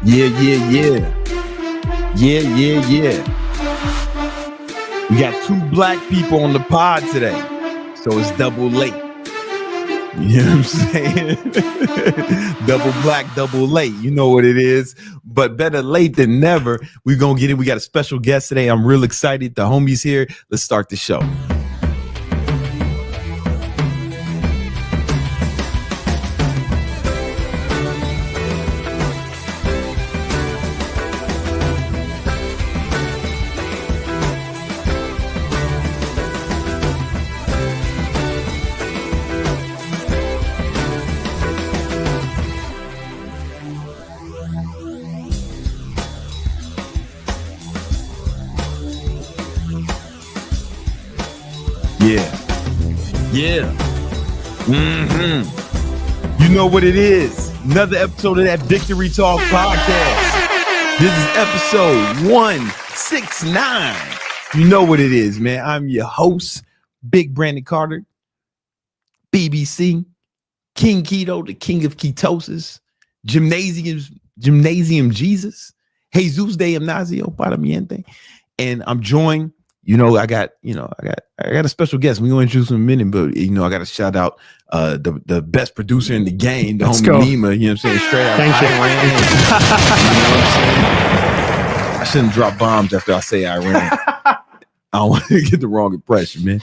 Yeah. We got two black people on the pod today, so it's double late. You know what I'm saying? Double black, double late. You know what it is. But better late than never. We're going to get it. We got a special guest today. I'm real excited. The homie's here. Let's start the show. Yeah. You know what it is. Another episode of that Victory Talk podcast. This is episode 169. You know what it is, man. I'm your host, Big Brandon Carter, BBC, King Keto, the king of ketosis, Gymnasium Jesus, Jesus de Gimnasio para mi gente. And I'm joined. I got a special guest. We're going to introduce him in a minute, but I got to shout out the best producer in the game, the homie Nima. You know what I'm saying? Straight out Iran. You know what I'm saying? I shouldn't drop bombs after I say Iran. I don't want to get the wrong impression, man.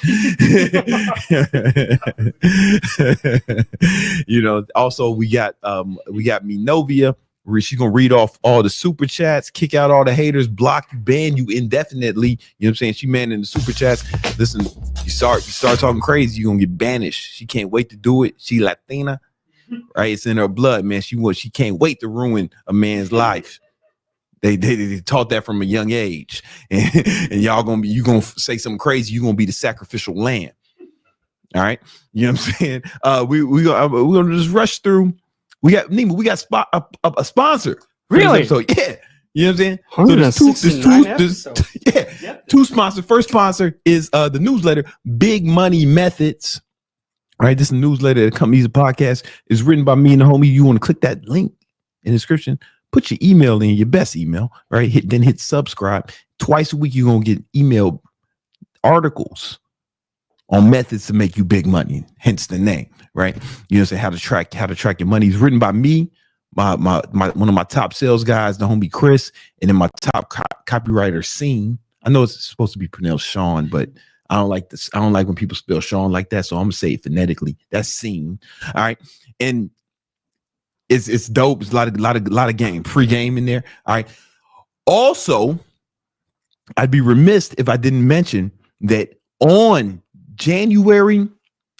Also we got Minovia. She's gonna read off all the super chats, kick out all the haters, block you, ban you indefinitely. You know what I'm saying? She manning the super chats. Listen, you start talking crazy, you're gonna get banished. She can't wait to do it. She Latina, right? It's in her blood, man. She can't wait to ruin a man's life. They taught that from a young age. And y'all you gonna say something crazy, you're gonna be the sacrificial lamb. All right. You know what I'm saying? We're gonna just rush through. We got Nima. We got a sponsor. Really? So yeah, you know what I'm saying. So there's two sponsors. First sponsor is the newsletter Big Money Methods. All right, this is a newsletter that accompanies the podcast. Is written by me and the homie. You want to click that link in the description. Put your email in, your best email. Right, hit subscribe. Twice a week you're gonna get email articles on methods to make you big money, hence the name, right? You know, say how to track your money. It's written by me, my one of my top sales guys, the homie Chris, and then my top copywriter Scene. I know it's supposed to be pronounced Sean, but I don't like this. I don't like when people spell Sean like that, so I'm gonna say it phonetically. That's Scene. All right, and it's dope. It's a lot of game, free game in there. All right. Also, I'd be remiss if I didn't mention that on January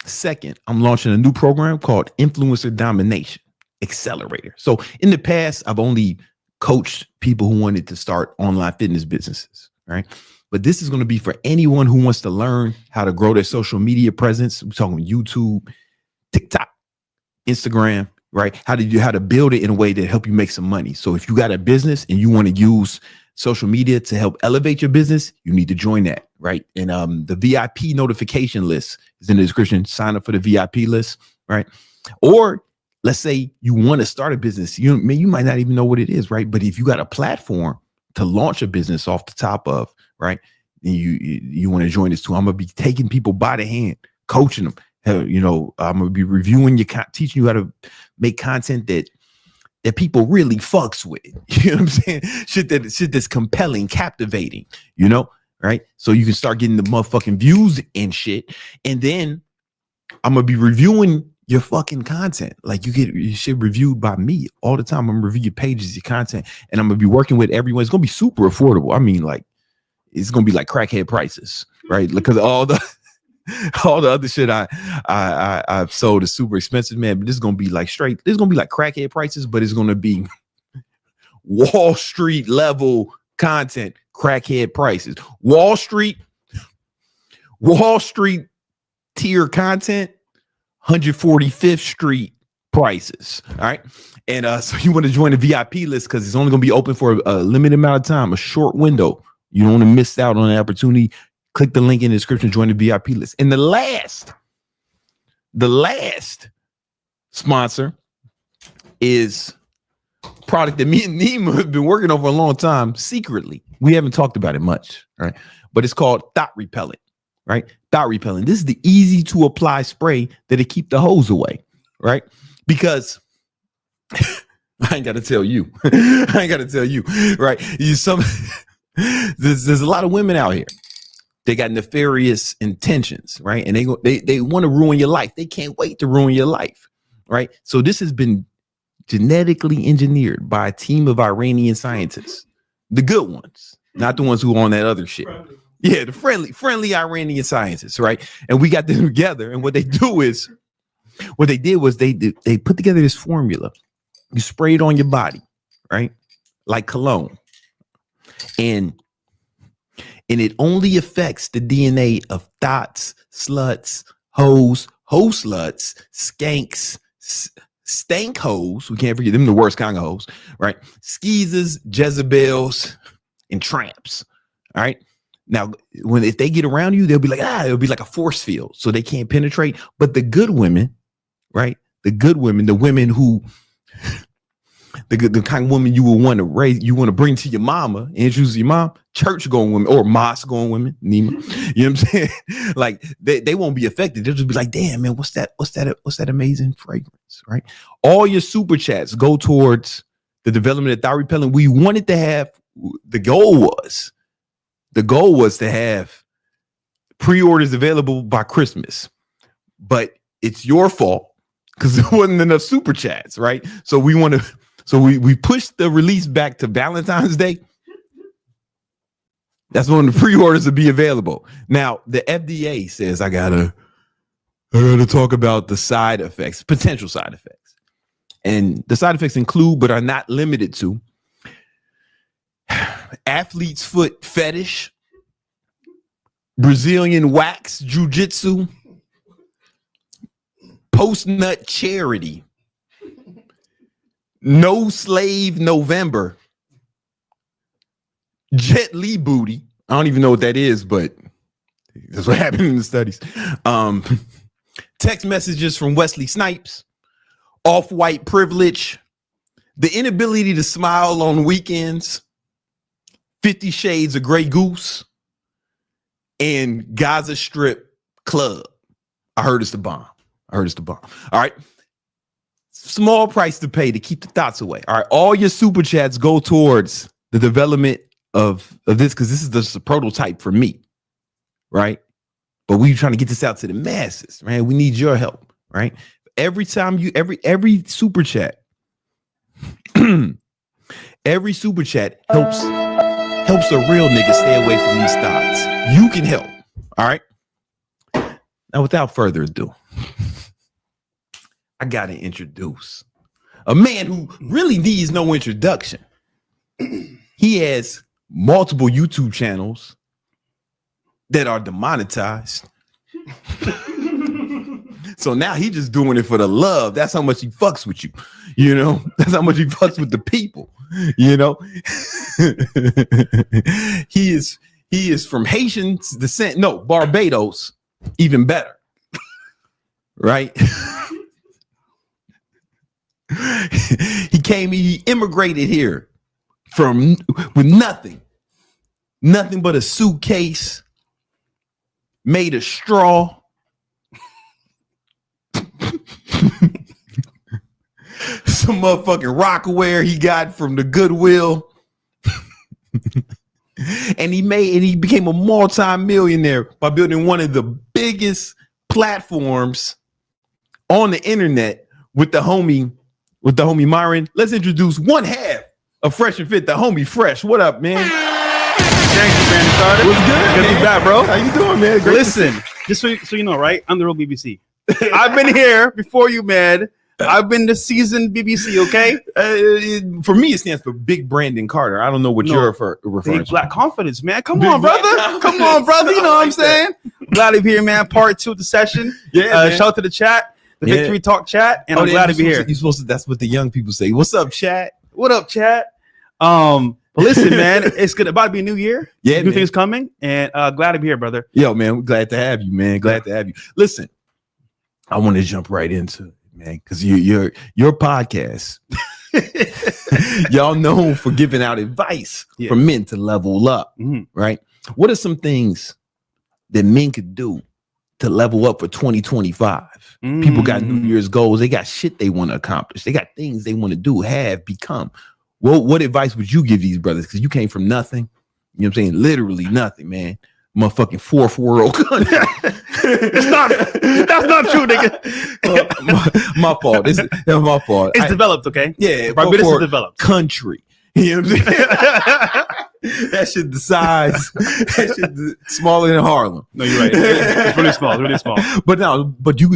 2nd, I'm launching a new program called Influencer Domination Accelerator. So in the past, I've only coached people who wanted to start online fitness businesses, right? But this is going to be for anyone who wants to learn how to grow their social media presence. We're talking YouTube, TikTok, Instagram, right? How to build it in a way that help you make some money. So if you got a business and you want to use social media to help elevate your business, you need to join that, right? And the VIP notification list is in the description. Sign up for the VIP list, right? Or let's say you want to start a business. You might not even know what it is, right? But if you got a platform to launch a business off the top of, right? And you want to join this too. I'm gonna be taking people by the hand, coaching them. I'm gonna be reviewing teaching you how to make content that people really fucks with. You know what I'm saying? Shit that's compelling, captivating, right? So you can start getting the motherfucking views and shit. And then I'm gonna be reviewing your fucking content. Like you get your shit reviewed by me all the time. I'm gonna review your pages, your content, and I'm gonna be working with everyone. It's gonna be super affordable. I mean, like it's gonna be like crackhead prices, right? Because all the other shit I've sold is super expensive, man. But this is gonna be like straight. This is gonna be like crackhead prices, but it's gonna be Wall Street level content, crackhead prices. Wall Street tier content, 145th Street prices. All right. And so you want to join the VIP list because it's only gonna be open for a limited amount of time, a short window. You don't want to miss out on the opportunity. Click the link in the description, join the VIP list. And the last sponsor is product that me and Nima have been working on for a long time secretly. We haven't talked about it much, right? But it's called Thot Repellent, right? Thot Repellent. This is the easy to apply spray that'll keep the hose away, right? Because I ain't got to tell you. I ain't got to tell you, right? There's a lot of women out here. They got nefarious intentions, right? And they want to ruin your life. They can't wait to ruin your life, right? So this has been genetically engineered by a team of Iranian scientists, the good ones, not the ones who are on that other shit. Yeah, the friendly Iranian scientists, right? And we got them together. And what they did was they put together this formula. You spray it on your body, right? Like cologne. And it only affects the DNA of thots, sluts, hoes, hoe sluts, skanks, stank hoes. We can't forget them, the worst kind of hoes, right? Skeezers, Jezebels, and tramps. All right. Now, if they get around you, they'll be like, it'll be like a force field, so they can't penetrate. But the good women, right? The good women, the women who, the kind of woman you will want to raise, you want to bring to your mama, introduce your mom, church going women or mosque going women, Nima. You know what I'm saying? Like they won't be affected. They'll just be like, damn, man, what's that amazing fragrance, right? All your super chats go towards the development of Thot Repellent. We wanted to have, the goal was to have pre-orders available by Christmas, but it's your fault because there wasn't enough super chats, right? So we pushed the release back to Valentine's Day. That's when the pre-orders will be available. Now, the FDA says I gotta talk about the side effects, potential side effects. And the side effects include, but are not limited to, athlete's foot fetish, Brazilian wax jiu-jitsu, post-nut charity, no slave November, Jet Li booty. I don't even know what that is, but that's what happened in the studies. Text messages from Wesley Snipes, off-white privilege, the inability to smile on weekends, 50 Shades of Grey Goose, and Gaza Strip Club. I heard it's the bomb. All right. Small price to pay to keep the thoughts away. All right. All your super chats go towards the development of this, because this is just a prototype for me. Right. But we're trying to get this out to the masses, right? We need your help, right? Every time every super chat, every super chat helps a real nigga stay away from these thoughts. You can help. All right. Now, without further ado, I got to introduce a man who really needs no introduction. He has multiple YouTube channels that are demonetized. So now he just doing it for the love. That's how much he fucks with you. You know, that's how much he fucks with the people. You know, he is from Haitian descent. No, Barbados, even better. Right? He immigrated here with nothing but a suitcase made of straw, some motherfucking Rockaware he got from the Goodwill. and he became a multi-millionaire by building one of the biggest platforms on the internet with the homie Myron. Let's introduce one half of Fresh and Fit, the homie Fresh. What up, man? Thank you, man. What's good? Good to be back, bro. How you doing, man? Great. Listen, just so you know, right? I'm the real BBC. I've been here before you, man. I've been the seasoned BBC, okay? For me, it stands for Big Brandon Carter. I don't know what you're referring Big to. Black confidence, man. Come Big on, Black brother. confidence. Come on, brother. You know what I'm like saying? Glad to be here, man. Part 2 of the session. Yeah, Shout out to the chat, the Yeah. Victory Talk chat, and I'm glad to be here. You're supposed to. That's what the young people say. What's up, chat? What up, chat? But listen, man, it's about to be a new year. Yeah, new man. things coming, and glad to be here, brother. Yo, man, we're glad to have you, man. Glad to have you. Listen, I want to jump right into it, man, because your podcast, Y'all known for giving out advice for men to level up, right? What are some things that men could do to level up for 2025? People got New Year's goals. They got shit they want to accomplish. They got things they want to do, have, become. Well, what advice would you give these brothers? Because you came from nothing. You know what I'm saying? Literally nothing, man. Motherfucking fourth world country. That's not true, nigga. My fault. That's my fault. It's developed, okay? Yeah, Barbados is developed. Country. You know what I'm saying? That shit the size. That shit smaller than Harlem. No, you're right. It's really small. It's really small. But you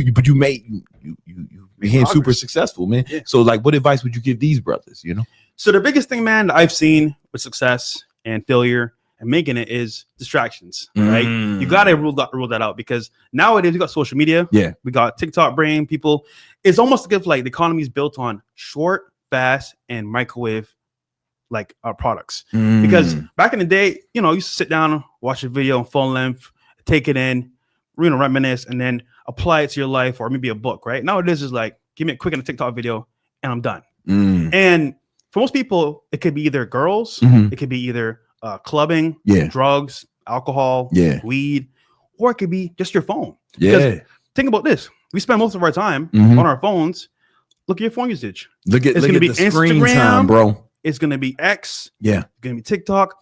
became super successful, man. Yeah. So like, what advice would you give these brothers? You know? So the biggest thing, man, that I've seen with success and failure and making it is distractions, right? You got to rule that out, because nowadays we got social media. Yeah. We got TikTok brain people. It's almost as if like the economy is built on short, fast, and microwave like products. Because back in the day, you know, you used to sit down, watch a video in full length, take it in, you know, reminisce, and then apply it to your life, or maybe a book, right? Nowadays is like, give me a quick in a TikTok video and I'm done. And for most people, it could be either girls, it could be either clubbing, drugs, alcohol, weed, or it could be just your phone. Because think about this. We spend most of our time on our phones. Look at your phone usage. Look at the screen time, bro. It's going to be X. Yeah. It's going to be TikTok.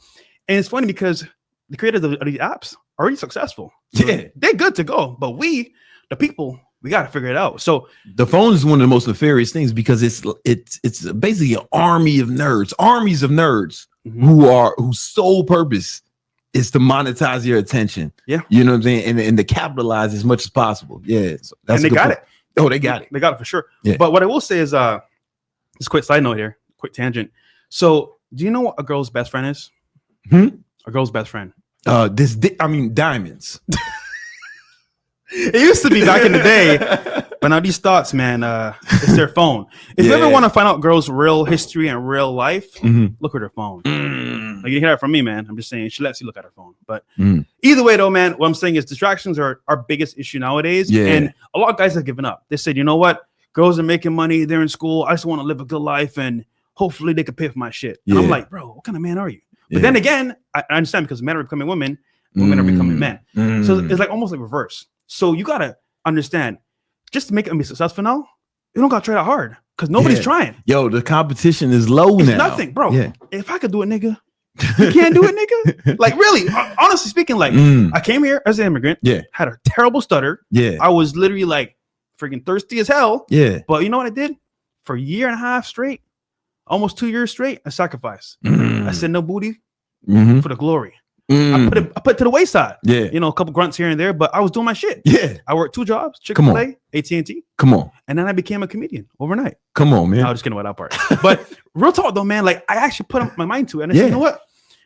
And it's funny because the creators of these apps are already successful. Yeah. They're good to go. But we, the people, we got to figure it out. So the phone is one of the most nefarious things, because it's basically an armies of nerds whose sole purpose is to monetize your attention. Yeah. You know what I'm saying? And to capitalize as much as possible. Yeah. So that's and they got it. Oh, they got it. They got it for sure. Yeah. But what I will say is just a quick side note here, quick tangent. So do you know what a girl's best friend is? A girl's best friend. Diamonds. It used to be back in the day, but now these thoughts, man, it's their phone. If you ever want to find out girls' real history and real life, look at her phone. Like, you hear that from me, man. I'm just saying, she lets you look at her phone. But either way, though, man, what I'm saying is distractions are our biggest issue nowadays. Yeah. And a lot of guys have given up. They said, you know what? Girls are making money. They're in school. I just want to live a good life, and hopefully they can pay for my shit. And I'm like, bro, what kind of man are you? But then again, I understand, because men are becoming women, women are becoming men. So it's like almost like reverse. So you got to understand, just to make it be successful now, you don't got to try that hard, because nobody's trying. Yo, the competition is low now. Nothing, bro. Yeah. If I could do it, nigga, you can't do it, nigga. Like, really, honestly speaking, like, I came here as an immigrant, had a terrible stutter. Yeah. I was literally like freaking thirsty as hell. Yeah. But you know what I did? For a year and a half straight, almost 2 years straight, I sacrificed. I said no booty for the glory. I put it to the wayside. Yeah. You know, a couple grunts here and there, but I was doing my shit. Yeah. I worked 2 jobs, Chick-fil-A, AT&T. Come on. And then I became a comedian overnight. Come on, man. I was just kidding about that part. But real talk though, man, like, I actually put my mind to it. And I said, you know what?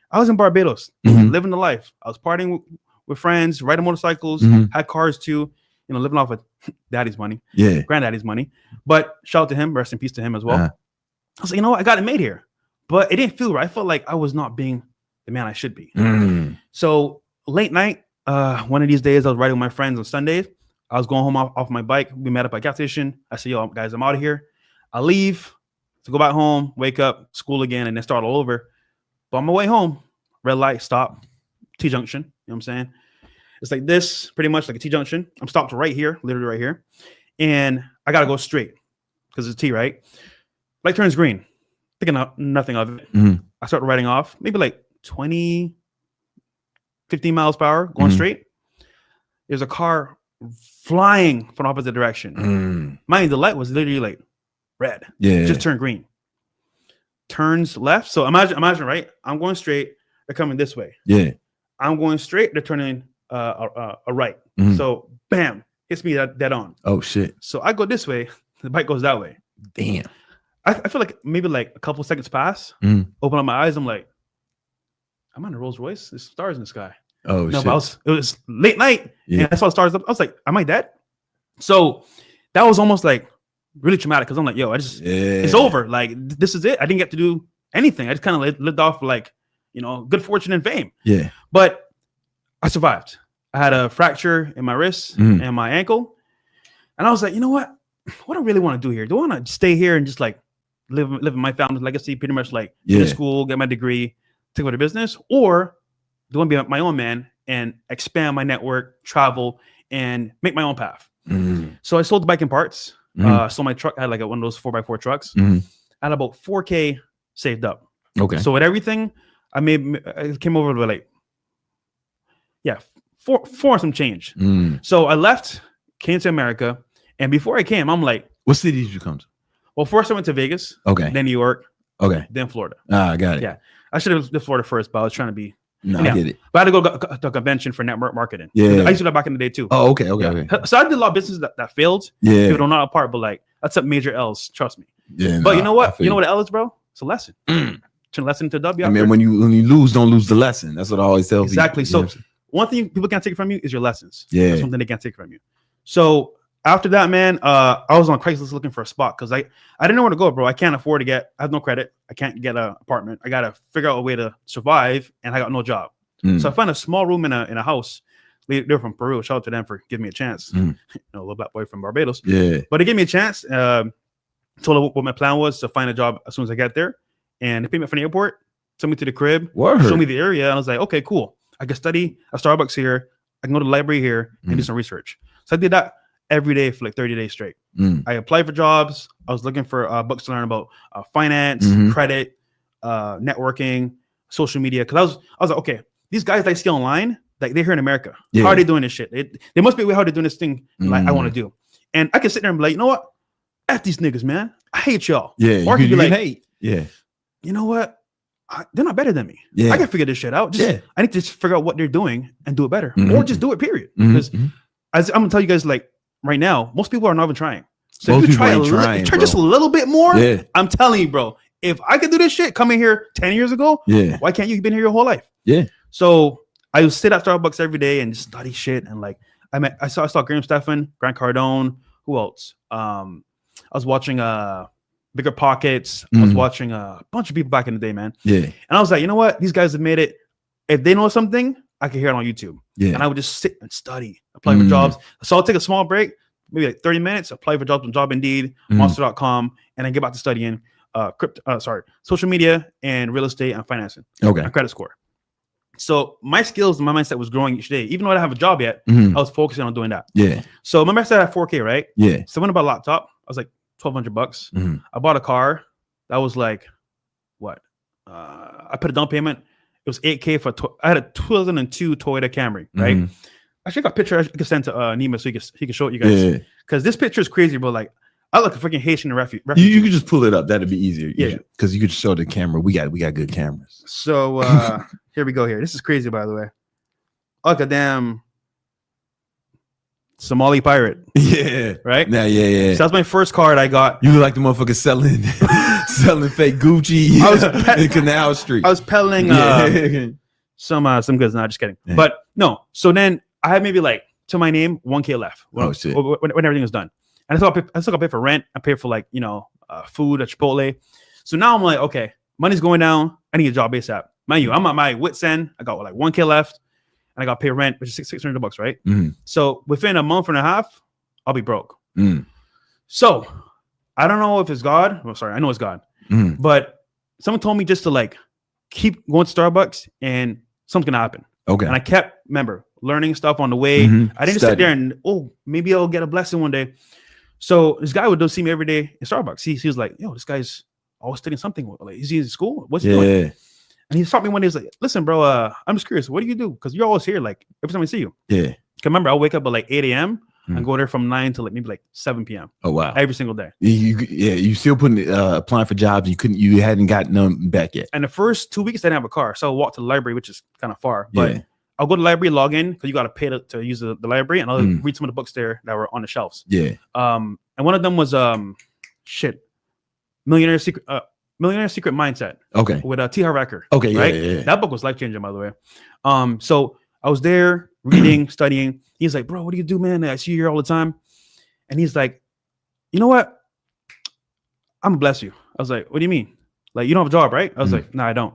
I was in Barbados, living the life. I was partying with friends, riding motorcycles, had cars too, you know, living off of daddy's money. Yeah. Granddaddy's money. But shout out to him, rest in peace to him as well. I was like, you know what? I got it made here. But it didn't feel right. I felt like I was not being the man I should be. So late night, one of these days, I was riding with my friends on Sundays. I was going home off my bike. We met up at a gas station. I said, yo, guys, I'm out of here. I leave to go back home, wake up, school again, and then start all over. But on my way home, red light, stop, T-junction. You know what I'm saying? It's like this, pretty much like a T-junction. I'm stopped right here, literally right here. And I got to go straight because it's T, right? Light turns green. Thinking nothing of it. I started riding off, maybe like 20, 15 miles per hour, going straight. There's a car flying from the opposite direction. Mind, the light was literally like red. Yeah. Just turned green. Turns left. So imagine, right? I'm going straight. They're coming this way. Yeah. I'm going straight. They're turning a right. So bam, hits me dead on. Oh shit. So I go this way. The bike goes that way. Damn. I feel like maybe like a couple seconds pass. Open up my eyes. I'm like, I'm on a Rolls Royce. There's stars in the sky. Oh no, shit. It was late night. Yeah. And I saw the stars up. I was like, am I dead? So that was almost like really traumatic, because I'm like, yo, it's over. Like, this is it. I didn't get to do anything. I just kind of lived off like, you know, good fortune and fame. Yeah. But I survived. I had a fracture in my wrist and my ankle. And I was like, you know what? What do I really want to do here? Do I want to stay here and just like live my family's legacy, pretty much like go to school, get my degree, take over the business, or do I want to be my own man and expand my network, travel, and make my own path? So I sold the bike and parts. Sold my truck. I had like one of those 4x4 trucks. I had about $4K saved up. Okay. So with everything, I came over to like, four and some change. So I left, came to America, and before I came, I'm like, what city did you come to? Well, first I went to Vegas. Okay. Then New York. Okay. Then Florida. I got it. Yeah. I should have done Florida first, but I was trying to be. No, I get it. But I had to go to a convention for network marketing. Yeah. I used to do that back in the day too. Oh, okay. So I did a lot of businesses that failed. Yeah. People don't know apart, but like that's up major L's. Trust me. Yeah. But you know what? You know what an L is, bro? It's a lesson. Turn a lesson to a W. I mean, when you lose, don't lose the lesson. That's what I always tell people. Exactly. So one thing people can't take from you is your lessons. Yeah. That's something they can't take from you. So after that, man, I was on Craigslist looking for a spot because I didn't know where to go, bro. I can't afford to I have no credit. I can't get an apartment. I got to figure out a way to survive, and I got no job. So I found a small room in a house. They're from Peru. Shout out to them for giving me a chance. You know, a little black boy from Barbados. Yeah. But they gave me a chance. Told them what my plan was to find a job as soon as I get there. And they picked me up from the airport, took me to the crib, showed me the area. And I was like, okay, cool. I can study at Starbucks here. I can go to the library here and do some research. So I did that every day for like 30 days straight. I applied for jobs. I was looking for books to learn about finance, credit, networking, social media. Because I was like, okay, these guys I see online, like they're here in America. How are they doing this shit? They must be how they're doing this thing like I want to do. And I can sit there and be like, you know what? F these niggas, man. I hate y'all. Yeah. Or I can be like, hate. Yeah. You know what? They're not better than me. Yeah. I can figure this shit out. I need to just figure out what they're doing and do it better. Or just do it, period. Because as I'm gonna tell you guys, like right now, most people are not even trying. So most if you try just a little bit more, I'm telling you, bro, if I could do this shit coming here 10 years ago, why can't you? You've been here your whole life. Yeah. So I would sit at Starbucks every day and just study shit. And like I saw Graham Stephan, Grant Cardone, who else? I was watching Bigger Pockets. I was watching a bunch of people back in the day, man. Yeah. And I was like, you know what? These guys have made it. If they know something, I can hear it on YouTube. Yeah. And I would just sit and study, apply for jobs. So I'll take a small break, maybe like 30 minutes, apply for jobs on Job Indeed, Monster.com, and then get back to studying social media and real estate and financing. Okay. And credit score. So my skills and my mindset was growing each day. Even though I didn't have a job yet, I was focusing on doing that. Yeah. So remember I said I had 4K, right? Yeah. So I went about a laptop. I was like $1,200. I bought a car. That was like, what? I put a down payment. It was $8K for I had a 2002 Toyota Camry, right? I should got a picture I could send to Nima so he can show it you guys. Because this picture is crazy, bro. Like, I look a freaking Haitian refugee. You could just pull it up. That'd be easier. Yeah. Because you could show the camera. We got good cameras. So here we go here. This is crazy, by the way. Oh, goddamn. Somali pirate. Yeah. Right? Yeah. So that's my first card I got. You look like the motherfucker selling fake Gucci in Canal Street. I was peddling some goods. No, just kidding. Yeah. But no. So then I had maybe like to my name 1K left when everything was done. And I still got paid for rent. I paid for like, food at Chipotle. So now I'm like, okay, money's going down. I need a job ASAP. Mind you, I'm at my wit's end. I got like 1K left and I got paid rent, which is $600, right? So within a month and a half, I'll be broke. So I don't know if it's God. Well, sorry, I know it's God. But someone told me just to like keep going to Starbucks and something's gonna happen. Okay. And I kept, learning stuff on the way. I didn't sit there and, maybe I'll get a blessing one day. So this guy would see me every day in Starbucks. He was like, yo, this guy's always studying something. Like, is he in school? What's he doing? And he stopped me one day. He's like, listen, bro, I'm just curious. What do you do? Because you're always here, like every time I see you. Yeah. Remember, I'll wake up at like 8 a.m. and go there from 9 to like maybe like 7 p.m. Oh wow. Every single day. You still applying for jobs. You hadn't gotten them back yet. And the first 2 weeks I didn't have a car. So I'll walk to the library, which is kind of far. But I'll go to the library, log in, because you got to pay to use the library, and I'll read some of the books there that were on the shelves. Yeah. And one of them was Millionaire Secret Mindset. Okay. With T. Harv Eker. Okay. Right. Yeah. That book was life changing, by the way. So I was there reading, studying. He's like, bro, what do you do, man? I see you here all the time. And he's like, you know what? I'm gonna bless you. I was like, what do you mean? Like, you don't have a job, right? I was like, no, I don't.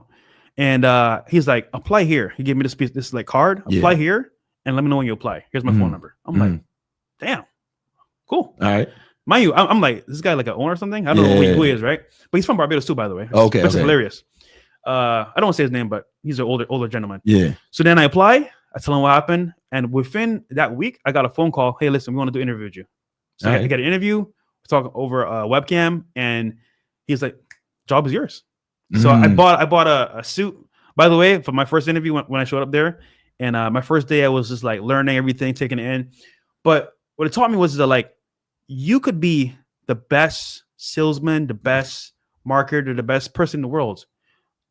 And he's like, apply here. He gave me this like card. Apply here and let me know when you apply. Here's my phone number. I'm like, damn, cool. All right. Mind you, I'm like, this guy like an owner or something. I don't know who he is, right? But he's from Barbados too, by the way. Okay, which is hilarious. I don't want to say his name, but he's an older gentleman. Yeah. So then I apply. I tell him what happened, and within that week, I got a phone call. Hey, listen, we want to do an interview with you. So I got an interview. We talk over a webcam, and he's like, "Job is yours." So I bought a suit. By the way, for my first interview when I showed up there, and my first day I was just like learning everything, taking it in. But what it taught me was that like you could be the best salesman, the best marketer, the best person in the world,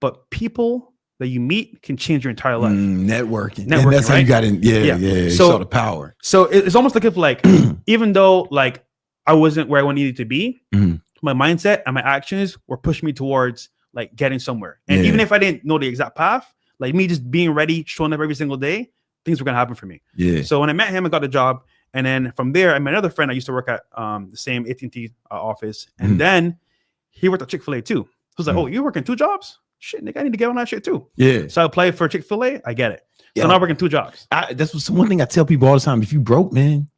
but people that you meet can change your entire life. Networking. And that's how you got in. Yeah. So, you saw the power. So it's almost like if like, even though like I wasn't where I needed to be, my mindset and my actions were pushing me towards like getting somewhere. And even if I didn't know the exact path, like me just being ready, showing up every single day, things were going to happen for me. Yeah. So when I met him, I got the job. And then from there, I met another friend. I used to work at the same AT&T office. And then he worked at Chick-fil-A too. So I was like, oh, you're working 2 jobs? Shit, nigga, I need to get on that shit too. Yeah. So I applied for Chick-fil-A. I get it. So now I'm working 2 jobs. That's one thing I tell people all the time. If you broke, man,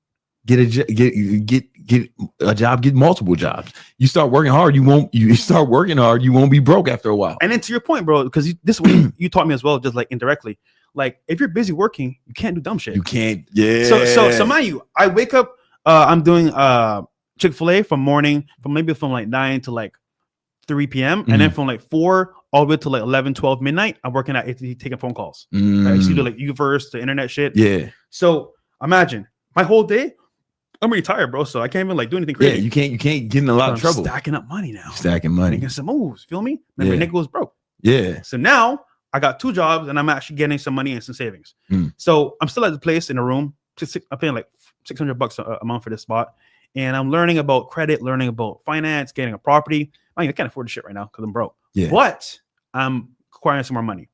get a job, get multiple jobs. You start working hard, you won't be broke after a while. And then to your point, bro, because this way you taught me as well, just like indirectly. Like if you're busy working, you can't do dumb shit. You can't. Yeah. So mind you, I wake up. I'm doing Chick-fil-A from like 9 to like 3 p.m. And then from like 4 all the way to like 11, 12 midnight, I'm working at AT&T taking phone calls. Right? So you do like Uverse, the internet shit. Yeah. So imagine my whole day. I'm really tired, bro. So I can't even like do anything crazy. Yeah, you can't get in a lot of trouble. Stacking up money now. Stacking money. Making some moves. Feel me? Remember, nigga was broke. Yeah. So now I got 2 jobs and I'm actually getting some money and some savings. So I'm still at the place in a room. I'm paying like $600 a month for this spot. And I'm learning about credit, learning about finance, getting a property. I can't afford the shit right now because I'm broke. Yeah. But I'm acquiring some more money.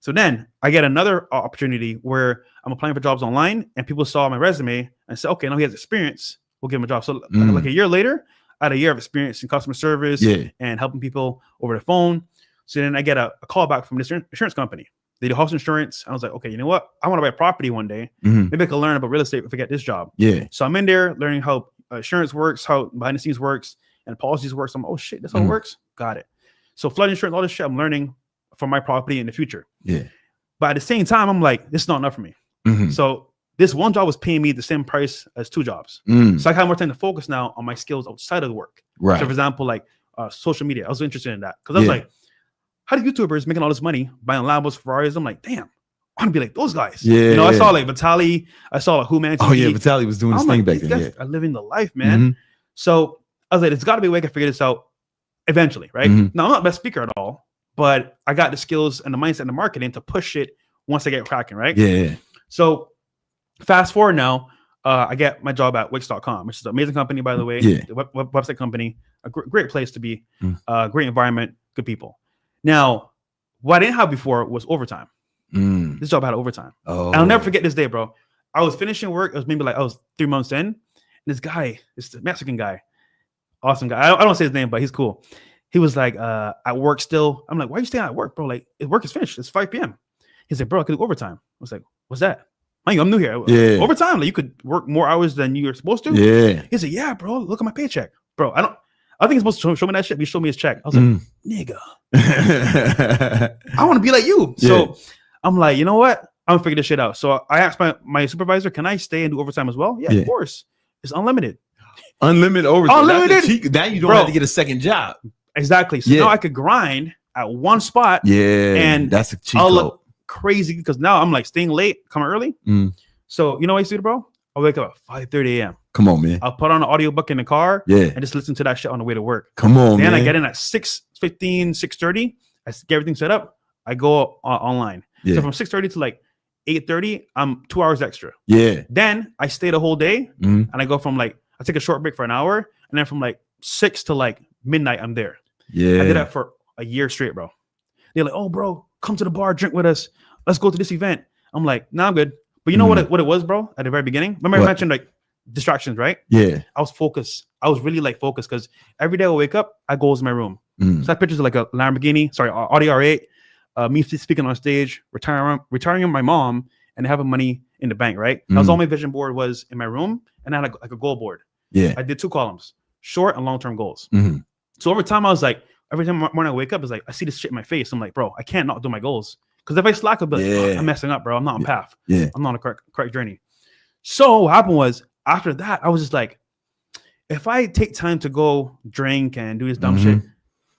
So then I get another opportunity where I'm applying for jobs online and people saw my resume and said, okay, now he has experience. We'll give him a job. So like a year later, I had a year of experience in customer service and helping people over the phone. So then I get a call back from this insurance company. They do house insurance. I was like, okay, you know what? I want to buy a property one day. Maybe I can learn about real estate if I get this job. Yeah. So I'm in there learning how insurance works, how behind the scenes works, and policies works. I'm like, oh shit, that's how it works. Got it. So flood insurance, all this shit I'm learning for my property in the future. Yeah. But at the same time, I'm like, this is not enough for me. So this one job was paying me the same price as 2 jobs. So I have more time to focus now on my skills outside of the work. Right. So for example, like social media, I was interested in that because I was like, how do YouTubers making all this money buying Lambos, Ferraris? I'm like, damn, I want to be like those guys. Yeah. You know, I saw like Vitaly, I saw like Who Man TV. Oh yeah, Vitaly was doing his thing back then. Yeah. Are living the life, man. So I was like, there's got to be a way I can figure this out eventually, right? Now I'm not the best speaker at all, but I got the skills and the mindset and the marketing to push it once I get cracking, right? Yeah. So fast forward now, I get my job at Wix.com, which is an amazing company, by the way. Yeah. The website company, a great place to be, great environment, good people. Now, what I didn't have before was overtime. This job had overtime. Oh. And I'll never forget this day, bro. I was finishing work. It was maybe like I was 3 months in. And this guy, this Mexican guy, awesome guy. I don't say his name, but he's cool. He was like at work still. I'm like, why are you staying at work, bro? Like, his work is finished. It's 5 p.m. He's like, bro, I could do overtime. I was like, what's that? I'm new here. Yeah. Overtime? Like, you could work more hours than you're supposed to? Yeah. He's like, yeah, bro, look at my paycheck. Bro, I think he's supposed to show me that shit. He showed me his check. I was like, nigga, I want to be like you. Yeah. So I'm like, you know what? I'm gonna figure this shit out. So I asked my supervisor, can I stay and do overtime as well? Yeah, of course. It's unlimited. Unlimited overtime. Unlimited. Now you don't have to get a second job. Exactly. So now I could grind at one spot. Yeah. And that's a cheat I'll code. look crazy because now I'm like staying late, coming early. So you know what I see, bro? I wake up at 5:30 a.m. Come on, man. I'll put on an audiobook in the car and just listen to that shit on the way to work. Come on, then man. I get in at 6:15, 6:30. I get everything set up. I go online. Yeah. So from 6:30 to like 8:30, I'm 2 hours extra. Yeah. Then I stay the whole day and I go from like, I take a short break for an hour and then from like 6 to like midnight, I'm there. Yeah. I did that for a year straight, bro. They're like, oh, bro, come to the bar, drink with us. Let's go to this event. I'm like, nah, I'm good. But you know what it was, bro, at the very beginning? Remember I mentioned like distractions, right? Yeah. I was focused. I was really like focused because every day I wake up, I go to my room. So I have pictures of like a Lamborghini, Audi R8, me speaking on stage, retiring my mom, and having money in the bank, right? That was all my vision board was in my room, and I had like a goal board. Yeah. I did 2 columns, short and long-term goals. Mm-hmm. So over time, I was like, every time morning I wake up, it's like, I see this shit in my face. I'm like, bro, I can't not do my goals. Because if I slack, I'll be like, oh, I'm messing up, bro. I'm not on path. Yeah. I'm not on a correct journey. So what happened was, after that, I was just like, if I take time to go drink and do this dumb shit, am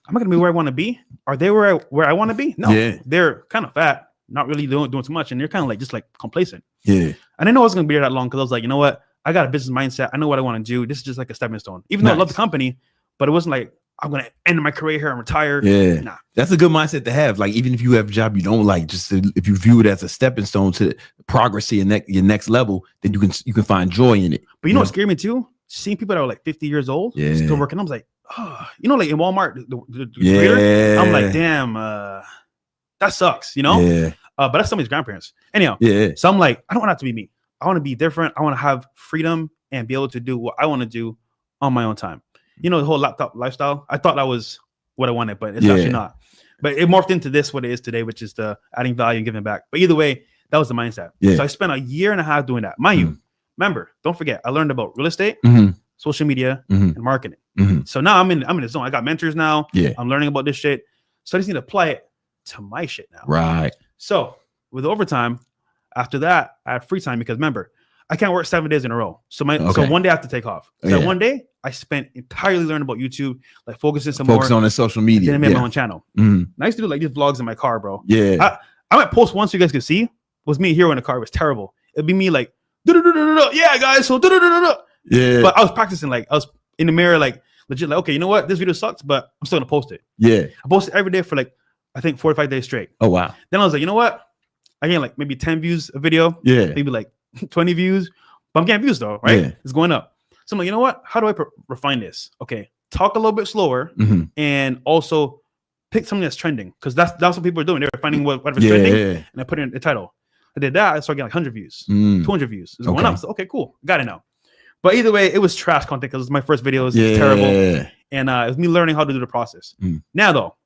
I going to be where I want to be? Are they where I want to be? No. Yeah. They're kind of fat, not really doing too much, and they're kind of like just like complacent. Yeah. And I know I was going to be here that long because I was like, you know what? I got a business mindset. I know what I want to do. This is just like a stepping stone. Even though I love the company, but it wasn't like I'm going to end my career here and retire. Yeah. Nah. That's a good mindset to have. Like, even if you have a job you don't like, just if you view it as a stepping stone to progress to your next level, then you can find joy in it. But you know what scared me too? Seeing people that are like 50 years old still working. I was like, oh, you know, like in Walmart, the greeter, I'm like, damn, that sucks, you know? Yeah. But that's somebody's grandparents. Anyhow, so I'm like, I don't want that to be me. I want to be different. I want to have freedom and be able to do what I want to do on my own time. You know, the whole laptop lifestyle. I thought that was what I wanted, but it's actually not. But it morphed into this, what it is today, which is the adding value and giving back. But either way, that was the mindset. So I spent a year and a half doing that. Mind you, remember, don't forget, I learned about real estate, social media, and marketing. So now I'm in the zone. I got mentors now. I'm learning about this shit. So I just need to apply it to my shit now. Right. So with overtime, after that, I had free time because remember, I can't work 7 days in a row. So so one day I have to take off. So one day I spent entirely learning about YouTube, like focusing more on the social media. Then I made my own channel. And I used to do like these vlogs in my car, bro. Yeah. I might post one so you guys can see. Was me here in the car. It was terrible. It'd be me like, yeah, guys. So yeah. But I was practicing, like I was in the mirror, like legit, like, okay, you know what? This video sucks, but I'm still gonna post it. Yeah. I posted every day for like, I think 45 days straight. Oh wow. Then I was like, you know what? I get like maybe 10 views a video. Yeah. Maybe like 20 views. But I'm getting views though, right? Yeah. It's going up. So I'm like, you know what? How do I refine this? Okay, talk a little bit slower and also pick something that's trending because that's what people are doing. They're finding whatever's trending and I put in the title. I did that. I started getting like 100 views, 200 views. It's going up. So, okay, cool. Got it now. But either way, it was trash content because it was my first videos. It's terrible. And it was me learning how to do the process. Now though,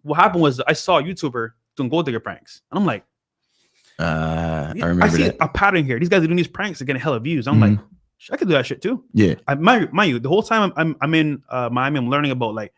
what happened was I saw a YouTuber doing gold digger pranks. And I'm like, I remember I see that. a pattern here. These guys are doing these pranks and getting hella views. I'm like, I could do that shit too. Yeah. Mind you, the whole time I'm in Miami, I'm learning about like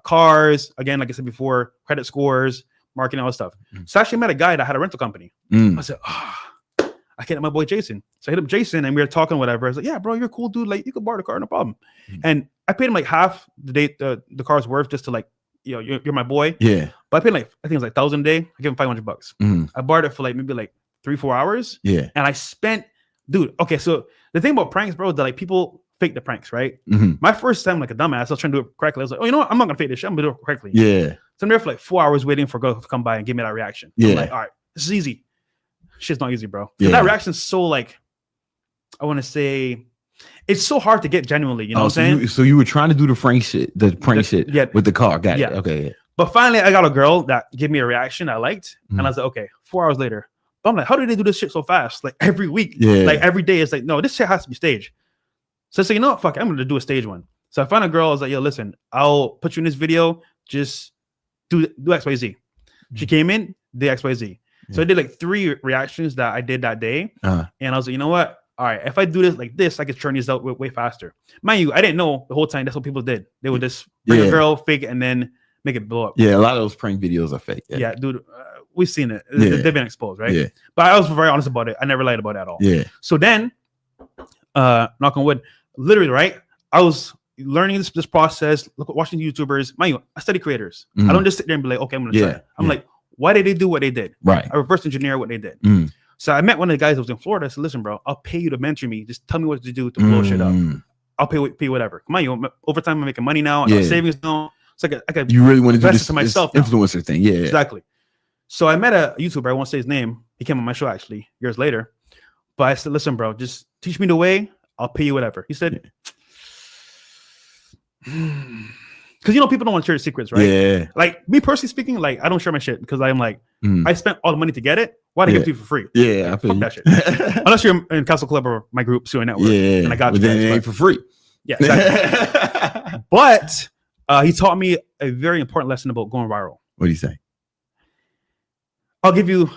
cars. Again, like I said before, credit scores, marketing, all that stuff. So I actually met a guy that had a rental company. I said, I hit up my boy Jason. So I hit up Jason and we were talking, whatever. I was like, yeah, bro, you're a cool dude. Like you could borrow the car, no problem. And I paid him like half the car's worth just to like, you know, you're my boy. Yeah. But I paid like, I think it was like $1,000 a day. I gave him $500. I borrowed it for like maybe like 3-4 hours. Yeah. And I spent, dude. Okay. So the thing about pranks, bro, is that like people fake the pranks, right? My first time, like a dumbass, I was trying to do it correctly. I was like, oh, you know what? I'm not going to fake this shit. I'm going to do it correctly. Yeah. So I'm there for like 4 hours waiting for a girl to come by and give me that reaction. Yeah. I'm like, all right, this is easy. Shit's not easy, bro. Yeah. That reaction's so like, I want to say, it's so hard to get genuinely, you know what I'm saying? So you were trying to do the prank shit with the car. Got it. Okay. Yeah. But finally, I got a girl that gave me a reaction I liked. And I was like, okay, 4 hours later. But I'm like, how do they do this shit so fast? Like every week, like every day, it's like, no, this shit has to be staged. So I said, you know what? Fuck, I'm going to do a stage one. So I found a girl. I was like, yo, listen, I'll put you in this video. Just do XYZ. She came in, did XYZ. So I did like 3 reactions that I did that day. And I was like, you know what? All right, if I do this like this, I could churn these out way faster. Mind you, I didn't know the whole time that's what people did. They would just bring a girl, fake it, and then make it blow up. Yeah, a lot of those prank videos are fake. Yeah, dude, we've seen it. They've been exposed, right? Yeah. But I was very honest about it. I never lied about it at all. Yeah. So then, knock on wood, literally, right? I was learning this process, watching YouTubers. Mind you, I study creators. I don't just sit there and be like, okay, I'm gonna try it. I'm like, why did they do what they did? Right. I reverse engineer what they did. So I met one of the guys that was in Florida. I said, listen, bro, I'll pay you to mentor me. Just tell me what to do to blow shit up. I'll pay whatever. Come on, you over time I'm making money now. I got savings now. So I got you really want to do this to myself influencer thing. Yeah. Exactly. So I met a YouTuber. I won't say his name. He came on my show actually years later. But I said, listen, bro, just teach me the way. I'll pay you whatever. He said, because you know people don't want to share secrets, right? Yeah. Like me personally speaking, like I don't share my shit because I'm like I spent all the money to get it. Why did I give it to you for free? Yeah, like, fuck that shit. Unless you're in Castle Club or my group, Suing Network. Yeah, and I got but then it ain't for free. Yeah, exactly. But he taught me a very important lesson about going viral. What do you say? I'll give you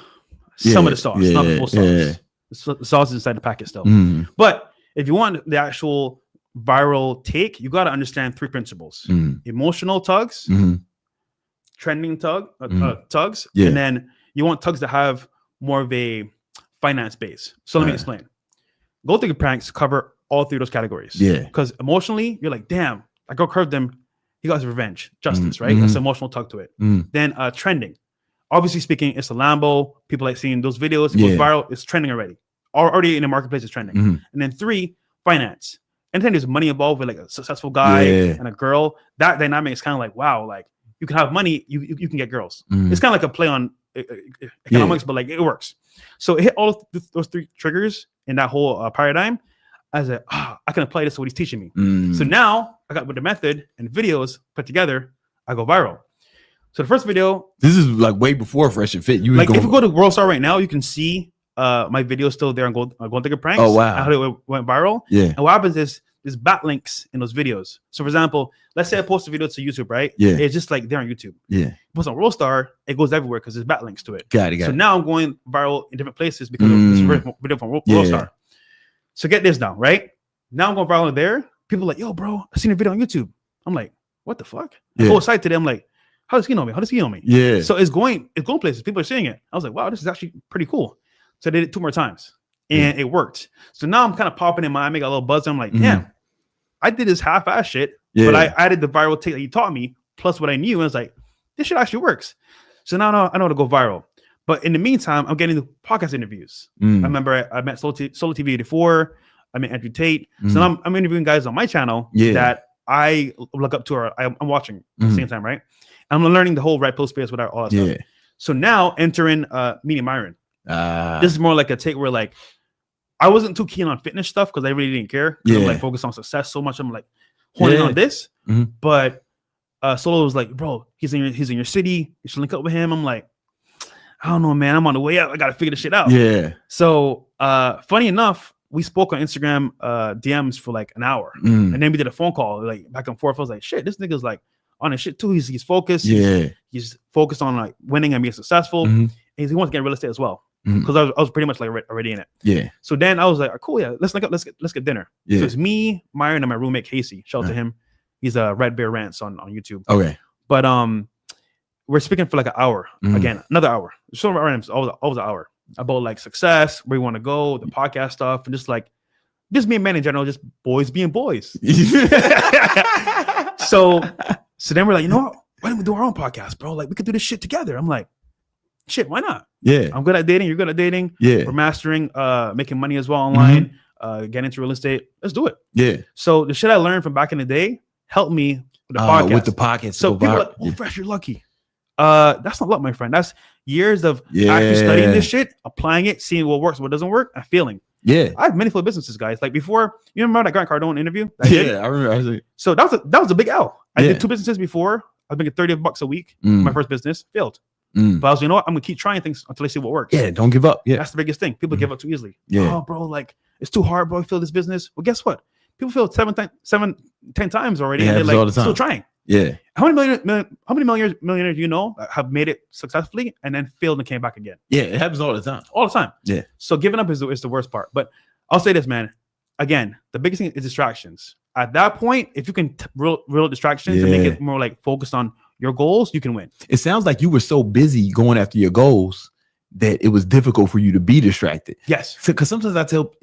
some of the sauce, not the full sauce. The sauce is inside the packet still. But if you want the actual viral take, you got to understand 3 principles: emotional tugs, trending tugs, and then you want tugs that have more of a finance base. So let me explain. Gold digger pranks cover all 3 of those categories. Yeah. Because emotionally, you're like, damn, that girl curved him. He got his revenge, justice, right? That's an emotional tug to it. Then trending. Obviously speaking, it's a Lambo. People like seeing those videos. It goes viral. It's trending already. Already in the marketplace, it's trending. And then 3, finance. Anytime there's money involved with like a successful guy and a girl, that dynamic is kind of like, wow, like you can have money, you can get girls. It's kind of like a play on economics, but like it works. So it hit all those 3 triggers in that whole paradigm. I was like, I can apply this to what he's teaching me. So now I got with the method and videos put together, I go viral. So the first video, this is like way before Fresh and Fit. You like if you go to World Star right now, you can see my video still there on Gold Digger Pranks. Oh wow! How it went viral. Yeah. And what happens is there's backlinks in those videos. So for example, let's say I post a video to YouTube, right? Yeah. It's just like there on YouTube. Yeah. Post on World Star, it goes everywhere because there's backlinks to it. Got it. So now I'm going viral in different places because of this video from World Star. So get this down, right? Now I'm going viral there. People are like, yo, bro, I seen a video on YouTube. I'm like, what the fuck? I go aside to them, like, how does he know me? How does he know me? Yeah. So it's going places. People are seeing it. I was like, wow, this is actually pretty cool. So I did it 2 more times and it worked. So now I'm kind of popping in my eye, make a little buzz. I'm like, damn, I did this half-ass shit, but I added the viral take that he taught me plus what I knew. And I was like, this shit actually works. So now I know how to go viral. But in the meantime, I'm getting the podcast interviews. I remember I met Solo TV 84. I met Andrew Tate. So now I'm interviewing guys on my channel that I look up to or I'm watching at the same time, right? I'm learning the whole right pill space without all that stuff. So now entering meeting Myron. This is more like a take where like I wasn't too keen on fitness stuff because I really didn't care. I'm like focused on success so much. I'm like honing on this. But Solo was like, bro, he's in your city. You should link up with him. I'm like, I don't know, man. I'm on the way out. I gotta figure this shit out. Yeah. So funny enough, we spoke on Instagram DMs for like an hour. And then we did a phone call like back and forth. I was like, shit, this nigga's like on his shit too. He's focused. Yeah. He's focused on like winning and being successful. And he wants to get real estate as well. Because I was pretty much like already in it. Yeah. So then I was like, cool, yeah, let's link up, let's get dinner. Yeah. So it's me, Myron, and my roommate Casey. Shout out to him. He's a Red Bear Rants on YouTube. Okay. But we're speaking for like an hour. Again, another hour. So always an hour about like success, where you want to go, the podcast stuff, and just being men in general, just boys being boys. So then we're like, you know what? Why don't we do our own podcast, bro? Like we could do this shit together. I'm like, shit, why not? Yeah. I'm good at dating. You're good at dating. Yeah. We're mastering, making money as well online, getting into real estate. Let's do it. Yeah. So the shit I learned from back in the day helped me with the podcast. With the podcast. So people are like, oh, Fresh, you're lucky. That's not luck, my friend. That's years of actually studying this shit, applying it, seeing what works, what doesn't work, and failing. Yeah. I have many full businesses, guys. Like before, you remember that Grant Cardone interview? I remember. So that was a big L. I did 2 businesses before. I was making $30 a week. My first business failed. But I was, you know what? I'm gonna keep trying things until I see what works. Yeah, don't give up. Yeah, that's the biggest thing. People give up too easily. Yeah, oh, bro, like it's too hard, bro. I feel this business. Well, guess what? People failed 10 times already, and they're like still trying. Yeah. How many millionaires do you know have made it successfully and then failed and came back again? Yeah, it happens all the time. All the time. Yeah. So giving up is the worst part. But I'll say this, man. Again, the biggest thing is distractions. At that point, if you can real distractions and make it more like focused on your goals, you can win. It sounds like you were so busy going after your goals that it was difficult for you to be distracted. Yes. Because sometimes I tell,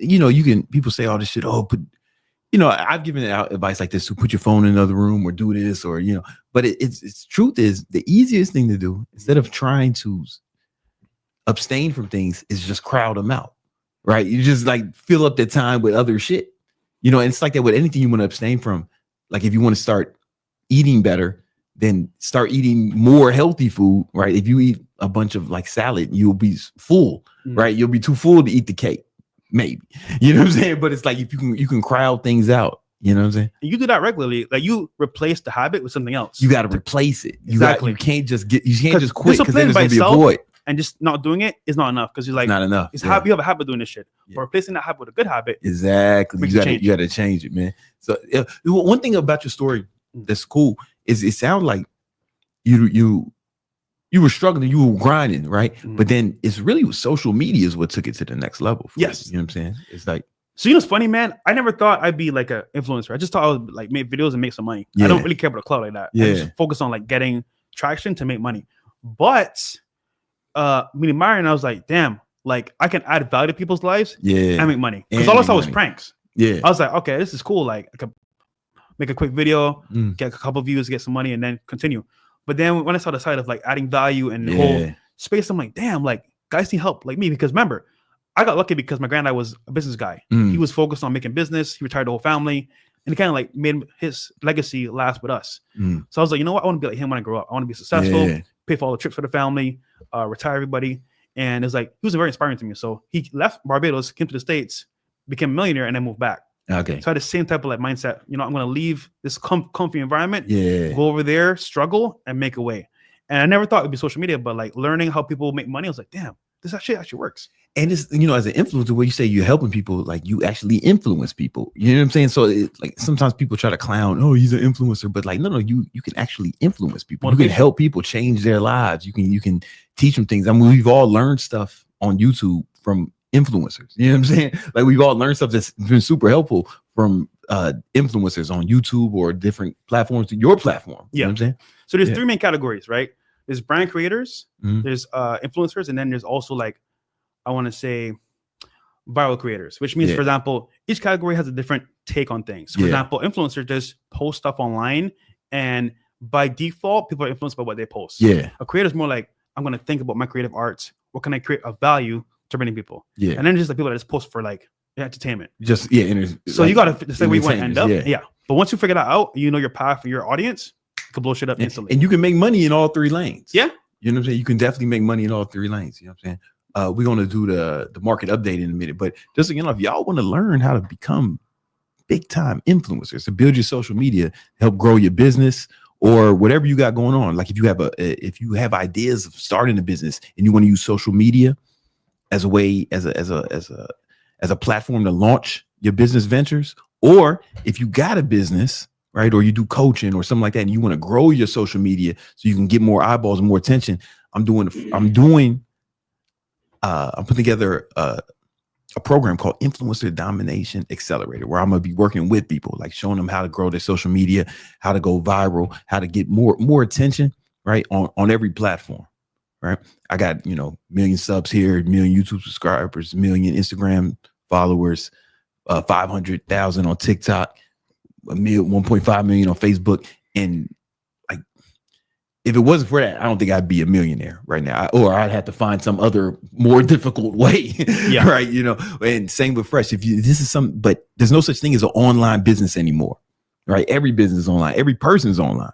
people say all this shit, I've given out advice like this to put your phone in another room or do this or, but it's truth is the easiest thing to do instead of trying to abstain from things is just crowd them out, right? You just like fill up the time with other shit, and it's like that with anything you want to abstain from. Like if you want to start eating better, then start eating more healthy food, right? If you eat a bunch of like salad, you'll be full, right? You'll be too full to eat the cake, maybe. You know what I'm saying? But it's like if you can crowd things out, you know what I'm saying? And you do that regularly. Like you replace the habit with something else. You got to replace it. You can't just quit because then it's gonna be a void. And just not doing it is not enough because you're like, not enough. It's you have a habit doing this shit. But replacing that habit with a good habit. Exactly. You got to change it, man. So one thing about your story that's cool is it sounds like you were struggling, you were grinding, right? But then it's really social media is what took it to the next level. Yes. You know what I'm saying? It's like So you know, it's funny, man. I never thought I'd be like an influencer. I just thought I would like make videos and make some money. Yeah. I don't really care about a clout like that. Yeah. I just focus on like getting traction to make money. But meeting Myron, I was like, damn, like I can add value to people's lives and make money. Because all I saw was pranks. Yeah. I was like, okay, this is cool. Like I could make a quick video, get a couple views, get some money, and then continue. But then when I saw the side of like adding value and the whole space, I'm like, damn, like guys need help like me. Because remember, I got lucky because my granddad was a business guy. He was focused on making business. He retired the whole family. And he kind of like made his legacy last with us. So I was like, you know what? I want to be like him when I grow up. I want to be successful, pay for all the trips for the family, retire everybody. And it's like, he was very inspiring to me. So he left Barbados, came to the States, became a millionaire, and then moved back. Okay. So I had the same type of like mindset. You know, I'm going to leave this comfy environment, go over there, struggle, and make a way. And I never thought it'd be social media, but like learning how people make money, I was like, damn, this actually works. And it's, you know, as an influencer, where you say you're helping people, like you actually influence people. You know what I'm saying? So like sometimes people try to clown, oh, he's an influencer, but like, no, you can actually influence people. You can help people change their lives. You can teach them things. I mean, we've all learned stuff on YouTube from influencers. You know what I'm saying? Like we've all learned stuff that's been super helpful from influencers on YouTube or different platforms to your platform. You know what I'm saying? So there's three main categories, right? There's brand creators, there's influencers, and then there's also like, I want to say viral creators, which means, for example, each category has a different take on things. So for example, influencers just post stuff online, and by default, people are influenced by what they post. A creator is more like, I'm going to think about my creative arts. What can I create of value to many people? And then just like people that just post for like entertainment. So like, you got to decide where you want to end up. But once you figure that out, you know your path for your audience, you can blow shit up instantly. And you can make money in all three lanes. Yeah. You know what I'm saying? You can definitely make money in all three lanes. You know what I'm saying? We're going to do the market update in a minute, but just, you know, if y'all want to learn how to become big time influencers, to build your social media, help grow your business or whatever you got going on. Like if you have ideas of starting a business and you want to use social media as a way, as a platform to launch your business ventures, or if you got a business, right, or you do coaching or something like that, and you want to grow your social media so you can get more eyeballs and more attention, I'm putting together a program called Influencer Domination Accelerator, where I'm going to be working with people, like showing them how to grow their social media, how to go viral, how to get more attention, right, on every platform, right? I got, you know, 1 million subs here, 1 million YouTube subscribers, 1 million Instagram followers, 500,000 on TikTok, 1.5 million on Facebook. And like, if it wasn't for that, I don't think I'd be a millionaire right now, or I'd have to find some other more difficult way. Right. You know, and same with Fresh. But there's no such thing as an online business anymore. Right. Every business is online. Every person is online.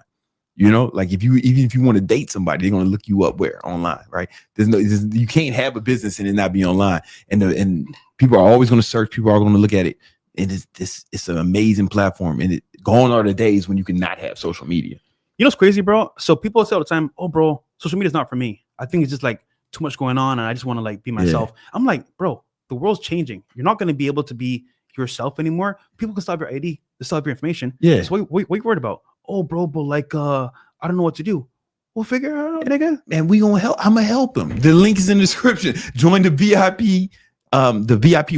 You know, like even if you want to date somebody, they're going to look you up where online. Right. You can't have a business and it not be online. And people are always going to search. People are going to look at it. And it's an amazing platform. And gone are the days when you can not have social media. You know what's crazy, bro? So people say all the time, oh, bro, social media is not for me. I think it's just like too much going on and I just want to like be myself. I'm like, bro, the world's changing. You're not going to be able to be yourself anymore. People can still have your ID. They still have your information. So what you worried about? Oh, bro, but like, I don't know what to do. We'll figure it out, nigga. And we gonna help. I'm gonna help them. The link is in the description. Join the VIP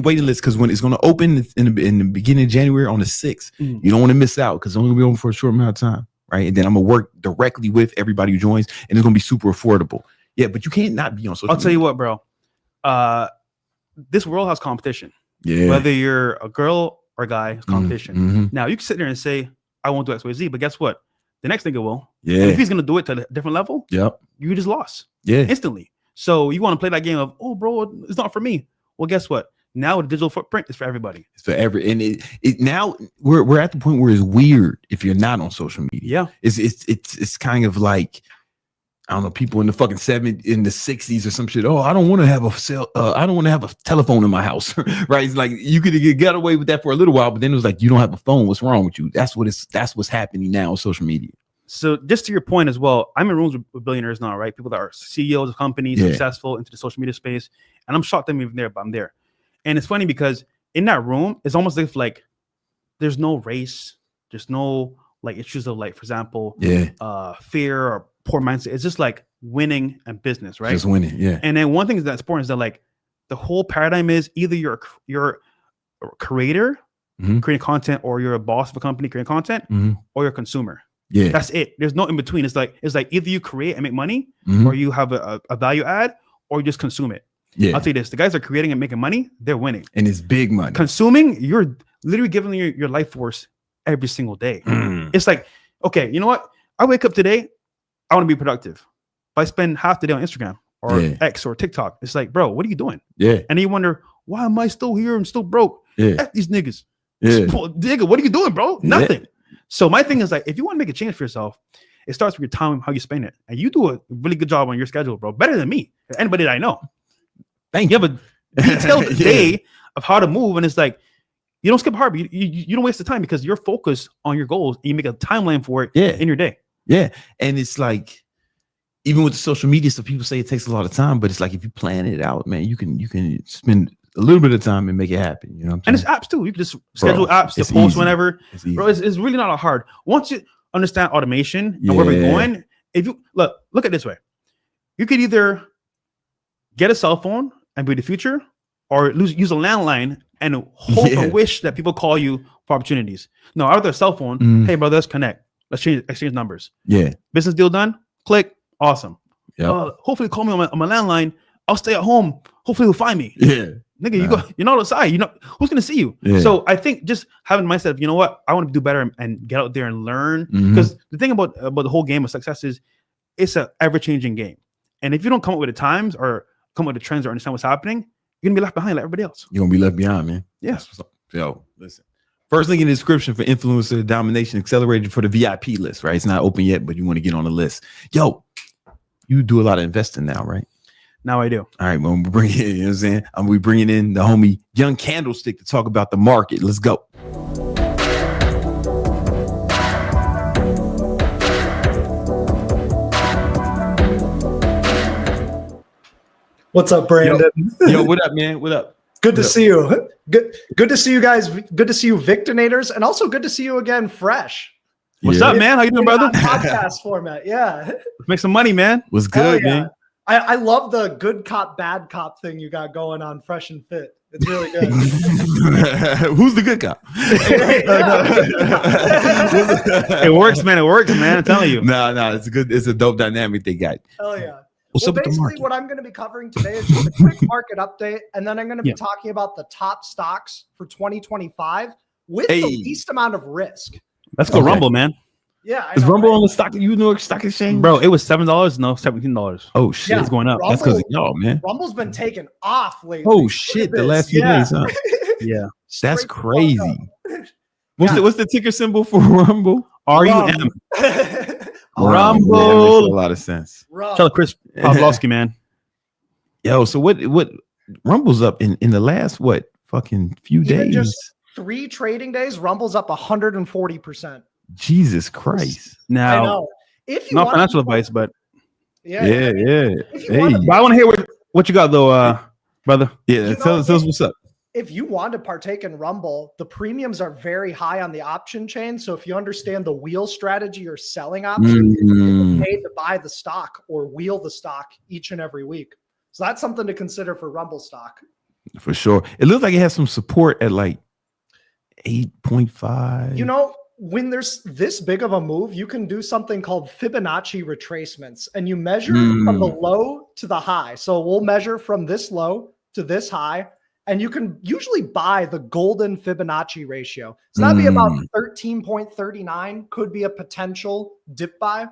waiting list, because when it's going to open in the beginning of January on the 6th, you don't want to miss out, because it's only going to be open for a short amount of time. Right. And then I'm going to work directly with everybody who joins, and it's going to be super affordable. Yeah. But you can't not be on social media. I'll tell you what, bro. This world has competition. Yeah. Whether you're a girl or a guy, it's competition. Now, you can sit there and say, I won't do X, Y, Z, but guess what? The next nigga will. Yeah. And if he's going to do it to a different level, you just lost. Instantly. So you want to play that game of, oh, bro, it's not for me. Well, guess what? Now the digital footprint is for everybody. It's for and it now we're at the point where it's weird if you're not on social media. It's kind of like, I don't know, people in the fucking 60s or some shit. Oh, I don't want to have I don't want to have a telephone in my house. Right? It's like you could have got away with that for a little while, but then it was like, you don't have a phone. What's wrong with you? That's what's happening now on social media. So just to your point as well, I'm in rooms with billionaires now, right? People that are CEOs of companies, successful into the social media space. And I'm shocked I'm even there, but I'm there. And it's funny because in that room, it's almost as if like there's no race, there's no like issues of like, for example, fear or poor mindset. It's just like winning and business, right? Just winning, yeah. And then one thing that's important is that like the whole paradigm is either you're a creator creating content, or you're a boss of a company creating content, or you're a consumer. Yeah, that's it. There's no in between. It's like either you create and make money, or you have a value add, or you just consume it. Yeah, I'll tell you this: the guys that are creating and making money, they're winning, and it's big money. Consuming, you're literally giving your life force every single day. It's like, okay, you know what? I wake up today, I want to be productive. But I spend half the day on Instagram or X or TikTok. It's like, bro, what are you doing? Yeah, and you wonder, why am I still here and still broke? Yeah, F these niggas. Yeah, nigga, what are you doing, bro? Nothing. Yeah. So my thing is like, if you want to make a change for yourself, it starts with your time, how you spend it, and you do a really good job on your schedule, bro. Better than me, anybody that I know. Thank you. You have a detailed day of how to move, and it's like you don't skip a heartbeat. You don't waste the time because you're focused on your goals, and you make a timeline for it. In your day. Yeah, and it's like even with the social media stuff, people say it takes a lot of time, but it's like if you plan it out, man, you can spend a little bit of time and make it happen. You know what I'm saying? And it's apps too. You can just schedule apps to post easy. Whenever. Bro, it's really not hard. Once you understand automation and where we're going, if you look at it this way, you could either get a cell phone and be the future, or use a landline and hope and wish that people call you for opportunities. No, out of their cell phone, hey brother, let's connect. Let's exchange numbers. Yeah. Business deal done. Click. Awesome. Yeah. Hopefully call me on my landline. I'll stay at home. Hopefully he'll find me. Yeah. Nigga, you're not outside. You know who's gonna see you. Yeah. So I think just having the mindset of, you know what, I want to do better and get out there and learn. Because the thing about the whole game of success is it's an ever-changing game. And if you don't come up with the times or come up with the trends or understand what's happening, you're gonna be left behind like everybody else. You're gonna be left behind, man. Yeah. Yo, listen. First link in the description for Influencer Domination Accelerated for the VIP list, right? It's not open yet, but you want to get on the list. Yo, you do a lot of investing now, right? Now I do. All right, well, we bring in, you know what I'm saying? We bringing in the homie Young Candlestick to talk about the market. Let's go. What's up, Brandon? Yo, what up, man? What up? Good to see you. Good to see you guys. Good to see you, Victinators, and also good to see you again, Fresh. What's up, man? How you doing, brother? Podcast format, yeah. Make some money, man. What's good, man? I love the good cop, bad cop thing you got going on Fresh and Fit. It's really good. Who's the good cop? It works, man. It works, man. I'm telling you. No, it's good. It's a dope dynamic they got. Hell yeah. Well, basically what I'm going to be covering today is just a quick market update, and then I'm going to be talking about the top stocks for 2025 with the least amount of risk. Let's go Rumble, man. Yeah. Is Rumble on the New York Stock Exchange? Bro, it was $7. No, $17. Oh, shit. Yeah, it's going up. Rumble, that's because of y'all, man. Rumble's been taking off lately. Oh, shit. The last few days, huh? Yeah. That's crazy. What's the ticker symbol for Rumble? RUM. Rumble. Makes a lot of sense. Tell Chris Pavlovsky, man. Yo, so what Rumble's up in the last fucking few days? Just 3 trading days, Rumble's up 140%. Jesus Christ. Now, I know. If you not financial advice, but yeah. But I want to hear what you got though, brother. Yeah, tell us what's up. If you want to partake in Rumble, the premiums are very high on the option chain. So if you understand the wheel strategy or selling options, you pay to buy the stock or wheel the stock each and every week. So that's something to consider for Rumble stock. For sure. It looks like it has some support at like 8.5. You know, when there's this big of a move, you can do something called Fibonacci retracements, and you measure from the low to the high. So we'll measure from this low to this high, and you can usually buy the golden Fibonacci ratio. So that'd be about 13.39, could be a potential dip buy.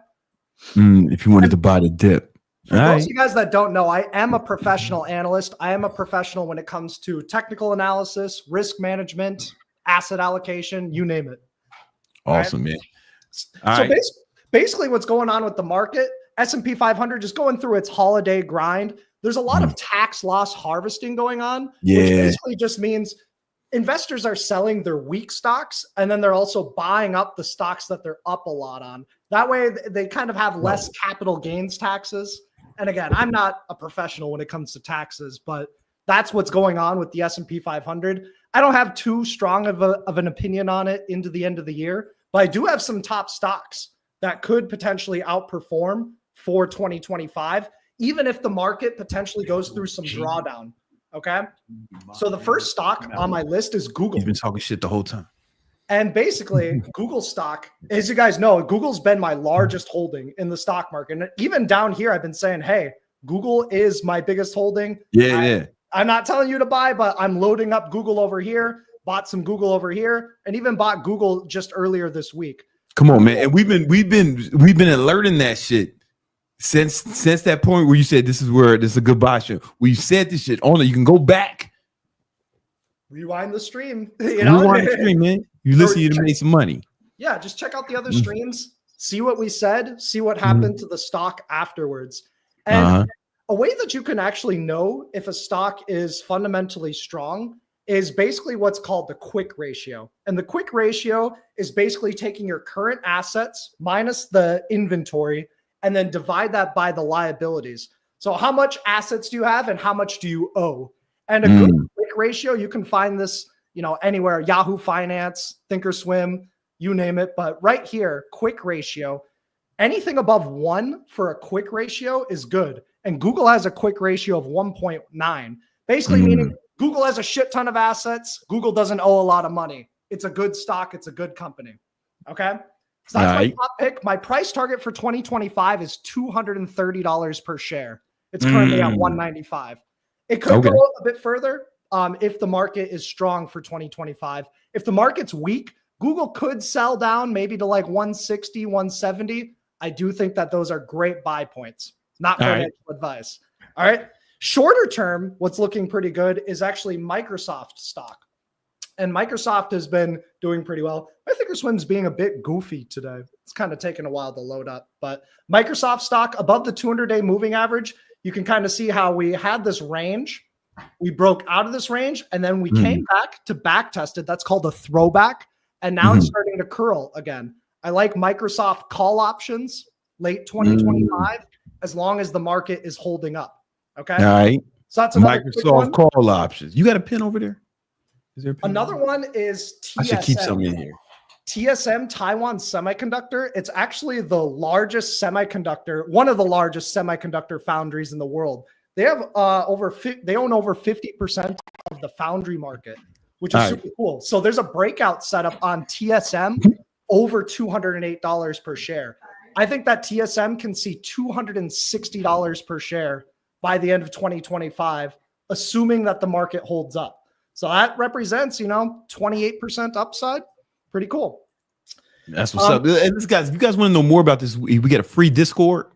If you wanted to buy the dip. For those of you guys that don't know, I am a professional analyst. I am a professional when it comes to technical analysis, risk management, asset allocation, you name it. Awesome, man. Basically what's going on with the market, S&P 500 just going through its holiday grind. There's a lot of tax loss harvesting going on, which basically just means investors are selling their weak stocks, and then they're also buying up the stocks that they're up a lot on. That way they kind of have less capital gains taxes. And again, I'm not a professional when it comes to taxes, but that's what's going on with the S&P 500. I don't have too strong of an opinion on it into the end of the year, but I do have some top stocks that could potentially outperform for 2025, even if the market potentially goes through some drawdown. Okay. So the first stock on my list is Google. He's been talking shit the whole time. And basically, Google stock, as you guys know, Google's been my largest holding in the stock market. And even down here, I've been saying, hey, Google is my biggest holding. Yeah. I'm not telling you to buy, but I'm loading up Google over here, bought some Google over here, and even bought Google just earlier this week. Come on, man. And we've been alerting that shit since that point where you said this is a good buy show. We said this shit on it. You can go back. Rewind the stream. Rewind the stream, man. You listen, you made some money. Yeah, just check out the other streams, see what we said, see what happened to the stock afterwards. And a way that you can actually know if a stock is fundamentally strong is basically what's called the quick ratio. And the quick ratio is basically taking your current assets minus the inventory and then divide that by the liabilities. So how much assets do you have and how much do you owe? And a good quick ratio, you can find this, anywhere, Yahoo Finance, Thinkorswim, you name it. But right here, quick ratio, anything above 1 for a quick ratio is good. And Google has a quick ratio of 1.9, basically meaning Google has a shit ton of assets. Google doesn't owe a lot of money. It's a good stock. It's a good company. Okay. So that's my top pick. My price target for 2025 is $230 per share. It's currently at $195. It could go a bit further if the market is strong for 2025. If the market's weak, Google could sell down maybe to like 160, 170. I do think that those are great buy points. Not financial advice. All right. Shorter term, what's looking pretty good is actually Microsoft stock. And Microsoft has been doing pretty well. I think Thinkorswim's being a bit goofy today. It's kind of taking a while to load up. But Microsoft stock above the 200-day moving average, you can kind of see how we had this range. We broke out of this range, and then we came back to back tested. That's called a throwback. And now it's starting to curl again. I like Microsoft call options late 2025, as long as the market is holding up. Okay. All right. So that's Microsoft call options. You got a pen over there? Is there a pen? Another one is TSM. I should keep some in here. TSM, Taiwan Semiconductor. It's actually the largest semiconductor, one of the largest semiconductor foundries in the world. They have they own over 50% of the foundry market, which is super cool. So there's a breakout setup on TSM over $208 per share. I think that TSM can see $260 per share by the end of 2025, assuming that the market holds up. So that represents, 28% upside. Pretty cool. That's what's up. And this, guys, if you guys want to know more about this, we get a free Discord.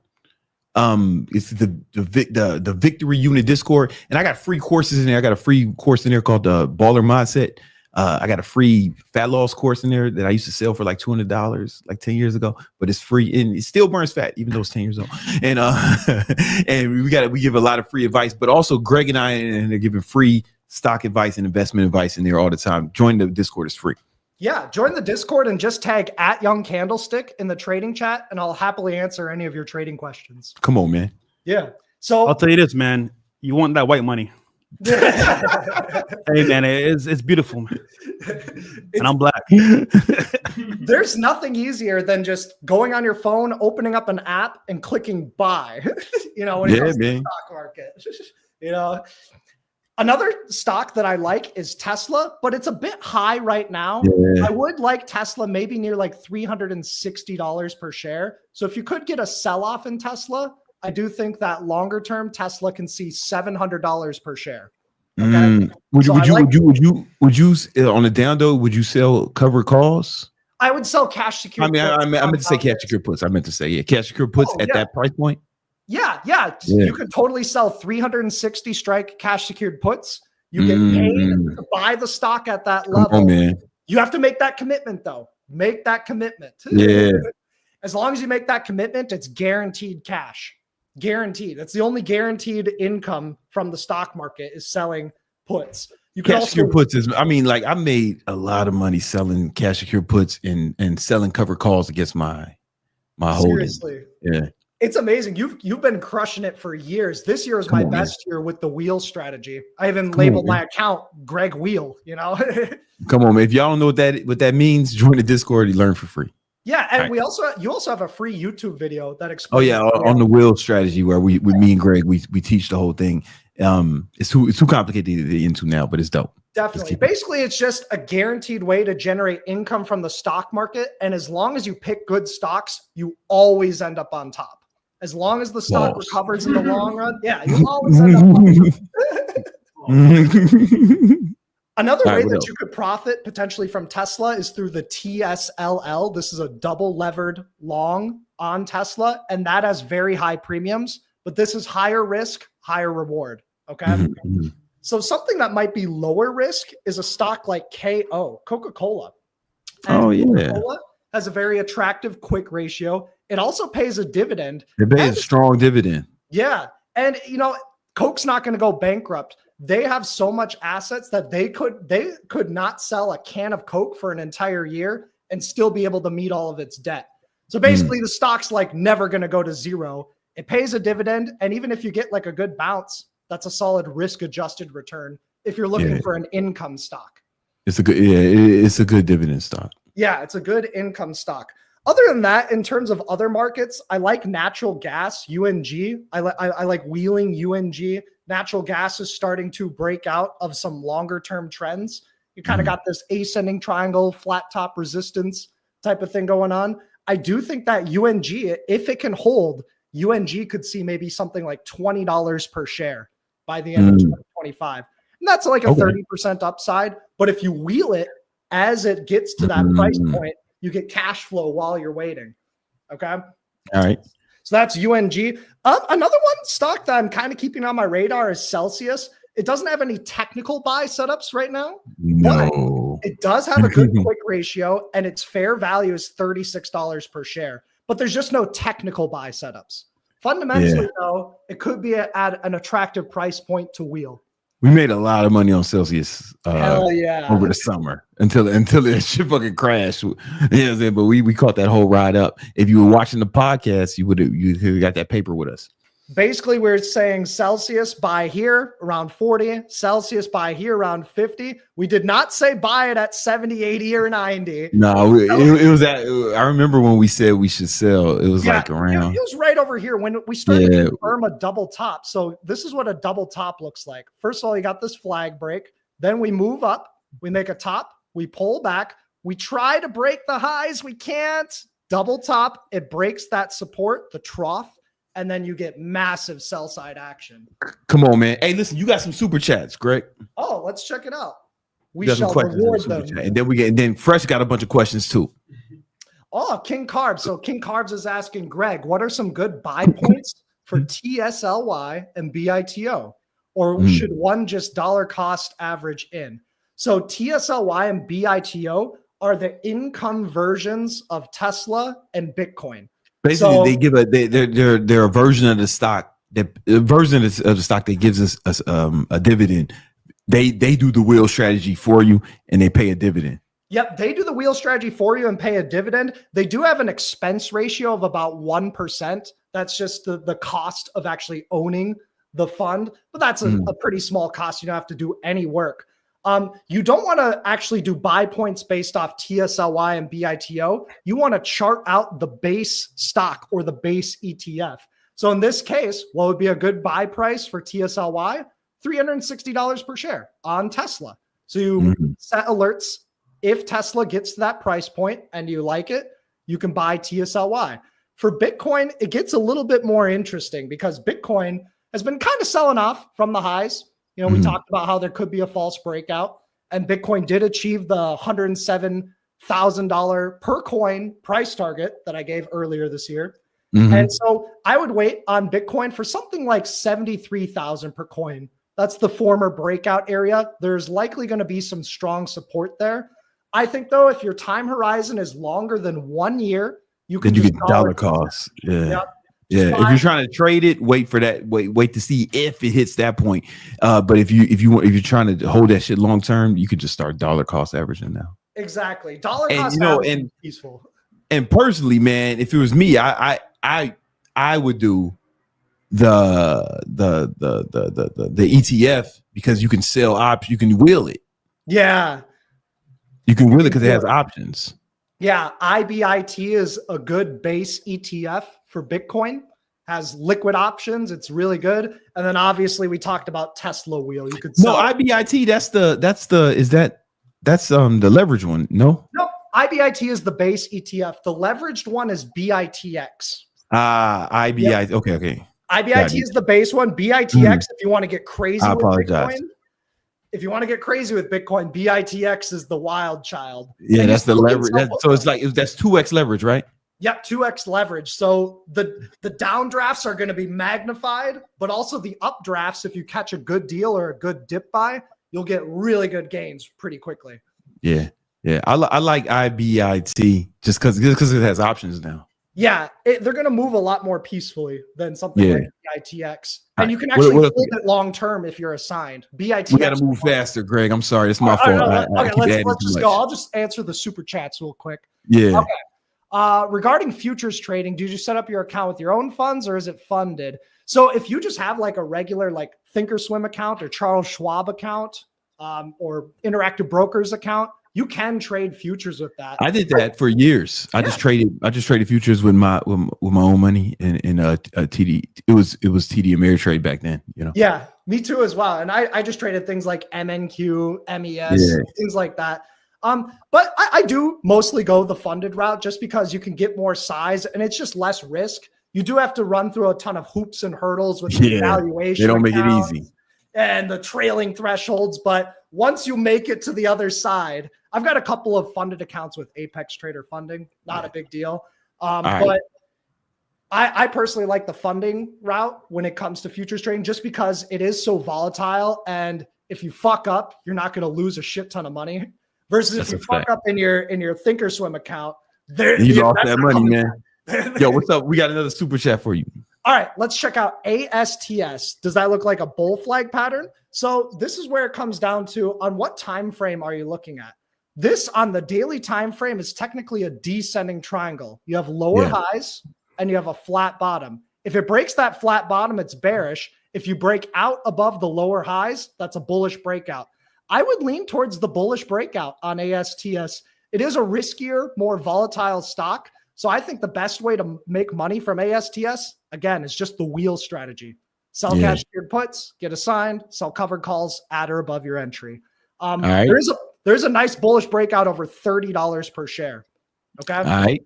It's the Victory Unit Discord, and I got free courses in there. I got a free course in there called the Baller Mindset. I got a free fat loss course in there that I used to sell for like $200 like 10 years ago, but it's free and it still burns fat even though it's 10 years old. And and we give a lot of free advice, but also Greg and I and they're giving free stock advice and investment advice in there all the time. Join the Discord, it's free. Yeah, join the Discord and just tag @YoungCandlestick in the trading chat, and I'll happily answer any of your trading questions. Come on, man. Yeah. So I'll tell you this, man. You want that white money. Hey, man, it's beautiful. And I'm black. There's nothing easier than just going on your phone, opening up an app, and clicking buy. When it comes to the stock market. Another stock that I like is Tesla, but it's a bit high right now. Yeah. I would like Tesla maybe near like $360 per share. So if you could get a sell-off in Tesla, I do think that longer term Tesla can see $700 per share. Okay. Would you on the down though? Would you sell covered calls? I would sell cash secured. I meant to say cash secured puts. I meant to say cash secured puts at that price point. Yeah. You could totally sell 360 strike cash secured puts. You get paid to buy the stock at that level. Man. You have to make that commitment though. Make that commitment. Yeah. As long as you make that commitment, it's guaranteed cash. Guaranteed. That's the only guaranteed income from the stock market is selling puts. You can cash secured puts is, I made a lot of money selling cash secured puts and selling covered calls against my holding. Seriously. Yeah. It's amazing. You've been crushing it for years. This year is my best year with the wheel strategy. I even labeled my account Greg Wheel, Come on, man. If y'all don't know what that means, join the Discord and learn for free. Yeah, and you also have a free YouTube video that explains. Oh yeah, on the wheel strategy where we me and Greg we teach the whole thing It's too complicated to get into now, but it's dope. Definitely. Basically, it's just a guaranteed way to generate income from the stock market. And as long as you pick good stocks, you always end up on top. As long as the stock recovers in the long run, yeah, you always end up on top. Another way that you could profit potentially from Tesla is through the TSLL. This is a double levered long on Tesla, and that has very high premiums, but this is higher risk, higher reward. Okay. So something that might be lower risk is a stock like KO, Coca-Cola. Coca-Cola has a very attractive quick ratio. It also pays a dividend. It pays a strong dividend. Yeah. And Coke's not going to go bankrupt. They have so much assets that they could not sell a can of Coke for an entire year and still be able to meet all of its debt. So basically the stock's like never going to go to zero. It pays a dividend. And even if you get like a good bounce, that's a solid risk adjusted return. If you're looking for an income stock, it's a good dividend stock. Yeah. It's a good income stock. Other than that, in terms of other markets, I like natural gas, UNG. I like wheeling UNG. Natural gas is starting to break out of some longer term trends. You kind of got this ascending triangle, flat top resistance type of thing going on. I do think that UNG, if it can hold, UNG could see maybe something like $20 per share by the end of 2025. And that's like a 30% upside. But if you wheel it as it gets to that price point, you get cash flow while you're waiting. Okay. All right. So that's UNG. Another one stock that I'm kind of keeping on my radar is Celsius. It doesn't have any technical buy setups right now. No. It does have a good quick ratio, and its fair value is $36 per share. But there's just no technical buy setups. Fundamentally, though, it could be at an attractive price point to wheel. We made a lot of money on Celsius Hell yeah. over the summer until that shit fucking crashed. Yeah, but we caught that whole ride up. If you were watching the podcast, you got that paper with us. Basically, we're saying Celsius buy here around 40, Celsius buy here around 50. We did not say buy it at 70, 80, or 90. No, it was at, I remember when we said we should sell, it was like around. It was right over here when we started to confirm a double top. So this is what a double top looks like. First of all, you got this flag break. Then we move up. We make a top. We pull back. We try to break the highs. We can't. Double top. It breaks that support, the trough. And then you get massive sell side action. Come on, man. Hey, listen, you got some super chats, Greg. Oh, let's check it out. We shall reward them. And then Fresh got a bunch of questions too. Oh, King Carbs. So King Carbs is asking Greg, what are some good buy points for TSLY and BITO? Or should one just dollar cost average in? So TSLY and BITO are the income versions of Tesla and Bitcoin. Basically, they give they're a version of the stock that gives us a dividend. They do the wheel strategy for you and they pay a dividend. Yep, they do the wheel strategy for you and pay a dividend. They do have an expense ratio of about 1%. That's just the cost of actually owning the fund, but that's a pretty small cost. You don't have to do any work. You don't want to actually do buy points based off TSLY and BITO. You want to chart out the base stock or the base ETF. So in this case, what would be a good buy price for TSLY? $360 per share on Tesla. So you set alerts. If Tesla gets to that price point and you like it, you can buy TSLY. For Bitcoin, it gets a little bit more interesting because Bitcoin has been kind of selling off from the highs. We talked about how there could be a false breakout, and Bitcoin did achieve the $107,000 per coin price target that I gave earlier this year. And so I would wait on Bitcoin for something like 73,000 per coin. That's the former breakout area. There's likely going to be some strong support there. I think, though, if your time horizon is longer than 1 year, you can get dollar cost. Yeah, if you're trying to trade it, wait for that. Wait to see if it hits that point. But if you're trying to hold that shit long term, you could just start dollar cost averaging now. Exactly, dollar cost averaging is peaceful. And personally, man, if it was me, I would do the ETF because you can sell options. You can wheel it. Yeah, you can wheel it because it has options. Yeah, IBIT is a good base ETF for Bitcoin. has liquid options. It's really good. And then obviously we talked about Tesla wheel. You could no IBIT. That's the leverage one. No, IBIT is the base ETF. The leveraged one is BITX. IBIT. Yep. Okay. IBIT is the base one. BITX, if you want to get crazy with Bitcoin. If you want to get crazy with Bitcoin, BITX is the wild child. Yeah, that's the leverage. So it's like that's 2x leverage, right? Yep, 2x leverage. So the downdrafts are going to be magnified, but also the updrafts, if you catch a good deal or a good dip buy, you'll get really good gains pretty quickly. Yeah. I like IBIT just because it has options now. Yeah, they're going to move a lot more peacefully than something like BITX. And you can actually hold it long term if you're assigned. BITX. We got to move faster, Greg. I'm sorry. It's my fault. Let's just go. I'll just answer the super chats real quick. Yeah. Okay. Regarding futures trading, do you set up your account with your own funds or is it funded? So if you just have like a regular like Thinkorswim account or Charles Schwab account or Interactive Brokers account, you can trade futures with that. I did that for years. I just traded futures with my own money in TD. It was TD Ameritrade back then, you know. Yeah, me too as well. And I just traded things like MNQ, MES, things like that. But I do mostly go the funded route just because you can get more size and it's just less risk. You do have to run through a ton of hoops and hurdles with the evaluation. They don't make it easy. And the trailing thresholds, but once you make it to the other side, I've got a couple of funded accounts with Apex Trader Funding, not a big deal. But I personally like the funding route when it comes to futures trading, just because it is so volatile. And if you fuck up, you're not going to lose a shit ton of money. Versus if you fuck up in your Thinkorswim account, you lost that money, man. Yo, what's up? We got another super chat for you. All right, let's check out ASTS. Does that look like a bull flag pattern? So this is where it comes down to on what time frame are you looking at? This on the daily time frame is technically a descending triangle. You have lower highs and you have a flat bottom. If it breaks that flat bottom, it's bearish. If you break out above the lower highs, that's a bullish breakout. I would lean towards the bullish breakout on ASTS. It is a riskier, more volatile stock. So I think the best way to make money from ASTS, again, is just the wheel strategy. Sell cash tiered puts, get assigned, sell covered calls at or above your entry. There's a nice bullish breakout over $30 per share. Okay. All right.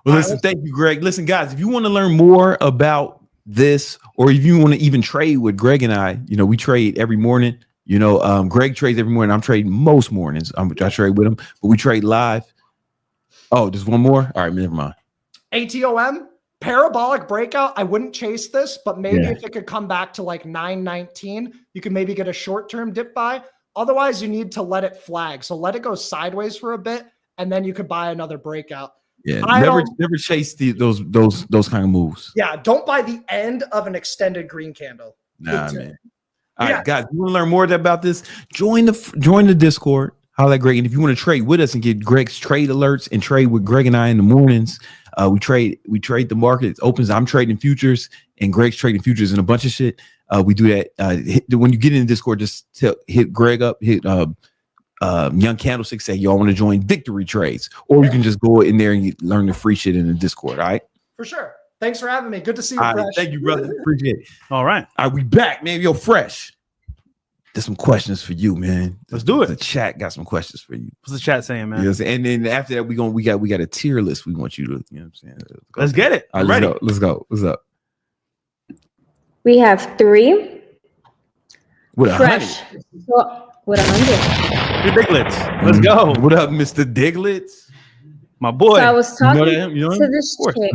Well, listen, thank you, Greg. Listen, guys, if you want to learn more about this, or if you want to even trade with Greg and I, you know, we trade every morning. You know, Greg trades every morning. I'm trading most mornings. I trade with him, but we trade live. Oh, there's one more. All right, never mind. ATOM parabolic breakout. I wouldn't chase this, but maybe if it could come back to like 919, you can maybe get a short-term dip buy. Otherwise, you need to let it flag. So let it go sideways for a bit, and then you could buy another breakout. Yeah, never chase those kind of moves. Yeah, don't buy the end of an extended green candle. Nah, man. All right, guys, you want to learn more about this? Join the Discord. How that Greg? And if you want to trade with us and get Greg's trade alerts and trade with Greg and I in the mornings, we trade the market. It opens. I'm trading futures and Greg's trading futures and a bunch of shit. We do that. When you get in the Discord, just hit Greg up, hit Young Candlestick, say y'all want to join Victory Trades, or you can just go in there and learn the free shit in the Discord. All right. For sure. Thanks for having me. Good to see you, Fresh. Thank you, brother. Appreciate it. All right. We back, man. Yo, Fresh. There's some questions for you, man. Let's do it. The chat got some questions for you. What's the chat saying, man? Yes, and then after that, we got a tier list. We want you to, you know what I'm saying? Let's get it. I'm ready. Let's go. What's up? We have 3. With Fresh. With 100. The Diglets. Let's go. What up, Mr. Diglets? My boy. So I was talking to this chick.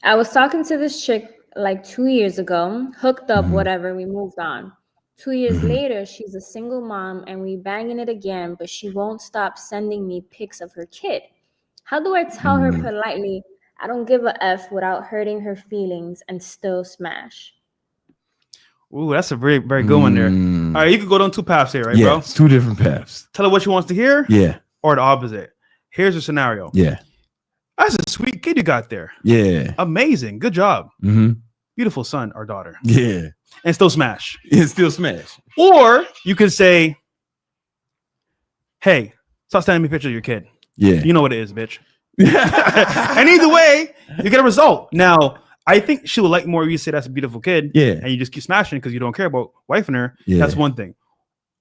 I was talking to this chick like 2 years ago, hooked up, whatever. We moved on. 2 years later, she's a single mom and we banging it again, but she won't stop sending me pics of her kid. How do I tell her politely, I don't give a F without hurting her feelings and still smash? Ooh, that's a very, very good one there. All right, you could go down 2 paths here, right, bro? It's 2 different paths. Tell her what she wants to hear. Yeah. Or the opposite. Here's the scenario. Yeah. That's a sweet kid you got there. Yeah. Amazing. Good job. Mm-hmm. Beautiful son or daughter. Yeah. And still smash. And still smash. Or you could say, hey, stop sending me a picture of your kid. Yeah. You know what it is, bitch. And either way, you get a result. Now, I think she would like more if you say that's a beautiful kid. Yeah. And you just keep smashing because you don't care about wifing her. Yeah. That's one thing.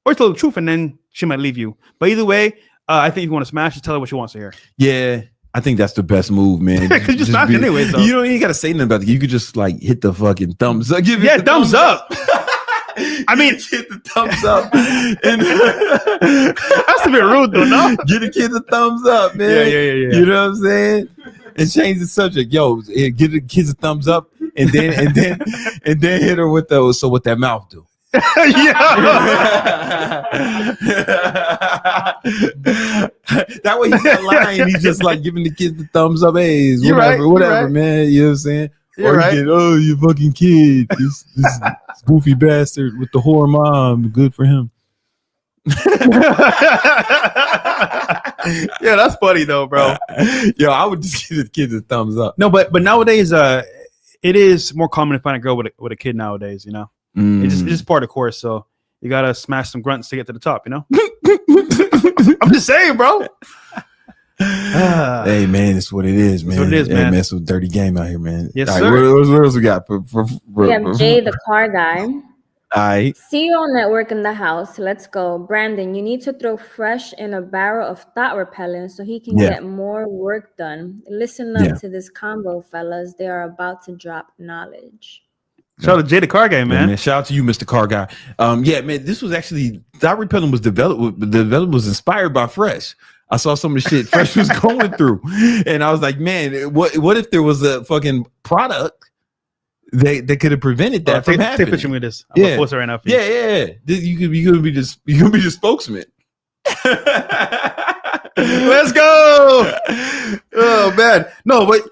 Or tell the truth and then she might leave you. But either way, I think if you want to smash, just tell her what she wants to hear. Yeah. I think that's the best move, man. Because you smash anyway. So. You don't even got to say nothing about it. You could just like hit the fucking thumbs up. Give it the thumbs up. I mean, hit the thumbs up. And that's a bit rude, though, no? Get the kid the thumbs up, man. Yeah. You know what I'm saying? And change the subject. Yo, give the kids a thumbs up, and then hit her with those. So what that mouth do? That way he's not lying. He's just like giving the kids the thumbs up. Hey, whatever, man. You know what I'm saying? You're right. Oh, you fucking kid. This goofy bastard with the whore mom. Good for him. Yeah, that's funny though, bro. Yo, I would just give the kids a thumbs up. No, but nowadays, it is more common to find a girl with a kid nowadays. You know, it's just part of the course. So you gotta smash some grunts to get to the top. You know, I'm just saying, bro. Hey man, it's what it is, man. It's what it is, man. It's a dirty game out here, man. Yes, all sir. Right, what else we got? We have Jay, the car guy. All right. CEO network in the house. Let's go. Brandon, you need to throw Fresh in a barrel of Thot repellent so he can get more work done. Listen up to this combo, fellas. They are about to drop knowledge. Shout out to Jay, the car guy, man. Shout out to you, Mr. Car Guy. Yeah, man, this was actually Thot repellent was developed. The development was inspired by Fresh. I saw some of the shit Fresh was going through, and I was like, man, what if there was a fucking product they could have prevented that from happening? Take a picture with this. I'm gonna post it right now for you. Yeah. You gonna be the spokesman. Let's go. Oh man, no, but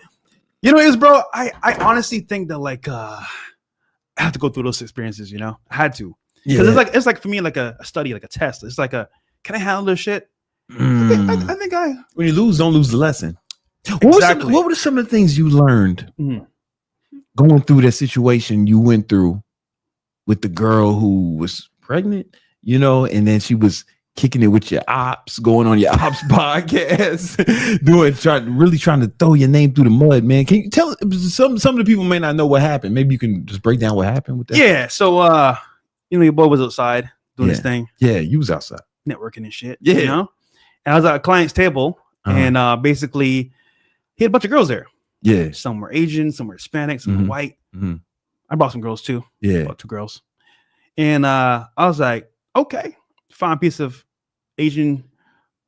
you know what it is, bro. I honestly think that like I have to go through those experiences. You know, I had to because it's like for me like a study, like a test. It's like can I handle this shit? I think when you lose, don't lose the lesson. Exactly. What were some of the things you learned going through that situation you went through with the girl who was pregnant, you know, and then she was kicking it with your ops, going on your ops podcast, trying to throw your name through the mud, man. Can you tell some of the people may not know what happened? Maybe you can just break down what happened with that. Yeah. So you know, your boy was outside doing his thing. Yeah, you was outside networking and shit. Yeah. You know? And I was at a client's table and basically he had a bunch of girls there. Yeah. Some were Asian, some were Hispanic, some were white. I brought some girls too. Yeah. About 2 girls. And I was like, okay, find a piece of Asian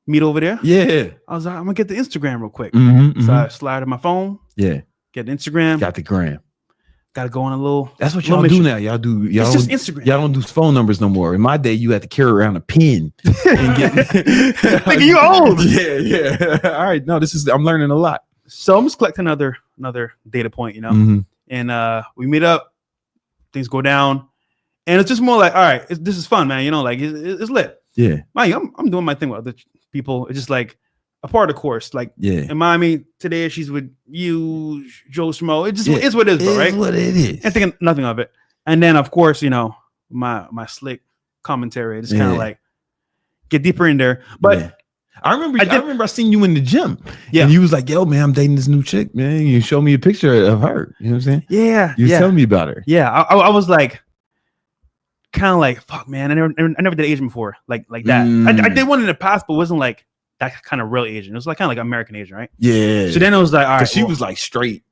meat over there. Yeah. I was like, I'm gonna get the Instagram real quick. Mm-hmm, So I slide on my phone. Yeah. Get the Instagram. Got the gram. Got to go on a little. That's what y'all do now. Y'all it's just Instagram. Y'all don't do phone numbers no more. In my day, you had to carry around a pin. And get, Nigga, you old. Yeah. All right. No, I'm learning a lot. So I'm just collecting another data point, you know. And we meet up. Things go down, and it's just more like, all right, this is fun, man. You know, like it's lit. Yeah. I'm doing my thing with other people. It's just like a part of the course. Like in Miami today, she's with you, Joe Schmo. It just is what it is, bro, right? What it is. And thinking nothing of it. And then of course, you know, my slick commentary, just kind of like get deeper in there. But I remember I seen you in the gym. Yeah. And you was like, yo, man, I'm dating this new chick, man. You show me a picture of her. You know what I'm saying? Yeah. You tell me about her. Yeah. I was like, kind of like, fuck, man. I never did Asian before. Like that. I did one in the past, but it wasn't like that kind of real Asian. It was like kind of like American Asian, right? Yeah. So then it was like, all right. She was like straight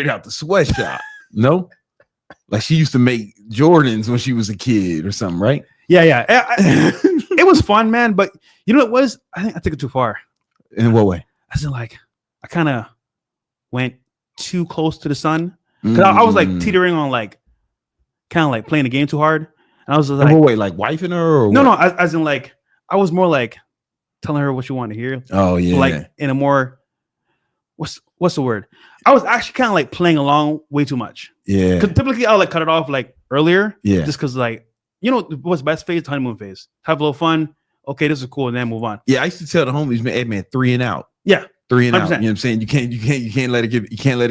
out the sweatshop. No? Like she used to make Jordans when she was a kid or something, right? Yeah. It was fun, man. But you know what it was? I think I took it too far. In what way? I said like, I kind of went too close to the sun. Because I was like teetering on like, kind of like playing the game too hard. And I was like, what way? Like wifing her? Or no, as in like, I was more like telling her what you want to hear. Oh yeah. Like in a more, what's the word? I was actually kind of like playing along way too much. Yeah. Because typically I'll like cut it off like earlier. Yeah. Just because like, you know what's best phase? Honeymoon phase. Have a little fun. Okay, this is cool, and then move on. Yeah, I used to tell the homies, man, hey, man, 3 and out. Yeah. 3 and 100%. out. You know what I'm saying? You can't let it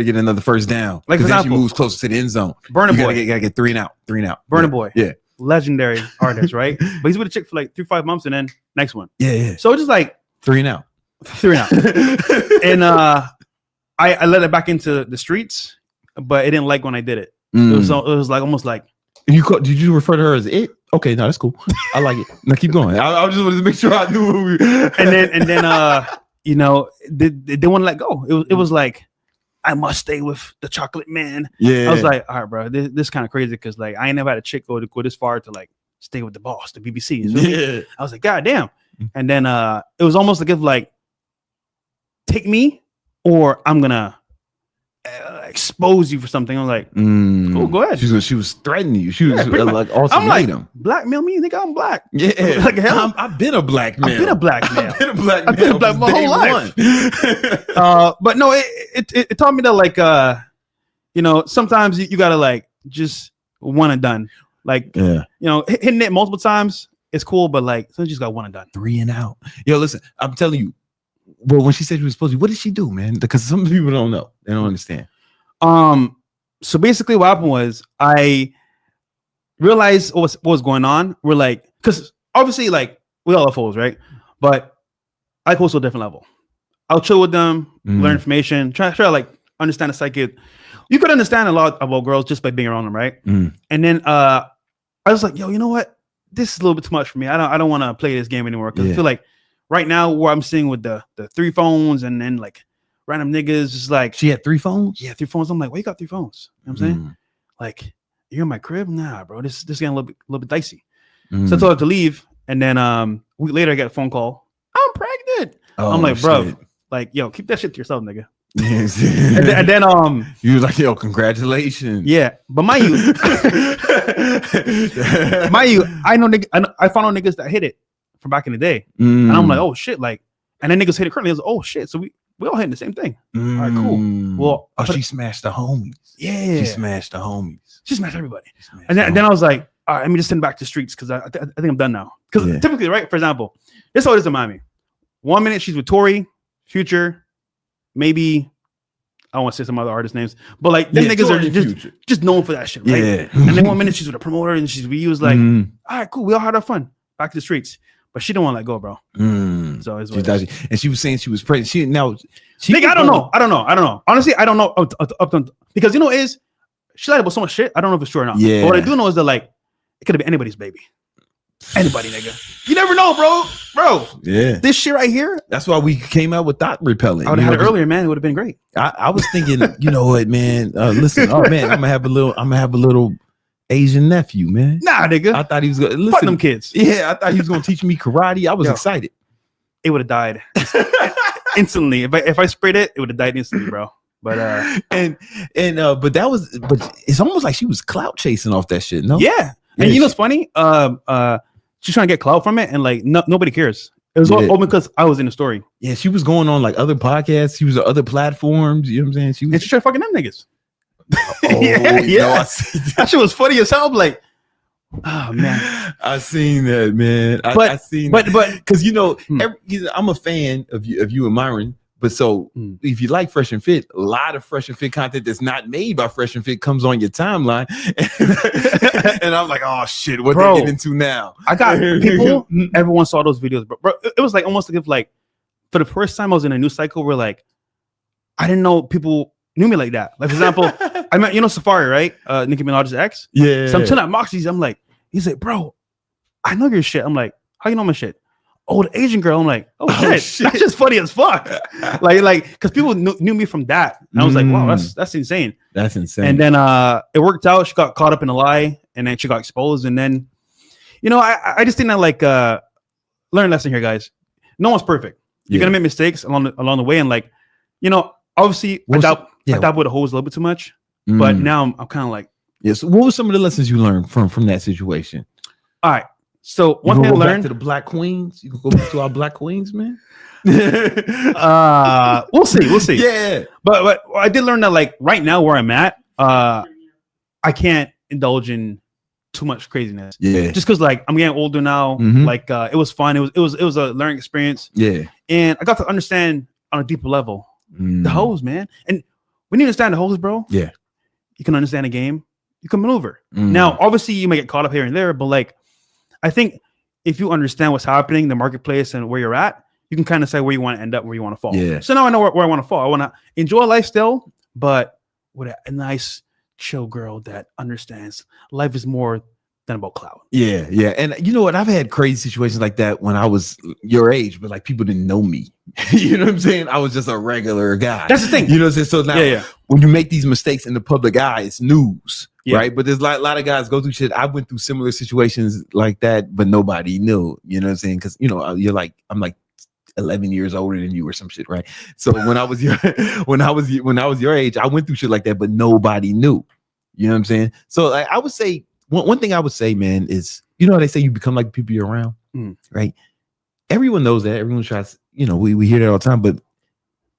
get another first down. Like for then she example, moves closer to the end zone. Burna Boy. Gotta get 3 and out. 3 and out. Burna Boy. Yeah. Legendary artist, right? But he's with a chick for like 3-5 months, and then next one. Yeah. So it's just like 3 and out. 3 and out. And I let it back into the streets but it didn't like when I did it. It was like almost like did you refer to her as it? Okay, no, that's cool. I like it. Now keep going. I just wanted to make sure I knew. And then you know, they wouldn't let go. It was like, I must stay with the chocolate man. Yeah, I was like, all right, bro, this is kind of crazy because like I ain't never had a chick go this far to like stay with the boss, the BBC. Yeah, I was like, God damn. And then it was almost like if like, take me or I'm gonna expose you for something. I was like, cool, go ahead. She was threatening you. She was like, I'm like, ultimatum. Blackmail me, nigga, I'm black. Yeah, like hell, I've been a black man. I've been a black man. I've been a black man. I've been black my whole life. But no, it taught me that like you know, sometimes you gotta like just one and done. Like you know, hitting it multiple times is cool, but like sometimes you just got one and done. 3 and out. Yo, listen, I'm telling you. Well, when she said she was supposed to, what did she do, man? Because some people don't know. They don't understand. So basically what happened was I realized what was going on. We're like, because obviously like we all have foes, right? But I go to a different level. I'll chill with them, learn information, try to like understand the psyche. You could understand a lot about girls just by being around them, right? And then I was like, yo, you know what? This is a little bit too much for me. I don't want to play this game anymore because I feel like right now where I'm seeing with the 3 phones and then like random niggas is like, she had 3 phones. Yeah, 3 phones. I'm like, why you got 3 phones? You know what I'm saying? Like, you're in my crib? Nah, bro. This getting a little bit dicey. So I told her to leave, and then a week later I get a phone call. I'm pregnant. I'm like, bro, like, yo, keep that shit to yourself, nigga. and then you was like, yo, congratulations. Yeah, but mind you, I know I found out niggas that hit it from back in the day, and I'm like, oh shit, like, and then niggas hit it currently. I was like, oh shit, so we all hitting the same thing. All right, cool. Well, she smashed the homies. Yeah, she smashed the homies. She smashed everybody. And then I was like, all right, let me just send back to the streets because I think I'm done now. Because typically, right, for example, this is how it is in Miami. 1 minute she's with Tory, Future, maybe I don't want to say some other artist names, but like them niggas are just known for that shit, right? Yeah. And then 1 minute she's with a promoter and we was like, all right, cool, we all had our fun. Back to the streets. But she don't want to let go, bro. So it's what it is. And she was saying she was pregnant. Nigga, I don't know. Honestly, I don't know because you know it is she lied about so much shit. I don't know if it's true or not. Yeah. But what I do know is that like it could have been anybody's baby. Anybody, nigga. You never know, bro. Yeah. This shit right here. That's why we came out with Thot Repellent. I would have had it earlier, man. It would have been great. I was thinking, you know what, man? Listen, oh man, I'm gonna have a little Asian nephew, man. Nah, nigga. I thought he was gonna listen. Fuck them kids. Yeah, I thought he was gonna teach me karate. I was excited. It would have died instantly. If I sprayed it, it would have died instantly, bro. But but it's almost like she was clout chasing off that shit. No, yeah. And you know what's funny? She's trying to get clout from it, and like nobody cares. It was all because I was in the story. Yeah, she was going on like other podcasts. She was on other platforms. You know what I'm saying? And she tried fucking them niggas. Oh, yeah. That shit was funny as hell. Like, oh man, I seen that, man. I seen, but because you know, I'm a fan of you and Myron. But so if you like Fresh and Fit, a lot of Fresh and Fit content that's not made by Fresh and Fit comes on your timeline. And I'm like, oh shit, what they get into now? I got people, everyone saw those videos, bro. It was like almost like if like for the first time I was in a news cycle where like I didn't know people knew me like that. Like for example, I met Safari, right? Nicki Minaj's ex. Yeah. So I'm chilling at Moxie's. I'm like, he's like, bro, I know your shit. I'm like, how you know my shit? Oh, the Asian girl. I'm like, oh shit. That's just funny as fuck. like, because people knew me from that. And I was like, wow, that's insane. That's insane. And then it worked out. She got caught up in a lie, and then she got exposed. And then, you know, I just think that like learn a lesson here, guys. No one's perfect. You're gonna make mistakes along the way, and like, you know, obviously, I doubt with the hoes a little bit too much. But now I'm kind of like, yes. What were some of the lessons you learned from that situation? All right. So one thing I learned to the Black Queens. You can go back to our Black Queens, man. We'll see. Yeah. But I did learn that like right now where I'm at, I can't indulge in too much craziness. Yeah. Just because like I'm getting older now. Like it was fun. It was a learning experience. Yeah. And I got to understand on a deeper level the hoes, man. And when you understand the hoes, bro. Yeah. You can understand the game. You can maneuver. Now, obviously, you may get caught up here and there, but like. I think if you understand what's happening in the marketplace and where you're at, you can kind of say where you want to end up, where you want to fall. Yeah. So now I know where I want to fall. I want to enjoy a lifestyle, but with a nice, chill girl that understands life is more than about clout. Yeah. And you know what? I've had crazy situations like that when I was your age, but like people didn't know me. You know what I'm saying? I was just a regular guy. That's the thing. You know what I'm saying? So now when you make these mistakes in the public eye, it's news. Right. But there's a lot of guys go through shit. I went through similar situations like that, but nobody knew. You know what I'm saying? Because, you know, I'm like 11 years older than you or some shit. Right. So when I was your age, I went through shit like that, but nobody knew. You know what I'm saying? So I would say one thing I would say, man, is, you know how they say you become like the people you're around, right? Everyone knows that. Everyone tries, you know, we hear that all the time, but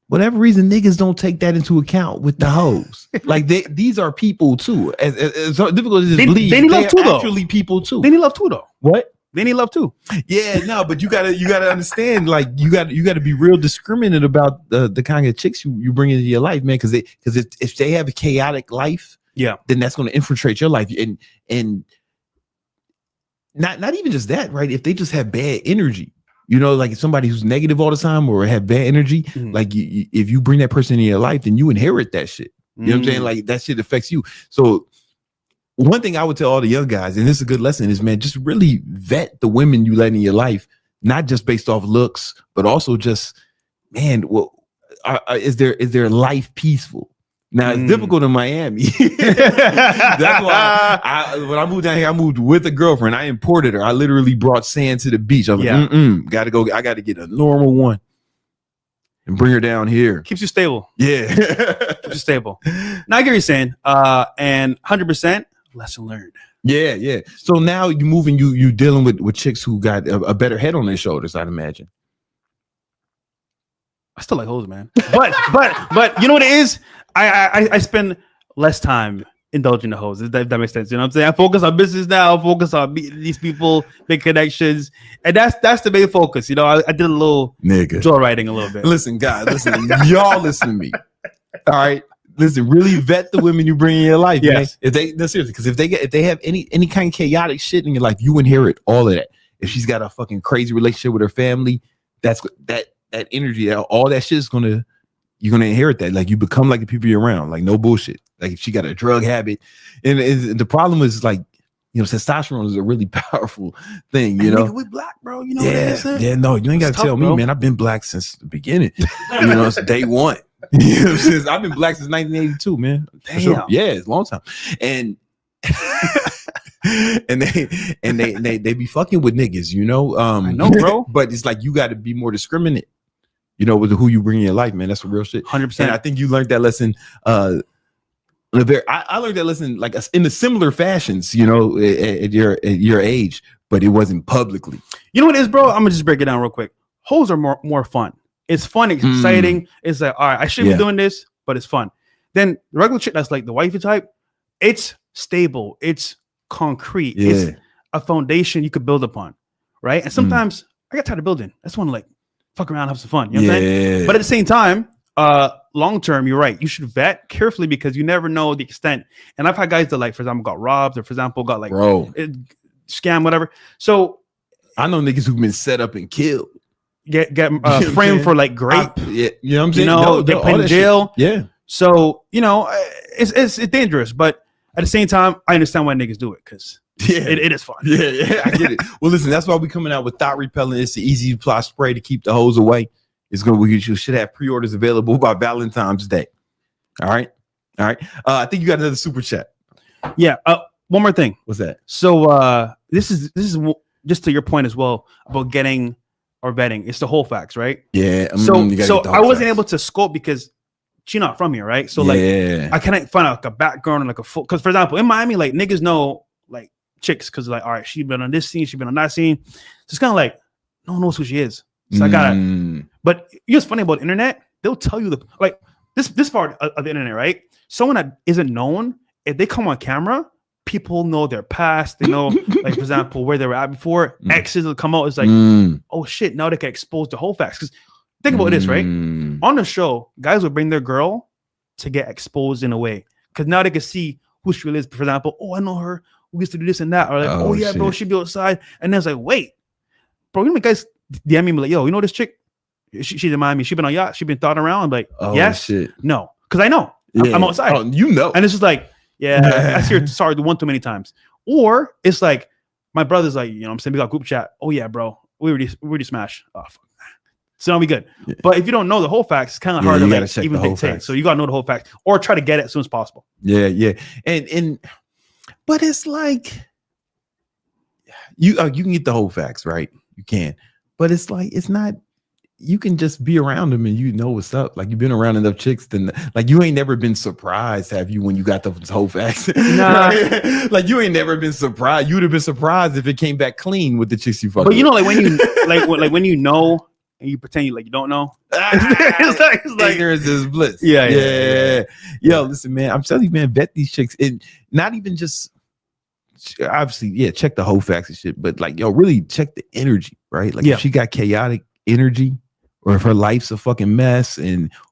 whatever reason, niggas don't take that into account with the hoes. Like these are people too. As difficult as it believe, they need love too, though. Actually, people too. They need love too, though. What? They need love too. Yeah, no, but you gotta understand, like you gotta be real discriminate about the kind of chicks you bring into your life, man. Because if they have a chaotic life, then that's going to infiltrate your life, and not even just that, right? If they just have bad energy. You know, like somebody who's negative all the time or have bad energy, like if you bring that person in your life, then you inherit that shit. You know what I'm saying? Like that shit affects you. So one thing I would tell all the young guys, and this is a good lesson, is, man, just really vet the women you let in your life, not just based off looks, but also just, man, is their life peaceful? Now it's difficult in Miami. That's why when I moved down here, I moved with a girlfriend. I imported her. I literally brought sand to the beach. I was like, gotta go. I gotta get a normal one and bring her down here. Keeps you stable. Yeah. Keeps you stable. Now I get what you're saying. And 100% lesson learned. Yeah. So now you moving, you dealing with chicks who got a better head on their shoulders, I'd imagine. I still like hoes, man. But you know what it is? I spend less time indulging the hoes. If that makes sense. You know what I'm saying? I focus on business now. I focus on these people, big connections. And that's the main focus. You know, I did a little joyriding a little bit. Listen, guys, y'all listen to me. All right. Listen, really vet the women you bring in your life. Yes. Man. Seriously, because if they have any kind of chaotic shit in your life, you inherit all of that. If she's got a fucking crazy relationship with her family, that energy, all that shit is you're gonna inherit that. Like you become like the people you're around. Like no bullshit. Like if she got a drug habit, and the problem is, like, you know, testosterone is a really powerful thing. You know, we black, bro. You know what it is? Yeah. No, you ain't got to tell me, man. I've been black since the beginning. You know, it's day one. You know, I've been black since 1982, man. Damn. Sure. Yeah, it's a long time. And they be fucking with niggas, you know. I know, bro. But it's like you got to be more discriminate, you know, with who you bring in your life, man. That's the real shit. 100%. And I think you learned that lesson. I learned that lesson like in the similar fashions, you know, at your age, but it wasn't publicly. You know what it is, bro? I'm gonna just break it down real quick. Hoes are more fun. It's fun, it's exciting. It's like, all right, I should be doing this, but it's fun. Then the regular chick that's like the wifey type, it's stable, it's concrete, it's a foundation you could build upon, right? And sometimes I got tired of building. I just want to like fuck around, have some fun. You know what I'm saying? But at the same time, long term, you're right. You should vet carefully because you never know the extent. And I've had guys that, like, for example, got robbed, or for example, got like scam, whatever. So I know niggas who've been set up and killed. Get framed for like grape. You know what I'm saying? You know, get put in jail. Shit. Yeah. So, you know, it's dangerous, but at the same time, I understand why niggas do it because it is fun. Yeah, I get it. Well, listen, that's why we're coming out with Thot Repellent. It's the easy to apply spray to keep the hoes away. You should have pre-orders available by Valentine's Day. All right. I think you got another super chat. Yeah. One more thing. What's that? So this is just to your point as well about getting or vetting. It's the whole facts, right? Yeah. So I wasn't able to scope because she's not from here, right? So like I can't find out like a background and like a full. Because for example, in Miami, like niggas know like chicks because like, all right, she's been on this scene, she's been on that scene. So it's kind of like no one knows who she is. So I gotta. But you know what's funny about the internet? They'll tell you this part of the internet, right? Someone that isn't known, if they come on camera, people know their past. They know, like, for example, where they were at before. Exes will come out. It's like, oh shit, now they can expose the whole facts. Because think about this, right? On the show, guys will bring their girl to get exposed in a way. Because now they can see who she really is. For example, oh, I know her. We used to do this and that. Or like, oh yeah, shit, bro, she be outside. And then it's like, wait, bro, you know, guys DM me like, yo, you know this chick? She's in Miami. She been on yacht. She been thought around. I'm like, yes, shit. No, because I know I'm outside. Oh, you know. And it's just like, yeah, I see her sorry one too many times. Or it's like, my brother's like, you know what I'm saying? We got group chat. Oh yeah, bro. We already smashed. Oh, fuck. So now we good. Yeah. But if you don't know the whole facts, it's kind of hard to like even dictate. So you got to know the whole facts or try to get it as soon as possible. Yeah. But it's like, you can get the whole facts, right? You can. But it's like, it's not, you can just be around them and you know what's up. Like you've been around enough chicks, then like you ain't never been surprised, have you, when you got those whole facts? Nah. Like you ain't never been surprised. You would have been surprised if it came back clean with the chicks you fucked. But you know, like when you like when you know and you pretend you don't know. It's like ignorance is bliss. Yeah. Yo, listen, man. I'm telling you, man, vet these chicks. And not even just obviously, check the whole facts and shit, but like, yo, really check the energy, right? Like if she got chaotic energy, or if her life's a fucking mess,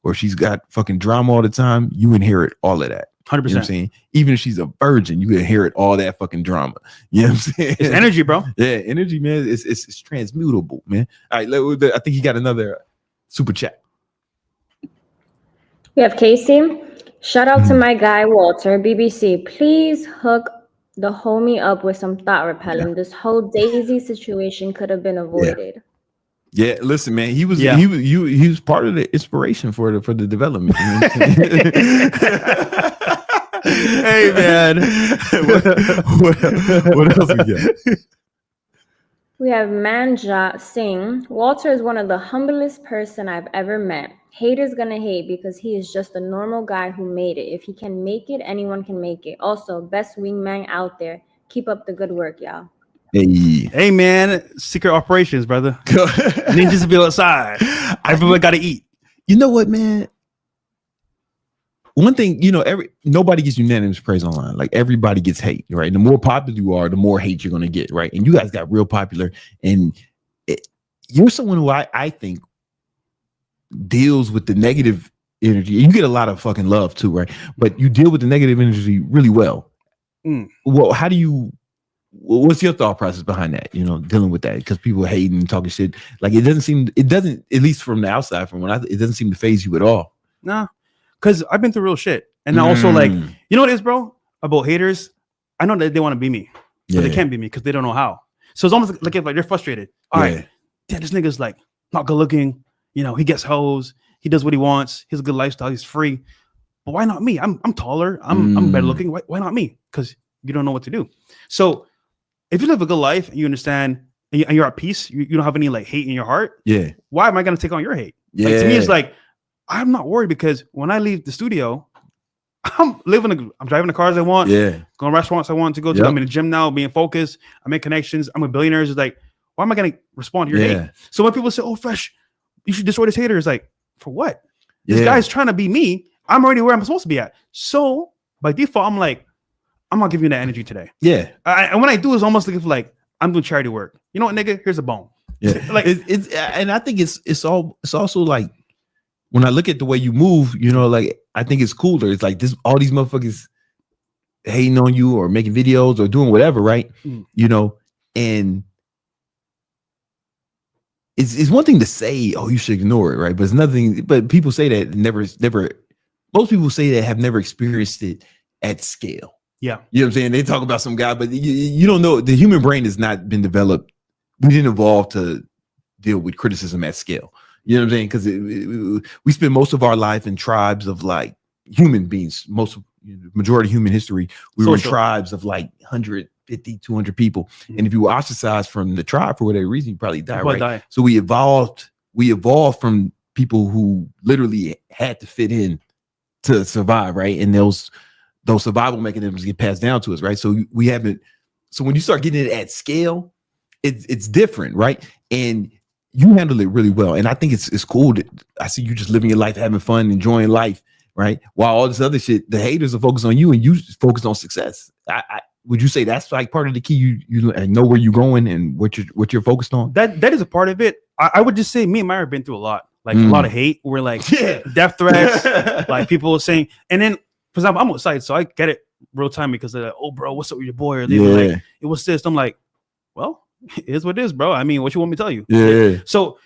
or she's got fucking drama all the time, you inherit all of that. 100%. You know what I'm saying? Even if she's a virgin, you inherit all that fucking drama. You know what I'm saying? It's energy, bro. Yeah, energy, man. It's transmutable, man. All right, I think he got another super chat. We have Casey. Shout out to my guy Walter, BBC. Please hook the homie up with some thought repellent. This whole Daisy situation could have been avoided. Yeah, listen, man. He was part of the inspiration for the development. Hey, man. What else we got? We have Manjot Singh. Walter is one of the humblest person I've ever met. Haters gonna hate because he is just a normal guy who made it. If he can make it, anyone can make it. Also, best wingman out there. Keep up the good work, y'all. Hey, man. Secret operations, brother. Ninjas be outside. Everyone got to eat. You know what, man? One thing, you know, nobody gets unanimous praise online. Like everybody gets hate, right? The more popular you are, the more hate you're gonna get, right? And you guys got real popular, and you're someone who I think deals with the negative energy. You get a lot of fucking love too, right? But you deal with the negative energy really well. Well, what's your thought process behind that? You know, dealing with that, because people hating and talking shit. Like it doesn't, at least from the outside, it doesn't seem to phase you at all. Nah, because I've been through real shit, and I also like, you know what it is, bro? About haters, I know that they want to be me, but they can't be me because they don't know how. So it's almost like if they're frustrated. All right, damn, this nigga's like not good looking. You know, he gets hoes. He does what he wants. He has a good lifestyle. He's free. But why not me? I'm taller. I'm better looking. Why not me? Because you don't know what to do. So if you live a good life and you understand and you're at peace, you don't have any like hate in your heart. Yeah. Why am I going to take on your hate? Yeah. Like, to me, it's like, I'm not worried because when I leave the studio, I'm driving the cars I want. Yeah. Going to restaurants I want to go to. I'm in the gym now, being focused. I make connections. I'm a billionaire. It's like, why am I going to respond to your hate? So when people say, oh, Fresh, you should destroy this hater. It's like, for what? This guy's trying to be me. I'm already where I'm supposed to be at. So by default, I'm like, I'm not giving you that energy today. Yeah. And when I do, it's almost like I'm doing charity work. You know what, nigga? Here's a bone. Yeah. Like it's and I think it's also like when I look at the way you move, you know, like I think it's cooler. It's like all these motherfuckers hating on you or making videos or doing whatever, right? You know, and it's one thing to say, oh, you should ignore it, right? But it's nothing. But people say that never. Most people say that have never experienced it at scale. Yeah. You know what I'm saying? They talk about some guy, but you don't know. The human brain has not been developed. We didn't evolve to deal with criticism at scale. You know what I'm saying? Because we spend most of our life in tribes of like human beings. Majority of human history, we were in tribes of like 150, 200 people. And if you were ostracized from the tribe for whatever reason, you probably die, right? So we evolved from people who literally had to fit in to survive, right? And those survival mechanisms get passed down to us, right? So we haven't. So when you start getting it at scale, it's different, right? And you handle it really well, and I think it's cool that I see you just living your life, having fun, enjoying life, right? While all this other shit, the haters are focused on you, and you just focus on success. Would you say that's like part of the key? You know where you're going and what you're focused on. That is a part of it. I would just say me and Myron have been through a lot, like a lot of hate. We're like death threats, like people saying, and then. For example, I'm outside, so I get it real time because they're like, oh, bro, what's up with your boy? Or they were like, it was this. I'm like, well, it is what it is, bro. I mean, what you want me to tell you? Yeah. So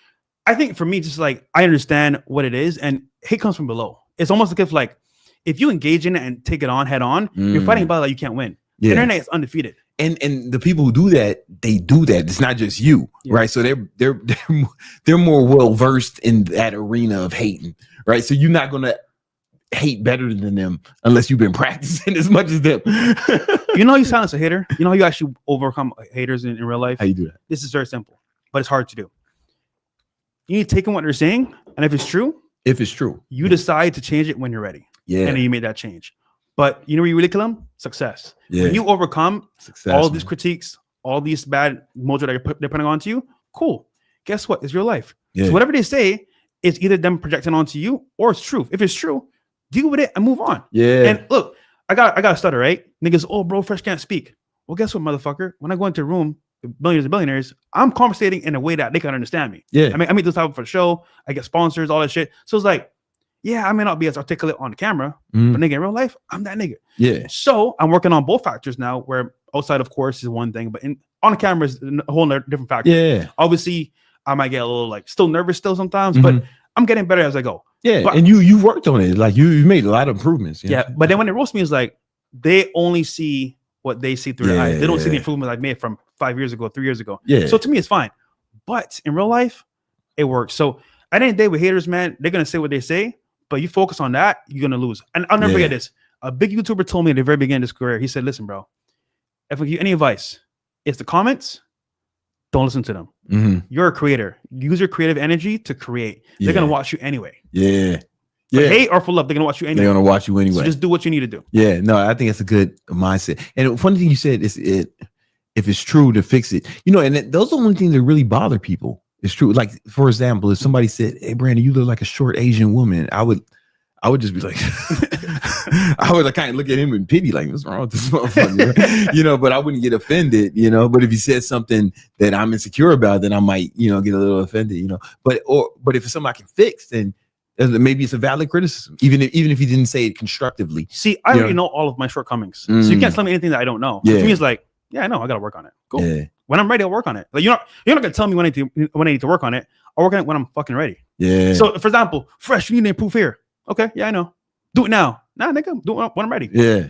I think for me, just like, I understand what it is, and hate comes from below. It's almost like if like, if you engage in it and take it on head on, you're fighting a battle that you can't win. The internet is undefeated. And the people who do that, they do that. It's not just you, right? So they're more well versed in that arena of hating, right? So you're not gonna hate better than them unless you've been practicing as much as them. You know, you silence a hater. You know how you actually overcome haters in real life. How you do that? This is very simple, but it's hard to do. You need to take in what they're saying, and if it's true, you decide to change it when you're ready. Yeah, and then you make that change. But you know where you really kill them? Success. Yeah. When you overcome all these critiques, all these bad mojo that they're putting onto you, cool. Guess what? It's your life. Yeah. So whatever they say is either them projecting onto you or it's true. If it's true, deal with it and move on. Yeah. And look, I got a stutter, right? Niggas, oh, bro, Fresh can't speak. Well, guess what, motherfucker? When I go into a room with millions of billionaires, I'm conversating in a way that they can understand me. Yeah. I mean, this type for the show. I get sponsors, all that shit. So it's like, yeah, I may not be as articulate on the camera, but nigga, in real life, I'm that nigga. Yeah. So I'm working on both factors now, where outside, of course, is one thing, but on the camera is a whole different factor. Yeah. Obviously, I might get a little still nervous sometimes, but I'm getting better as I go. Yeah. But, and you worked on it. Like you made a lot of improvements. Yeah. But then when they roast me, it's like they only see what they see through their eyes. They don't see the improvement I've made from 5 years ago, 3 years ago. Yeah. So to me, it's fine. But in real life, it works. So at the end of the day with haters, man, they're going to say what they say. But you focus on that, you're gonna lose. And I'll never forget this. A big YouTuber told me at the very beginning of his career, he said, listen, bro, if I give you any advice, it's the comments, don't listen to them. You're a creator. Use your creative energy to create. They're gonna watch you anyway. Yeah. For hate or for love, they're gonna watch you anyway. They're gonna watch you anyway. So just do what you need to do. Yeah, no, I think it's a good mindset. And the funny thing you said is if it's true, to fix it. You know, and those are the only things that really bother people. It's true. Like, for example, if somebody said, hey, Brandon, you look like a short Asian woman, I would just be like, I would kind of look at him in pity, like, what's wrong with this motherfucker? You know, but I wouldn't get offended, you know. But if he said something that I'm insecure about, then I might, you know, get a little offended, you know. But if it's something I can fix, then maybe it's a valid criticism, even if he didn't say it constructively. See, I already know all of my shortcomings. So you can't tell me anything that I don't know. So to me, it's like, yeah, I know, I got to work on it. Cool. Yeah. When I'm ready, I'll work on it. Like you're not gonna tell me when I need to work on it. I'll work on it when I'm fucking ready. Yeah. So for example, Fresh, you need to improve here. Okay, yeah, I know. Do it now. Nah, nigga, do it when I'm ready. Yeah.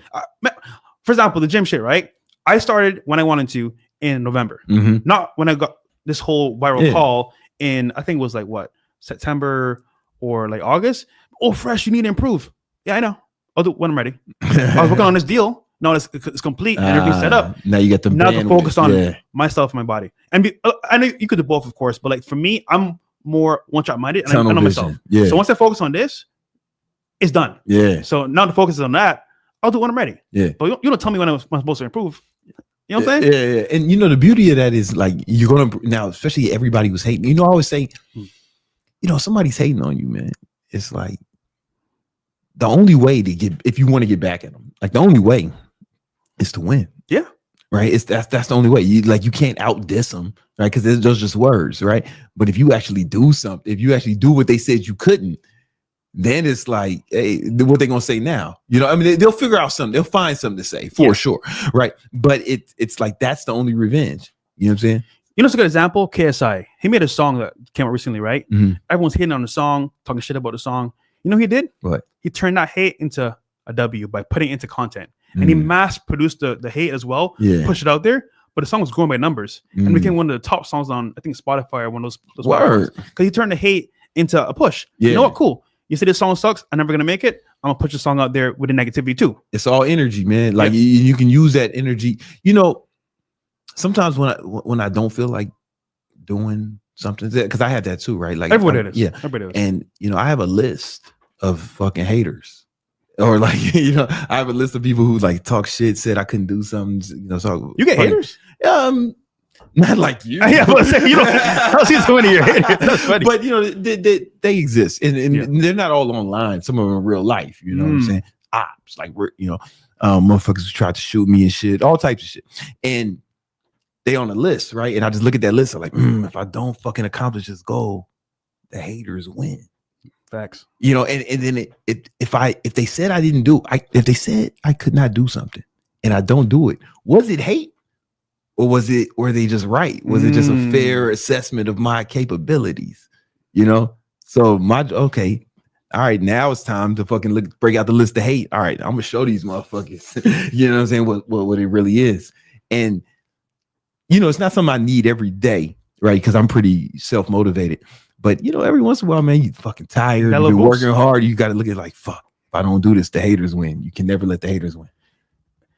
For example, the gym shit, right? I started when I wanted to in November, not when I got this whole viral call in. I think it was like what, September or like August. Oh, Fresh, you need to improve. Yeah, I know. I'll do it when I'm ready. I was working on this deal. No, it's complete and everything's set up. Now you get to focus on myself and my body. And I know you could do both, of course, but like for me, I'm more one-shot minded and I know myself. Yeah. So once I focus on this, it's done. Yeah. So now the focus is on that. I'll do it when I'm ready. Yeah. But you don't tell me when I'm supposed to improve. You know what I'm saying? Yeah. And you know, the beauty of that is like you're gonna now, especially everybody was hating. You know, I always say, you know, somebody's hating on you, man. It's like the only way to get, if you want to get back at them, like the only way is to win. Yeah. Right. That's the only way. You can't out diss them, right? Because those just words, right? But if you actually do something, if you actually do what they said you couldn't, then it's like, hey, what they gonna say now? You know, I mean, they'll figure out something. They'll find something to say for sure, right? But it's like that's the only revenge. You know what I'm saying? You know, it's a good example. KSI, he made a song that came out recently, right? Everyone's hating on the song, talking shit about the song. You know what he did? What? He turned that hate into a W by putting it into content. And he mass produced the hate as well, pushed it out there. But the song was growing by numbers and became one of the top songs on, I think, Spotify or one of those words. Because he turned the hate into a push. Yeah. You know what? Cool. You say this song sucks, I'm never gonna make it. I'm gonna put your song out there with the negativity too. It's all energy, man. Like you can use that energy. You know, sometimes when I don't feel like doing something, because I have that too, right? Like everybody does. Yeah, everybody does. And you know, I have a list of fucking haters. Or like, you know, I have a list of people who like talk shit, said I couldn't do something, you know. So you get haters? Not like you. Yeah, I was saying, you don't see so many of your haters. That's funny. But you know, they exist, and they're not all online. Some of them in real life. You know what I'm saying? Ops, like you know, motherfuckers who tried to shoot me and shit, all types of shit, and they on the list, right? And I just look at that list. I'm like, if I don't fucking accomplish this goal, the haters win. Facts. You know, and then if they said I didn't do, if they said I could not do something and I don't do it, was it hate or were they just right? Was it just a fair assessment of my capabilities? You know, so okay, All right, now it's time to fucking break out the list of hate. All right, I'm gonna show these motherfuckers. You know what I'm saying? What it really is. And it's not something I need every day, right? Because I'm pretty self-motivated. But every once in a while, man, you fucking tired. You've been working hard. You got to look at like, fuck. If I don't do this, the haters win. You can never let the haters win.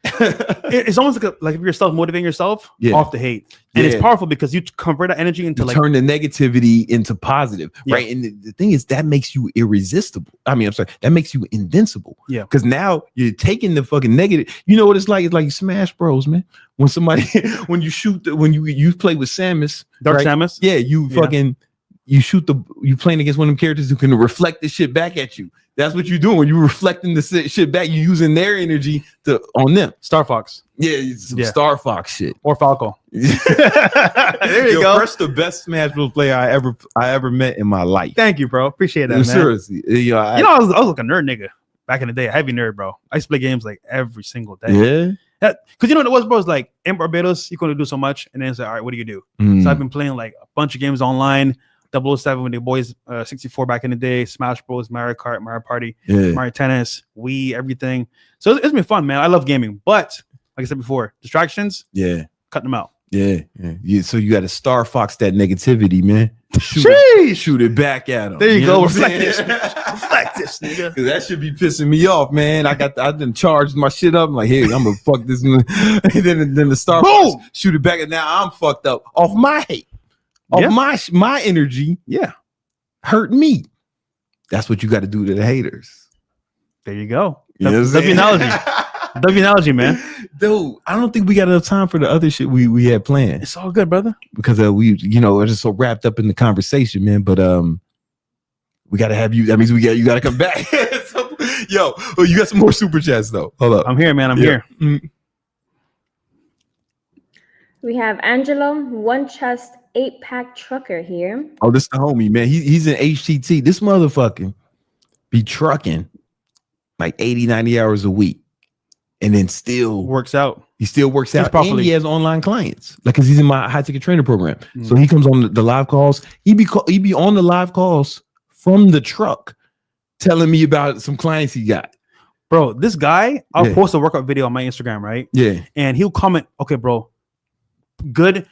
It's almost like if you're self-motivating yourself off the hate. And it's powerful because you convert that energy into turn the negativity into positive, right? And the thing is, that makes you irresistible. I mean, I'm sorry, that makes you invincible. Yeah. Because now you're taking the fucking negative. You know what it's like? It's like Smash Bros, man. When somebody, when you shoot, when you play with Samus. Dark right? Samus? Yeah, you fucking, you playing against one of them characters who can reflect the shit back at you. That's what you're doing. You're reflecting the shit back. You're using their energy on them. Star Fox. Yeah, Star Fox shit. Or Falco. There you go. Fresh, the best Smash Bros. Player I ever met in my life. Thank you, bro. Appreciate that, man. Seriously. I was like a nerd nigga back in the day. A heavy nerd, bro. I used to play games like every single day. Yeah. Because you know what it was, bro? It's like in Barbados, you can only do so much. And then it's like, all right, what do you do? So I've been playing like a bunch of games online. 007 with the boys, 64 back in the day, Smash Bros, Mario Kart, Mario Party, Mario Tennis, Wii, everything. So it's been fun, man. I love gaming, but like I said before, distractions, cutting them out. So you got to Star Fox that negativity, man. Shoot it back at them. There you go. Reflect this, nigga. Because that should be pissing me off, man. I done charged my shit up. I'm like, hey, I'm gonna fuck this. And then the Star Fox shoot it back, and now I'm fucked up off my hate. Of my energy, hurt me. That's what you got to do to the haters. There you go. W analogy. W analogy, man. Dude, I don't think we got enough time for the other shit we had planned. It's all good, brother. Because we're just so wrapped up in the conversation, man. But we got to have you. That means you got to come back. You got some more super chats though. Hold up. I'm here, man. I'm here. We have Angelo, one chest 8-pack trucker here. Oh, this is the homie, man. He's an HTT. This motherfucker be trucking like 80, 90 hours a week. And then still works out. He still works out. And he has online clients. Like, cause he's in my high ticket trainer program. So he comes on the live calls. He be on the live calls from the truck telling me about some clients he got. Bro, this guy, I'll post a workout video on my Instagram, right? Yeah. And he'll comment, okay, bro, good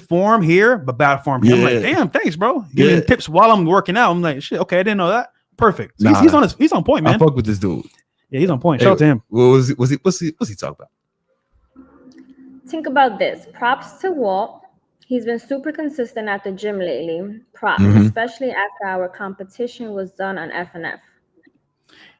form here, but bad form here. I'm like, damn, thanks, bro. Giving tips while I'm working out. I'm like, shit, okay, I didn't know that. Perfect. So he's on point, man. I fuck with this dude. Yeah, he's on point. Shout out to him. What's he talking about? Think about this. Props to Walt. He's been super consistent at the gym lately. Props, especially after our competition was done on FNF.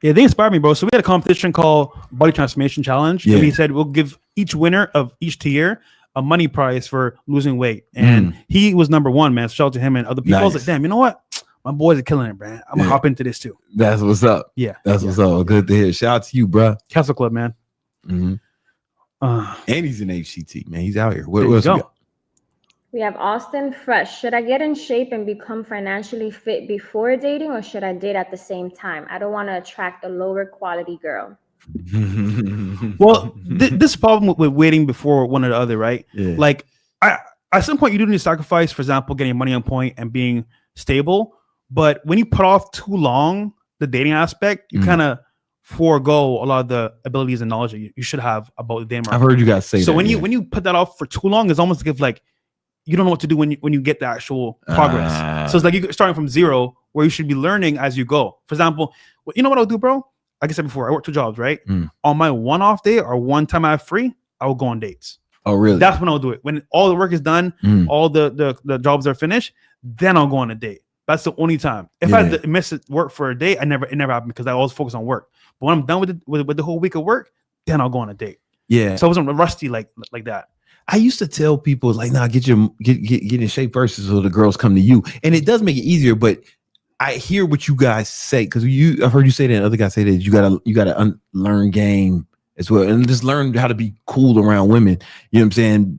Yeah, they inspired me, bro. So we had a competition called Body Transformation Challenge. And he said we'll give each winner of each tier a money prize for losing weight. And he was number one, man. So shout out to him and other people. I was like, damn, you know what? My boys are killing it, man. I'm gonna hop into this too. That's what's up. Yeah. That's what's up. Good to hear. Shout out to you, bro. Castle Club, man. And he's an HCT, man. He's out here. What else we got? We have Austin Fresh. Should I get in shape and become financially fit before dating, or should I date at the same time? I don't want to attract a lower quality girl. Well, this problem with waiting before one or the other, right? Yeah. Like, at some point, you do need to sacrifice, for example, getting money on point and being stable. But when you put off too long the dating aspect, you kind of forego a lot of the abilities and knowledge that you should have about the dating market. I've heard you guys say that. So when you put that off for too long, it's almost like you don't know what to do when you get the actual progress. So it's like you're starting from zero, where you should be learning as you go. For example, you know what I'll do, bro? Like I said before, I work 2 jobs, right? On my one-off day or one time I have free, I will go on dates. Oh, really? That's when I'll do it. When all the work is done, all the jobs are finished, then I'll go on a date. That's the only time. If I miss work for a day, it never happened because I always focus on work. But when I'm done with the whole week of work, then I'll go on a date. Yeah. So I wasn't rusty like that. I used to tell people like, nah, get in shape first so the girls come to you. And it does make it easier, but I hear what you guys say, because I've heard you say that and other guys say that you gotta unlearn game as well. And just learn how to be cool around women. You know what I'm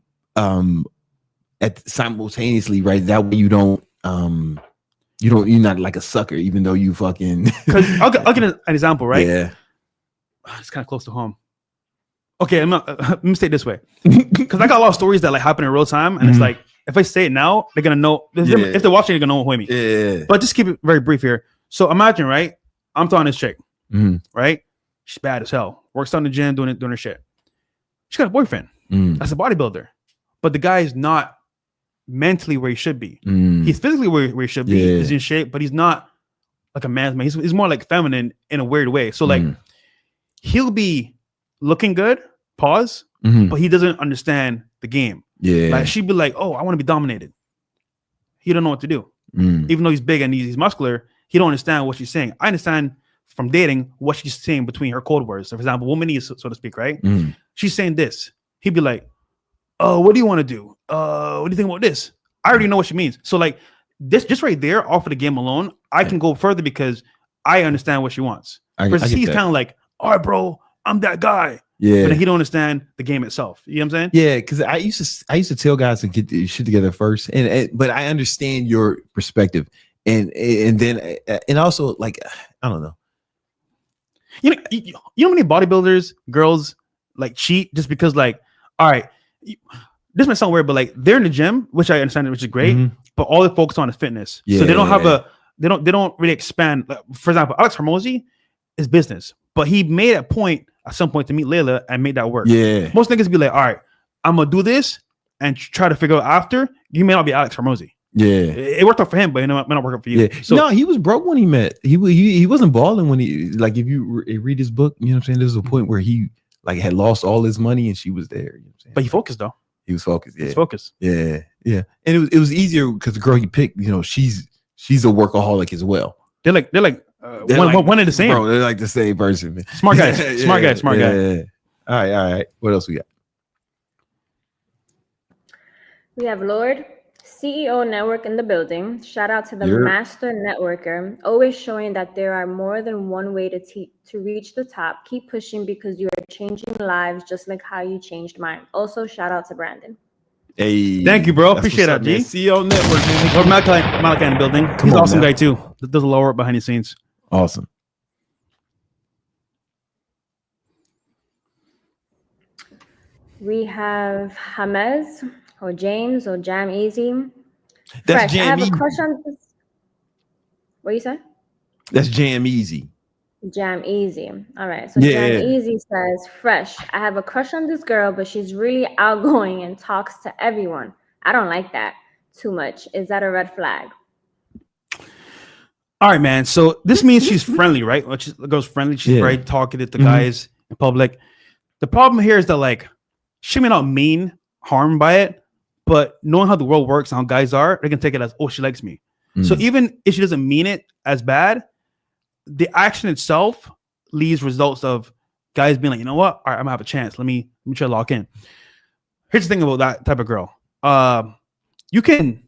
saying? Simultaneously, right? That way you're not like a sucker, even though you fucking. Because I'll get an example, right? Yeah, it's kind of close to home. Okay, let me say it this way, because I got a lot of stories that like happen in real time, and it's like if I say it now, they're gonna know. If they're watching, they're gonna know who I mean. Yeah. But just keep it very brief here. So imagine, right? I'm talking this chick, right? She's bad as hell. Works on the gym, doing her shit. She got a boyfriend. That's a bodybuilder, but the guy is not mentally where he should be. He's physically where he should be. He's in shape, but he's not like a man's man. He's more like feminine in a weird way. So like he'll be looking good, but he doesn't understand the game. Yeah, like she'd be like, "Oh, I want to be dominated." He don't know what to do. Even though he's big and he's muscular, he don't understand what she's saying. I understand from dating what she's saying between her code words. So for example, womanese, so to speak, right? She's saying this. He'd be like, "Oh, what do you want to do? What do you think about this?" I already know what she means. So like this, just right there, off of the game alone, I can go further because I understand what she wants. Versus he's kind of like, "All right, bro, I'm that guy." Yeah, but he don't understand the game itself. You know what I'm saying? Yeah, because I used to tell guys to get the shit together first, but I understand your perspective, and then also like I don't know. You know how many bodybuilders girls like cheat just because like, all right, this might sound weird, but like they're in the gym, which I understand, which is great, but all they focus on is fitness. So they don't have they don't really expand. Like, for example, Alex Hormozi is business, but he made a point at some point to meet Layla and make that work. Yeah, most niggas be like, all right, I'm gonna do this and try to figure out after. You may not be Alex Hormozi. Yeah, it worked out for him, but it may not work out for you. Yeah. So, no, he was broke when he met. He wasn't balling when he, like, if you read his book, you know what I'm saying. There's a point where he like had lost all his money and she was there. You know what I'm saying? But he focused though. He was focused. Yeah, he's focused. Yeah, yeah. And it was easier because the girl he picked, you know, she's a workaholic as well. They're like one of the same. Bro, they're like the same person, man. Smart guys. Smart guy. Yeah. All right. What else we got? We have Lord, CEO Network in the building. Shout out to the master networker, always showing that there are more than one way to reach the top. Keep pushing because you are changing lives just like how you changed mine. Also, shout out to Brandon. Hey, thank you, bro. Appreciate that, G. CEO Network, man. Lord Malachi in the building. He's an awesome guy too. Does a lot of work behind the scenes. Awesome. We have James or James or Jam Easy. That's Fresh, I have Jam a crush on this. What you say? That's Jam Easy. Jam Easy. All right. So Jam Easy says, Fresh, I have a crush on this girl, but she's really outgoing and talks to everyone. I don't like that too much. Is that a red flag? All right, man. So this means she's friendly, right? Well, the girl's friendly. She's very talkative to guys in public. The problem here is that like she may not mean harm by it, but knowing how the world works and how guys are, they can take it as, oh, she likes me. So even if she doesn't mean it as bad, the action itself leaves results of guys being like, you know what? All right, I'm gonna have a chance. Let me try to lock in. Here's the thing about that type of girl. You can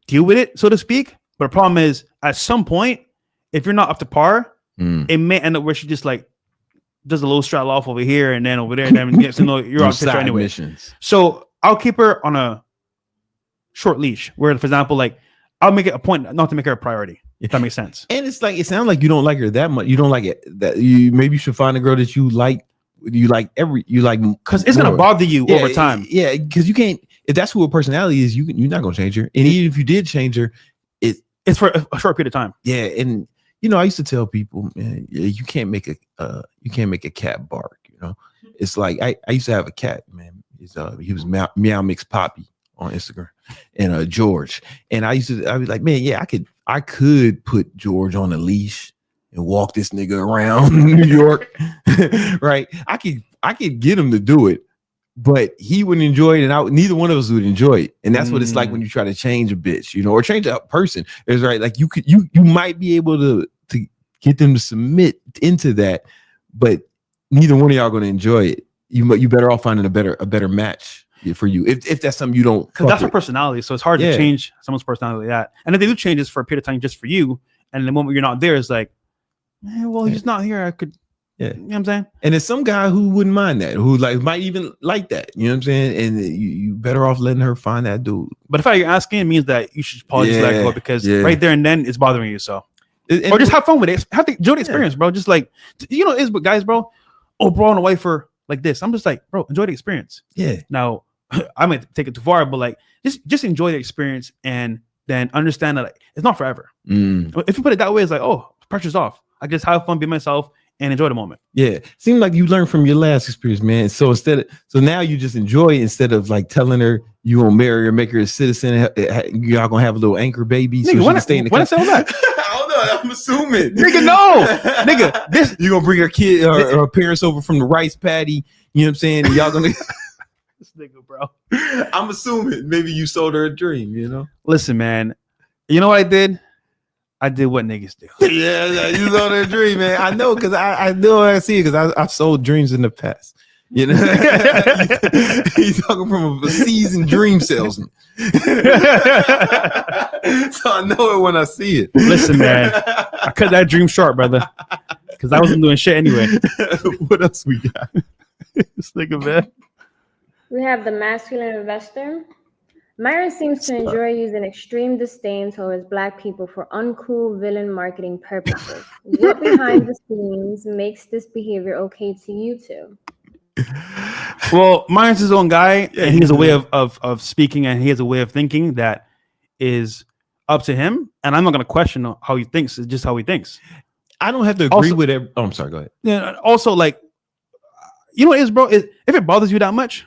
deal with it, so to speak, but the problem is at some point, if you're not up to par, it may end up where she just like does a little straddle off over here and then over there, and then gets to know you're on picture anyway. Missions. So I'll keep her on a short leash, where, for example, like I'll make it a point not to make her a priority. If that makes sense. And it's like, it sounds like you don't like her that much. You don't like it that maybe you should find a girl that you like because it's gonna bother you over time. Yeah, because you can't, if that's who her personality is, you're not gonna change her. And even if you did change her, it's for a short period of time. Yeah, and you know, I used to tell people, man, you can't make a cat bark. You know, it's like I used to have a cat, man. He was Meow Mix Poppy on Instagram, and George. And I was like, man, yeah, I could put George on a leash and walk this nigga around New York, right? I could get him to do it, but he wouldn't enjoy it, and neither one of us would enjoy it. And that's what it's like when you try to change a bitch, you know, or change a person. It's right, like you might be able to get them to submit into that, but neither one of y'all gonna enjoy it. You better off finding a better match for you if that's something you don't, because that's her personality, so it's hard to change someone's personality like that. And if they do change this for a period of time just for you, and the moment you're not there, it's like, well, he's not here, I could, you know what I'm saying? And there's some guy who wouldn't mind that, who like might even like that, you know what I'm saying? And you better off letting her find that dude. But if you're asking, it means that you should probably just let go, because right there and then it's bothering you. So or just have fun with it, have to enjoy the experience, bro. Just like, you know, is what guys, bro, bro on a wife for like this. I'm just like, bro, enjoy the experience. Yeah. Now I might take it too far, but like just enjoy the experience and then understand that like, it's not forever. If you put it that way, it's like, oh, pressure's off. I just have fun, be myself, and enjoy the moment. Yeah, seemed like you learned from your last experience, man. So so now you just enjoy it instead of like telling her you gonna marry her, make her a citizen. Y'all gonna have a little anchor baby. Nigga, so when I stay in the say that? I don't know. I'm assuming, Nigga, no, nigga, this you gonna bring her kid or her parents over from the rice paddy. You know what I'm saying? And y'all gonna. this nigga, bro. I'm assuming maybe you sold her a dream. You know. Listen, man. You know what I did? I did what niggas do. Yeah, you sold her a dream, man. I know because I know I see it because I've sold dreams in the past. You know, he's talking from a seasoned dream salesman. So I know it when I see it. Listen, man, I cut that dream short, brother, because I wasn't doing shit anyway. What else we got? This nigga, man. We have the masculine investor. Myron seems to enjoy using extreme disdain towards Black people for uncool villain marketing purposes. What behind the scenes makes this behavior okay to you two? Well, Myron's his own guy, and he has a way of speaking, and he has a way of thinking that is up to him. And I'm not going to question how he thinks. It's just how he thinks. I don't have to agree with it. Oh, I'm sorry. Go ahead. Yeah. Also, like, you know what it is, bro? If it bothers you that much,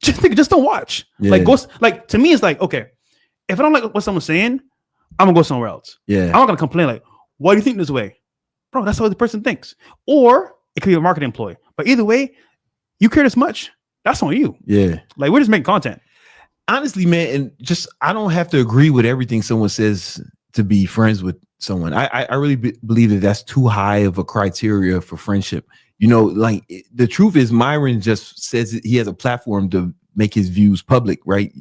just don't watch. Yeah. Like, go. Like, to me, it's like, okay, if I don't like what someone's saying, I'm gonna go somewhere else. Yeah. I'm not gonna complain. Like, why do you think this way, bro? That's how the person thinks. Or it could be a marketing employee. But either way, you care this much. That's on you. Yeah. Like, we're just making content. Honestly, man, and just I don't have to agree with everything someone says to be friends with someone. I really believe that that's too high of a criteria for friendship. You know, like the truth is, Myron just says he has a platform to make his views public, right?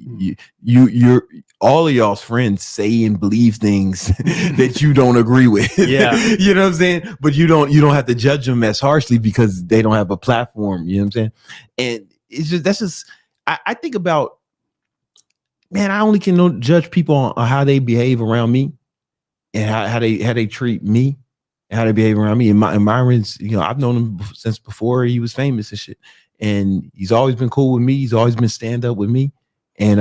You're all of y'all's friends say and believe things that you don't agree with. Yeah, you know what I'm saying. But you don't have to judge them as harshly because they don't have a platform. You know what I'm saying? And it's just I think about, man, I only can judge people on how they behave around me and how they treat me. How they behave around me. And Myron's, you know, I've known him since before he was famous and shit. And he's always been cool with me. He's always been stand up with me. And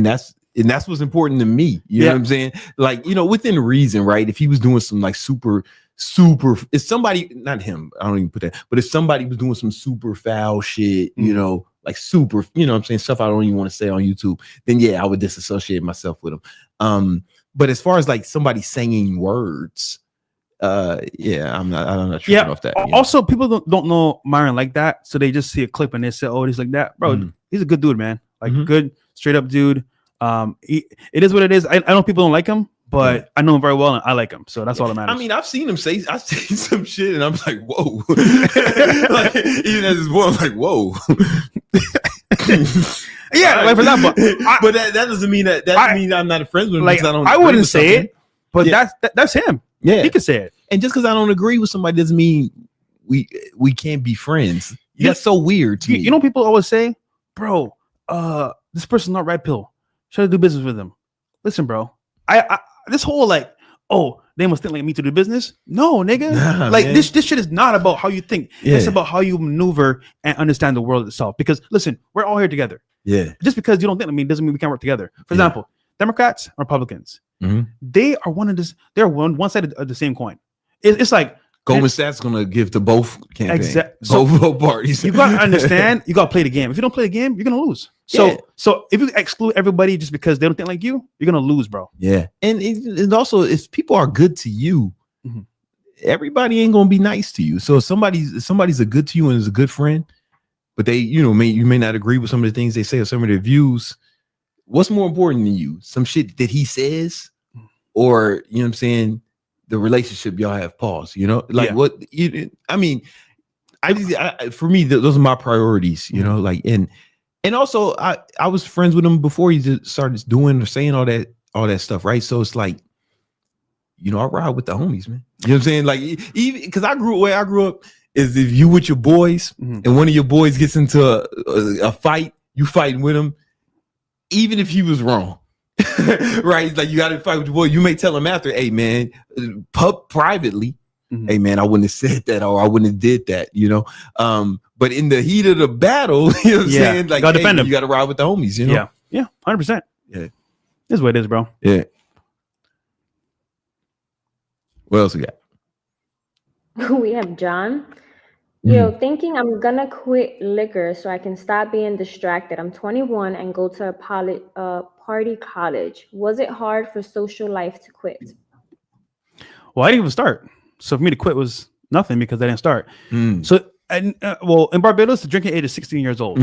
that's what's important to me. You know what I'm saying? Like, you know, within reason, right? If he was doing some like super, if somebody, not him, I don't even put that, but if somebody was doing some super foul shit, you know, like super, you know what I'm saying, stuff I don't even want to say on YouTube, then yeah, I would disassociate myself with him. But as far as like somebody singing words, yeah, I'm not tripping off that. Also, people don't know Myron like that, so they just see a clip and they say, "Oh, he's like that, bro." He's a good dude, man. Like good, straight up dude. It is what it is. I know people don't like him, but I know him very well and I like him, so that's all that matters. I mean, I've seen some shit, and I'm like, whoa. Like, even as this boy, I'm like, whoa. Yeah, like for example, but that doesn't mean that means I'm not friends with him. Like, I wouldn't say it, but that's him. Yeah, he could say it. And just because I don't agree with somebody doesn't mean we can't be friends. That's so weird to me. You know, people always say, "Bro, this person's not red pill. Should I do business with them?" Listen, bro, I this whole like, oh, they must think like me to do business. No, nigga. Nah, like man. This shit is not about how you think. Yeah. It's about how you maneuver and understand the world itself. Because listen, we're all here together. Yeah. Just because you don't think like me doesn't mean we can't work together. For example, Democrats, Republicans, they are they're one side of the same coin. It's like Goldman Sachs gonna give to both campaigns, exactly. Both parties. You gotta understand. You gotta play the game. If you don't play the game, you're gonna lose. So if you exclude everybody just because they don't think like you, you're gonna lose, bro. Yeah, and also if people are good to you, everybody ain't gonna be nice to you. So if somebody's a good to you and is a good friend, but they, you may not agree with some of the things they say or some of their views. What's more important than you? Some shit that he says, or you know what I'm saying? The relationship y'all have paused, like what I mean, for me, those are my priorities, like, and also I was friends with him before he just started doing or saying all that stuff, right? So it's like, I ride with the homies, man. You know what I'm saying? Like, even because I grew up is if you with your boys and one of your boys gets into a fight, you fighting with him, even if he was wrong. Right, like you got to fight with your boy. You may tell him after, "Hey, man," privately, "Hey, man, I wouldn't have said that, or I wouldn't have did that," But in the heat of the battle, you know what I'm saying? Like, gotta defend him. You got to ride with the homies, Yeah, 100%. Yeah, this is what it is, bro. Yeah. What else we got? We have John. Yo, thinking I'm gonna quit liquor so I can stop being distracted. I'm 21 and go to a party college. Was it hard for social life to quit? Well, I didn't even start. So for me to quit was nothing because I didn't start. So, in Barbados, the drinking age is 16 years old.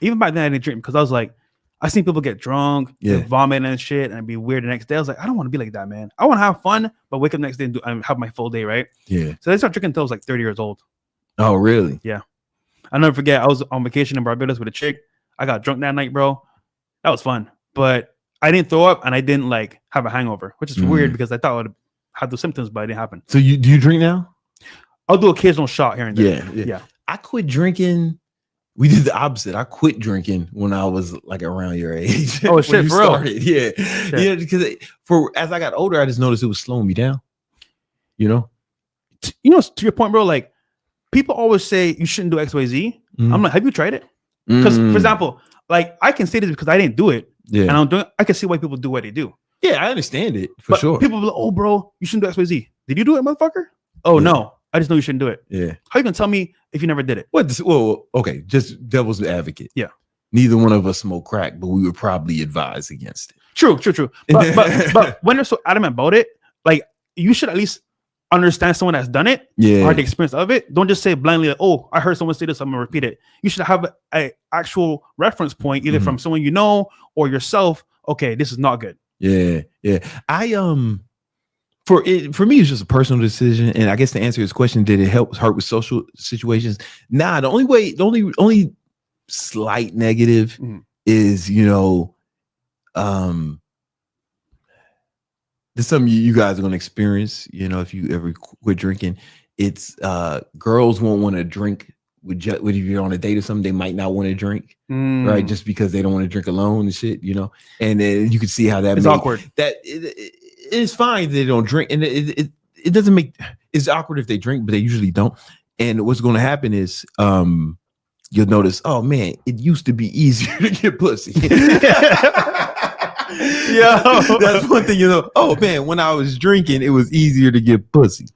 Even back then, I didn't drink because I was like, I seen people get drunk, vomit and shit, and be weird the next day. I was like, I don't want to be like that, man. I want to have fun, but wake up the next day and have my full day, right? Yeah. So I started drinking until I was like 30 years old. Oh, really? Yeah. I'll never forget. I was on vacation in Barbados with a chick. I got drunk that night, bro. That was fun. But I didn't throw up and I didn't like have a hangover, which is weird because I thought I would have those symptoms, but it didn't happen. So do you drink now? I'll do occasional shot here and there. Yeah. I quit drinking. We did the opposite. I quit drinking when I was like around your age. Oh shit, for real? Yeah. Shit. Yeah, because as I got older, I just noticed it was slowing me down. You know, to your point, bro, like people always say you shouldn't do XYZ. I'm like, have you tried it? Because for example, like I can say this because I didn't do it. Yeah. And I can see why people do what they do. Yeah, I understand it for sure. People be like, oh bro, you shouldn't do XYZ. Did you do it, motherfucker? Oh no. I just know you shouldn't do it. Yeah. How you gonna tell me if you never did it? Well, okay, just devil's advocate. Yeah. Neither one of us smoke crack, but we would probably advise against it. True. But when they're so adamant about it, like you should at least understand someone that's done it or the experience of it. Don't just say blindly, like, oh, I heard someone say this, I'm gonna repeat it. You should have a actual reference point, either from someone you know or yourself. Okay, this is not good. Yeah. For me, it's just a personal decision, and I guess to answer his question, did it hurt with social situations? Nah, the only slight negative is there's something you guys are gonna experience. If you ever quit drinking, it's girls won't want to drink with if you're on a date or something. They might not want to drink, right? Just because they don't want to drink alone and shit, And then you can see how that it's awkward. That it's fine if they don't drink, and it doesn't make it's awkward if they drink, but they usually don't. And what's going to happen is you'll notice, oh man, it used to be easier to get pussy. That's one thing, oh man, when I was drinking, it was easier to get pussy.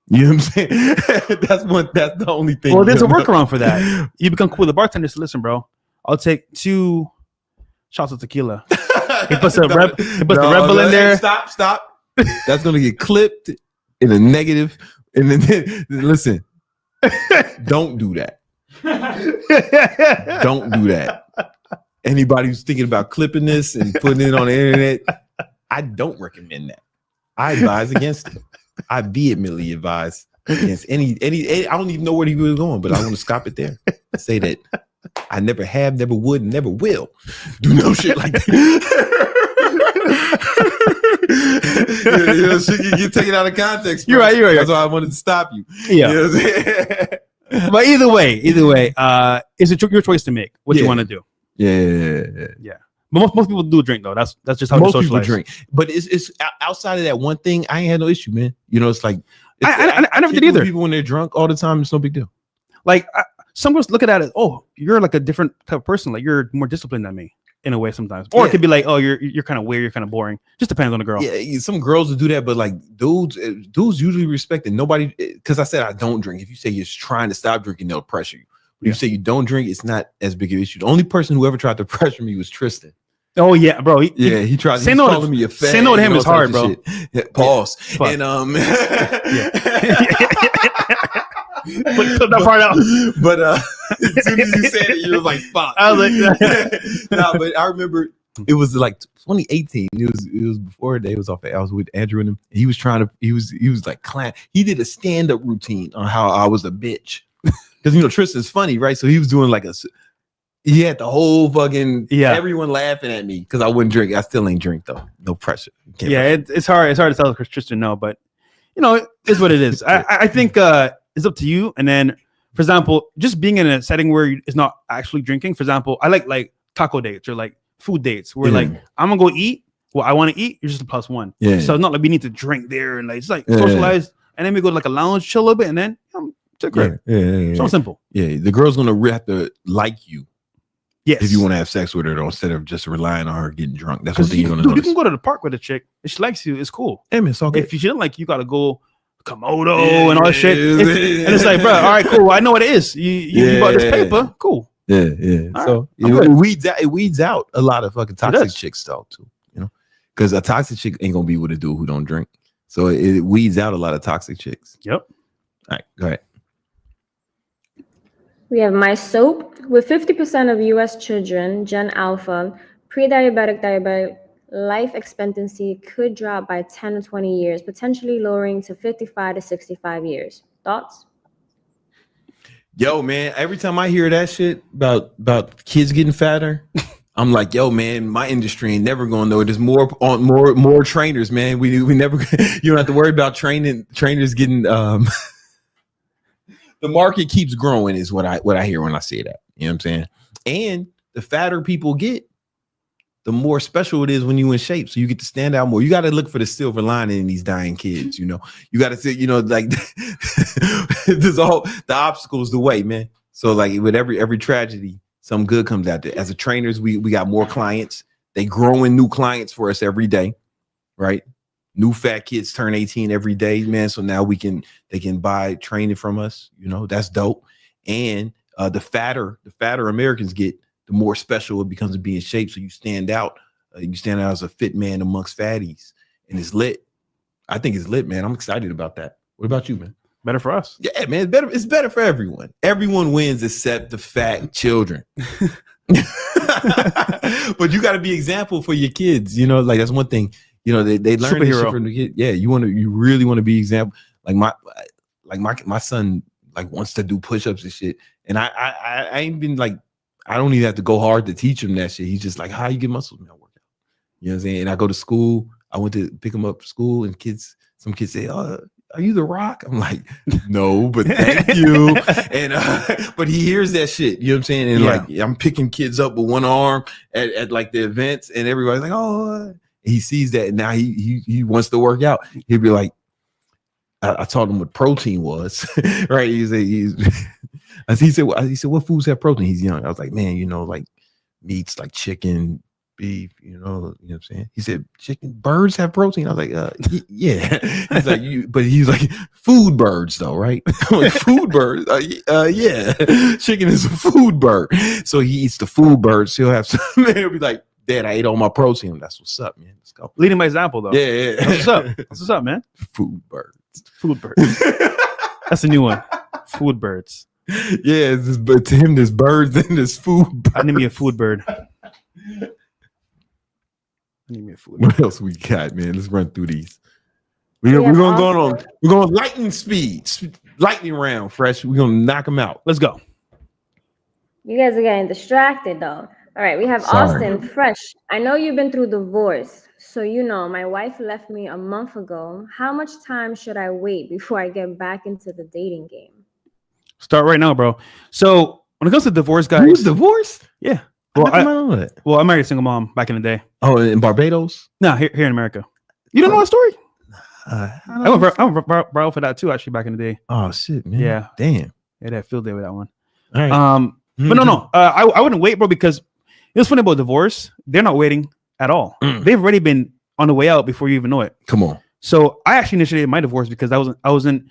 You know what I'm saying? That's the only thing. Well, there's a workaround for that. You become cool with the bartender. So listen, bro, I'll take 2 shots of tequila. He puts the Repellent in there. Stop. That's gonna get clipped in a negative. And then listen, don't do that. Don't do that. Anybody who's thinking about clipping this and putting it on the internet, I don't recommend that. I advise against it. I vehemently advise against any. I don't even know where he was going, but I want to stop it there. Say that I never have, never would, and never will do no shit like that. Shit can get taken out of context. Bro. You're right. That's why I wanted to stop you. Yeah. But either way, it's your choice to make what you want to do. Yeah. But most people do drink though. That's just how most people drink. But it's outside of that one thing. I ain't had no issue, man. It's like I never did either. People when they're drunk all the time, it's no big deal. Like some girls look at that as, oh, you're like a different type of person. Like you're more disciplined than me in a way sometimes. Or it could be like, oh, you're kind of weird. You're kind of boring. Just depends on the girl. Yeah, some girls will do that, but like dudes usually respect it. Nobody, because I said I don't drink. If you say you're trying to stop drinking, they'll pressure you. When you say you don't drink, it's not as big of an issue. The only person who ever tried to pressure me was Tristan. Oh yeah, bro. He tried. Say no to me. Say no to him is hard, bro. Pause. Yeah. And put that part out. But as soon as you said it, you were like, "Fuck." I was like, "No." But I remember it was like 2018. It was before they was off. I was with Andrew and him. He was trying to. He was like clown. He did a stand-up routine on how I was a bitch. Because Tristan's funny, right? So he was doing like he had the whole fucking everyone laughing at me because I wouldn't drink. I still ain't drink though. No pressure. It's hard. It's hard to tell Tristan no, but it's what it is. I think it's up to you. And then, for example, just being in a setting where it's not actually drinking. For example, I like taco dates or like food dates where like I'm gonna go eat what I want to eat. You're just a +1. Yeah. So it's not like we need to drink there and like it's like socialize and then we go to like a lounge, chill a little bit, and then to crib. So simple. Yeah, the girl's gonna have to like you. Yes. If you want to have sex with her, though, instead of just relying on her getting drunk. That's what you're gonna do. You can go to the park with a chick. If she likes you, it's cool. Hey, man, it's all good. If she doesn't like you, gotta go Komodo and all that shit. And it's like, bro, all right, cool. I know what it is. You bought this paper, cool. Yeah. All So right. it weeds out a lot of fucking toxic chicks, though, too. You know, because a toxic chick ain't gonna be with a dude who don't drink. So it weeds out a lot of toxic chicks. Yep. All right, go ahead. We have My Soap. With 50% of U.S. children, Gen Alpha, pre-diabetic, diabetic, life expectancy could drop by 10 to 20 years, potentially lowering to 55 to 65 years. Thoughts? Yo, man, every time I hear that shit about kids getting fatter, I'm like, yo, man, my industry ain't never gonna know. There's more trainers, man. We never you don't have to worry about trainers getting the market keeps growing is what I hear when I say that. You know what I'm saying? And the fatter people get, the more special it is when you in shape. So you get to stand out more. You got to look for the silver lining in these dying kids. You know, you got to say, you know, like there's all the obstacles the way, man. So like with every tragedy, some good comes out there. As a trainers, we got more clients. They growing new clients for us every day, right? New fat kids turn 18 every day, man. So now they can buy training from us. You know, that's dope. And the fatter Americans get, the more special it becomes to be in shape. So you stand out. You stand out as a fit man amongst fatties, and it's lit. I think it's lit, man. I'm excited about that. What about you, man? Better for us. Yeah, man. It's better for everyone. Everyone wins except the fat children. But you got to be example for your kids. You know, like that's one thing. You know, they learn this shit from the kid. Yeah, you really want to be example. Like my son like wants to do push-ups and shit. And I ain't been like, I don't even have to go hard to teach him that shit. He's just like, how you get muscles, man, work out. You know what I'm saying? And I go to school. I went to pick him up from school, and some kids say, "Oh, are you the Rock?" I'm like, no, but thank you. And but he hears that shit. You know what I'm saying? And like, I'm picking kids up with one arm at like the events, and everybody's like, oh. He sees that, and now he wants to work out. He'd be like, I told him what protein was, right? He said, what foods have protein? He's young. I was like, man, you know, like meats like chicken, beef, you know what I'm saying? He said, birds have protein. I was like, yeah. He's like, but he's like, food birds though, right? I'm like, food birds? Yeah. Chicken is a food bird. So he eats the food birds. He'll have some, he'll be like, Dad, I ate all my protein. That's what's up, man. Let's go. Leading by example, though. Yeah. That's what's up. That's what's up, man. Food birds. That's a new one. Food birds. Yeah, but to him, there's birds and there's food. I need me a food bird. What else we got, man? Let's run through these. We're going lightning speed, lightning round, Fresh. We're gonna knock them out. Let's go. You guys are getting distracted though. All right, we have Austin. Fresh. I know you've been through divorce, so you know my wife left me a month ago. How much time should I wait before I get back into the dating game? Start right now, bro. So when it comes to divorce, guys, who's divorced? Yeah. Well, I married a single mom back in the day. Oh, in Barbados? No, here in America. You don't know that story? I went viral for that too, actually, back in the day. Oh shit, man. Yeah. Damn. Yeah, that field day with that one. All right. But no. I wouldn't wait, bro, because it's funny about divorce. They're not waiting at all. They've already been on the way out before you even know it. Come on. So I actually initiated my divorce because I wasn't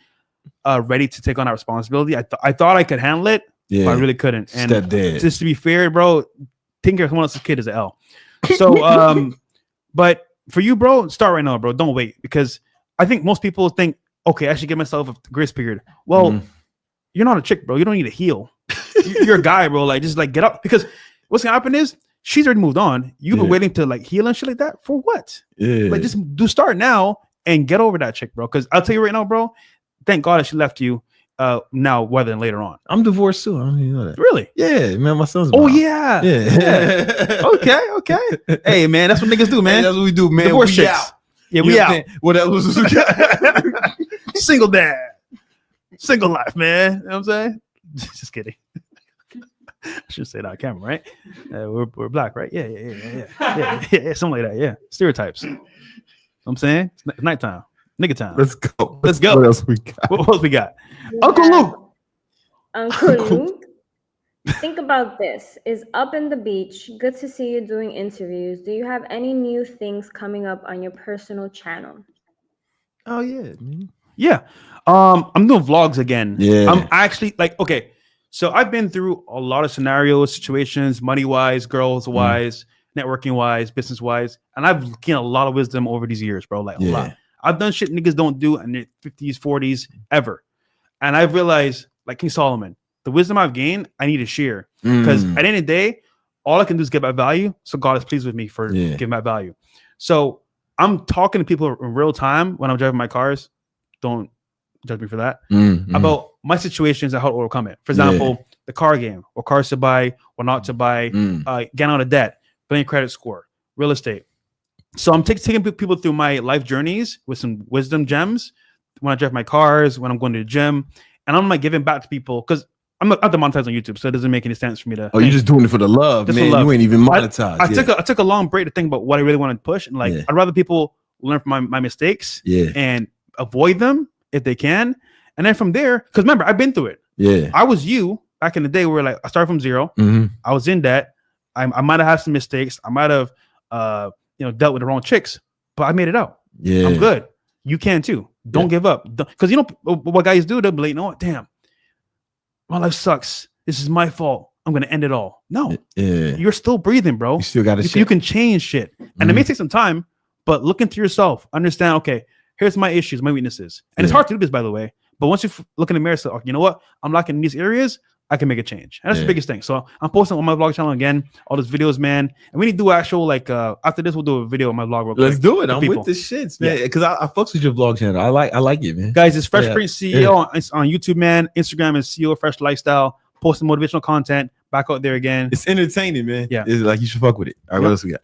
ready to take on that responsibility. I thought I could handle it, but I really couldn't. And just to be fair, bro, taking care of someone else's kid is an L. So, but for you, bro, start right now, bro. Don't wait, because I think most people think, okay, I should give myself a grace period. Well, you're not a chick, bro. You don't need to heal. You're a guy, bro. Like, just like get up, because what's gonna happen is she's already moved on. You've been waiting to like heal and shit like that for what? Yeah. Like, just start now and get over that chick, bro. Because I'll tell you right now, bro. Thank God that she left you now rather than later on. I'm divorced too. I don't even know that. Really? Yeah, man. My son's. Oh yeah. Okay. Hey, man, that's what niggas do, man. Hey, that's what we do, man. Divorce we chicks. out. Yeah, we out. What else? Single dad. Single life, man. You know what I'm saying? Just kidding. I should say that on camera, right? We're black, right? Yeah. Something like that. Yeah. Stereotypes. You know what I'm saying? It's nighttime. Nigga time. Let's go. What else we got? Uncle Luke. Uncle Luke. Think about this. Is up in the beach. Good to see you doing interviews. Do you have any new things coming up on your personal channel? Oh yeah, man. Yeah. I'm doing vlogs again. Yeah. I'm actually like, okay. So I've been through a lot of scenarios, situations, money-wise, girls-wise, networking-wise, business-wise. And I've gained a lot of wisdom over these years, bro. Like a lot. I've done shit niggas don't do in their 50s, 40s, ever. And I've realized, like King Solomon, the wisdom I've gained, I need to share. Because at the end of the day, all I can do is give back value. So God is pleased with me for giving back value. So I'm talking to people in real time when I'm driving my cars. Don't judge me for that. About my situations and how to overcome it. For example, the car game, or cars to buy, or not to buy, getting out of debt, building credit score, real estate. So I'm taking people through my life journeys with some wisdom gems when I drive my cars, when I'm going to the gym, and I'm like giving back to people because I'm not monetized on YouTube, so it doesn't make any sense for me to. Oh, you're just doing it for the love, man. You ain't even monetized. I took a long break to think about what I really want to push, and like I'd rather people learn from my mistakes, and avoid them if they can, and then from there, because remember, I've been through it. Yeah, I was you back in the day where like I started from zero. I was in debt. I might have had some mistakes. I might have dealt with the wrong chicks, but I made it out. Yeah, I'm good. You can too. Don't give up, because you know what guys do. They'll be like, "No, damn, my life sucks. This is my fault. I'm gonna end it all." No, you're still breathing, bro. You still got to. You can change shit, and it may take some time, but look into yourself. Understand? Okay, here's my issues, my weaknesses, and it's hard to do this, by the way. But once you look in the mirror, say, "Oh, you know what? I'm lacking in these areas. I can make a change." And that's the biggest thing. So I'm posting on my vlog channel again, all these videos, man. And we need to do actual, like, after this, we'll do a video on my vlog. Real quick. Let's do it. I'm with the shits, man. Because I fucks with your vlog channel. I like it, man. Guys, it's FreshPrince CEO on YouTube, man. Instagram is CEO Fresh Lifestyle. Posting motivational content back out there again. It's entertaining, man. Yeah. It's like you should fuck with it. All right, what else we got?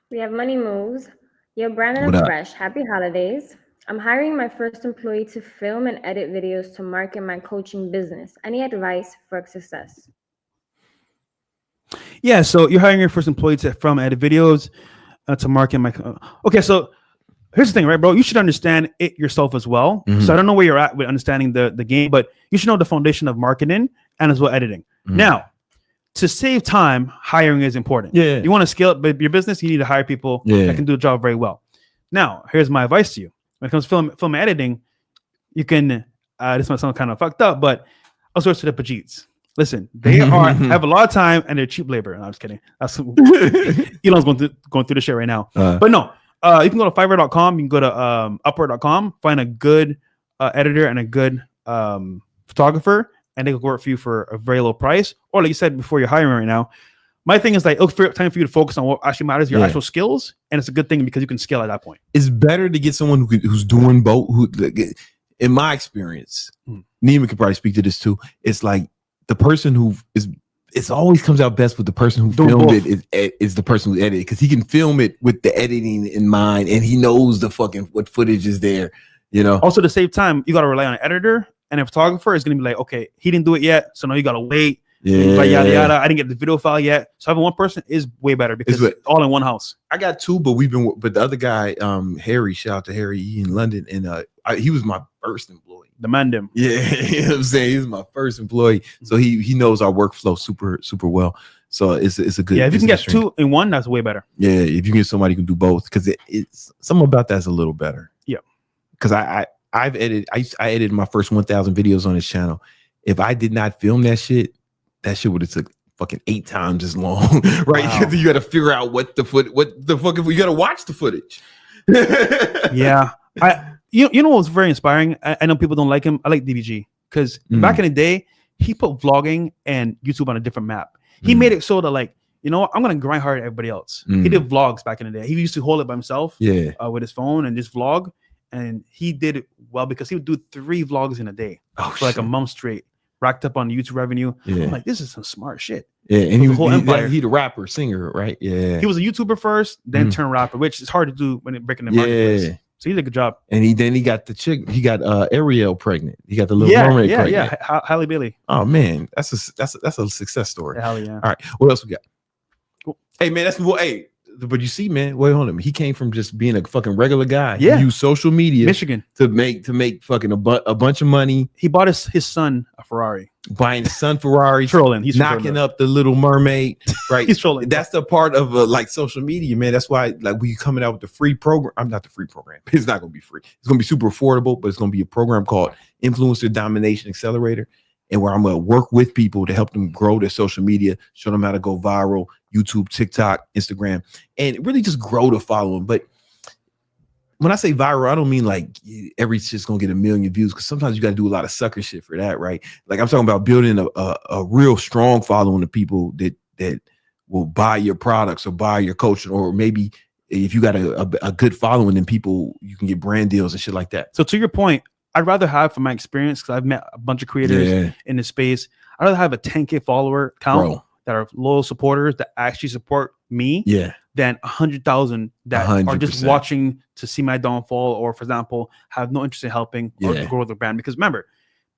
We have Money Moves. Yo, Brandon and Fresh. Happy holidays. I'm hiring my first employee to film and edit videos to market my coaching business. Any advice for success? Yeah, so you're hiring your first employee to film and edit videos to market my. Okay, so here's the thing, right, bro? You should understand it yourself as well. So I don't know where you're at with understanding the game, but you should know the foundation of marketing and as well editing. Now, to save time, hiring is important. Yeah, you want to scale up your business, you need to hire people that can do the job very well. Now, here's my advice to you. When it comes to film editing, you can, this might sound kind of fucked up, but outsource to the Pajeets. Listen, they have a lot of time and they're cheap labor. No, I'm just kidding. That's Elon's going through the shit right now. But no, you can go to Fiverr.com. You can go to Upwork.com, find a good editor and a good photographer, and they can work for you for a very low price. Or like you said before, you're hiring right now. My thing is like, time for you to focus on what actually matters, your actual skills, and it's a good thing because you can scale at that point. It's better to get someone who's doing both. Who, in my experience, Nima could probably speak to this too. It's like the person who is. It always comes out best with the person who filmed it is the person who edited, because he can film it with the editing in mind, and he knows the fucking what footage is there. You know. Also, to save time, you got to rely on an editor, and a photographer is going to be like, okay, he didn't do it yet, so now you got to wait. Yada yada. I didn't get the video file yet, so having one person is way better because it's all in one house. I got two, but but the other guy, Harry, shout out to Harry in London, and he was my first employee. Demand him. Yeah, you know what I'm saying, he was my first employee, so he knows our workflow super well. So it's a good. Yeah, if you can get two in one, that's way better. Yeah, if you can get somebody who can do both, because it's something about that's a little better. Yeah, because I edited my first 1,000 videos on this channel. If I did not film that shit would have took fucking 8 times as long, right? Because you got to figure out what the fuck you got to watch the footage. Yeah, you know what's very inspiring? I know people don't like him. I like DBG because back in the day, he put vlogging and YouTube on a different map. He made it so that, like, you know, I'm gonna grind hard at everybody else. He did vlogs back in the day. He used to hold it by himself, with his phone and just vlog, and he did it well because he would do 3 vlogs in a day for like a month straight. Racked up on YouTube revenue. I'm like, this is some smart shit. Yeah, and he was whole empire. He the rapper, singer, right? Yeah. He was a YouTuber first, then turned rapper, which is hard to do when breaking the marketplace. So he did a good job. And he got the chick. He got Ariel pregnant. He got the little mermaid pregnant. Yeah. Halle Bailey. Oh man, that's a success story. Hell yeah. All right, what else we got? Cool. Hey man, hey, But you see, man, wait, hold on. He came from just being a fucking regular guy. Yeah. He used social media, Michigan, to make fucking a bunch of money. he bought his son a Ferrari. Buying his son Ferrari, Trolling. He's knocking trolling. up the Little Mermaid. Right. He's trolling. That's the part of like social media, man. That's why like we coming out with the free program. I'm not the free program. It's not gonna be free. It's gonna be super affordable, but it's gonna be a program called Influencer Domination Accelerator, and where I'm gonna work with people to help them grow their social media, show them how to go viral, YouTube, TikTok, Instagram, and really just grow the following. But when I say viral, I don't mean like every shit's gonna get 1 million views, because sometimes you got to do a lot of sucker shit for that, right? Like I'm talking about building a real strong following of people that will buy your products or buy your coaching, or maybe if you got a good following, then people, you can get brand deals and shit like that. So to your point, I'd rather have, from my experience, because I've met a bunch of creators in this space, I'd rather have a 10K follower count that are loyal supporters that actually support me than 100,000 that 100%. Are just watching to see my downfall, or, for example, have no interest in helping or to grow the brand. Because remember,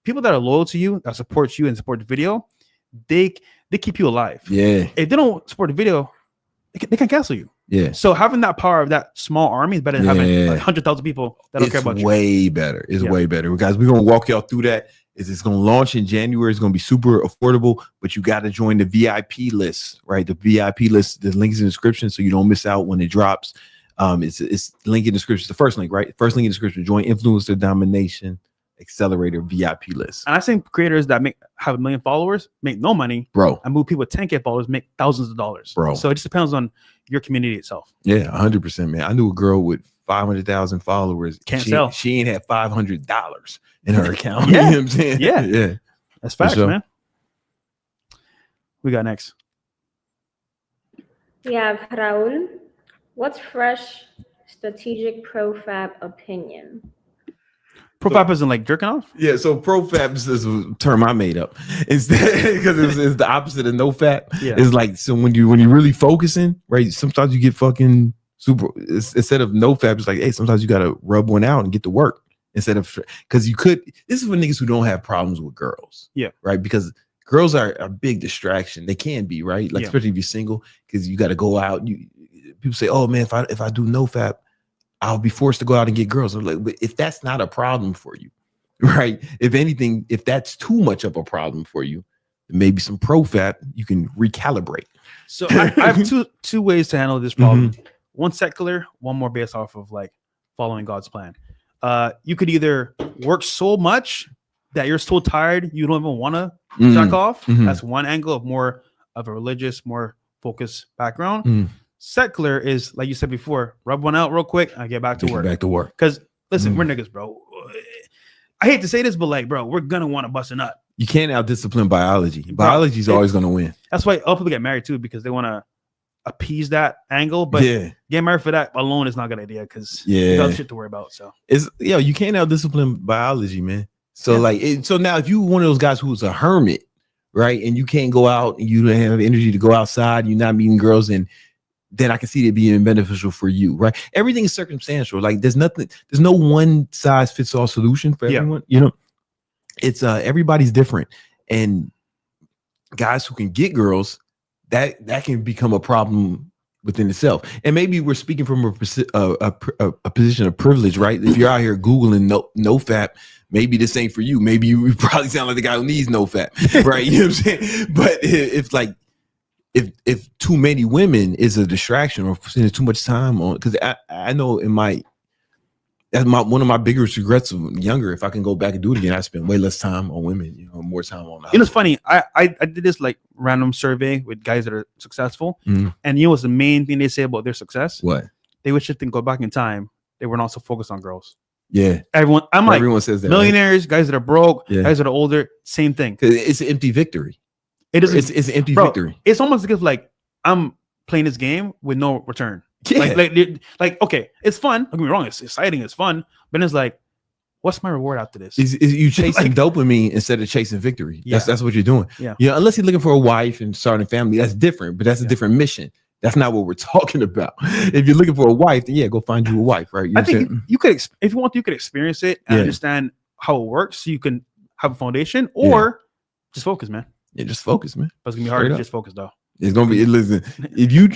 people that are loyal to you, that support you and support the video, they keep you alive. Yeah. If they don't support the video, they can cancel you. Yeah. So having that power of that small army is better than having like 100,000 people that don't care about you. Way better. It's way better. Guys, we're gonna walk y'all through that. It's going to launch in January. It's going to be super affordable, but you got to join the VIP list, right? The VIP list, the link's in the description, so you don't miss out when it drops. It's link in the description. It's the first link, right? First link in the description. Join Influencer Domination Accelerator VIP list. And I think creators that have 1 million followers make no money, bro. And move people with 10K followers make thousands of dollars, bro. So it just depends on your community itself. Yeah, 100%, man. I knew a girl with 500,000 followers. Can't sell. She ain't had $500 in her account. Yeah. You know what I'm saying? Yeah. That's facts, man. We got next. We have Raul. What's fresh strategic Pro Fap opinion? Pro Fap isn't like jerking off? Yeah, so Pro Fap is a term I made up. Instead, because it's the opposite of no fap. Yeah. It's like, so when you're really focusing, right? Sometimes you get fucking super, instead of no fap, it's like, hey, sometimes you gotta rub one out and get to work. Instead of, because you could, this is for niggas who don't have problems with girls. Yeah. Right? Because girls are a big distraction. They can be, right? Like, especially if you're single, because you got to go out. People say, oh man, if I do no fap, I'll be forced to go out and get girls. I'm like, but if that's not a problem for you, right? If anything, if that's too much of a problem for you, maybe some Pro Fap, you can recalibrate. So I have two ways to handle this problem. One secular, one more based off of like following God's plan. You could either work so much that you're so tired you don't even want to jack off. That's one angle of more of a religious, more focused background. Secular is, like you said before, rub one out real quick and get back to work. Back to work. Because listen, we're niggas, bro. I hate to say this, but like, bro, we're gonna want to bust a nut. You can't out-discipline biology. Biology is always gonna win. That's why other people get married too, because they want to appease that angle. But getting married for that alone is not a good idea, because you got shit to worry about. So you can't out-discipline biology, man. So so now if you one of those guys who's a hermit, right, and you can't go out and you don't have energy to go outside, you're not meeting girls, and then I can see it being beneficial for you, right? Everything is circumstantial. Like there's no one size fits all solution for everyone. You know, it's everybody's different, and guys who can get girls, that can become a problem within itself. And maybe we're speaking from a position of privilege, right? If you're out here Googling no fap, maybe this ain't for you. Maybe you probably sound like the guy who needs no fap, right? You know what I'm saying? But if too many women is a distraction, or spending too much time on, because I know one of my biggest regrets of younger, if I can go back and do it again, I spend way less time on women, more time on. You know, it's funny. I did this like random survey with guys that are successful, and you know what's the main thing they say about their success? What? They wish they can go back in time. They were not so focused on girls. Yeah, everyone says that. Millionaires, right? Guys that are broke, guys that are older, same thing. It's an empty victory. It is. It's an empty victory. It's almost as if like I'm playing this game with no return. Yeah. Like okay, it's fun. Don't get me wrong, it's exciting, it's fun, but it's like, what's my reward after this? Is you chasing dopamine instead of chasing victory. That's what you're doing. Yeah. Unless you're looking for a wife and starting a family, that's different. But that's a different mission. That's not what we're talking about. If you're looking for a wife, then go find you a wife, right? I think you could, if you want, you could experience it and understand how it works, so you can have a foundation, or just focus, man. Yeah, just focus, man. But it's gonna be hard to just focus though. It's gonna be. Listen, if you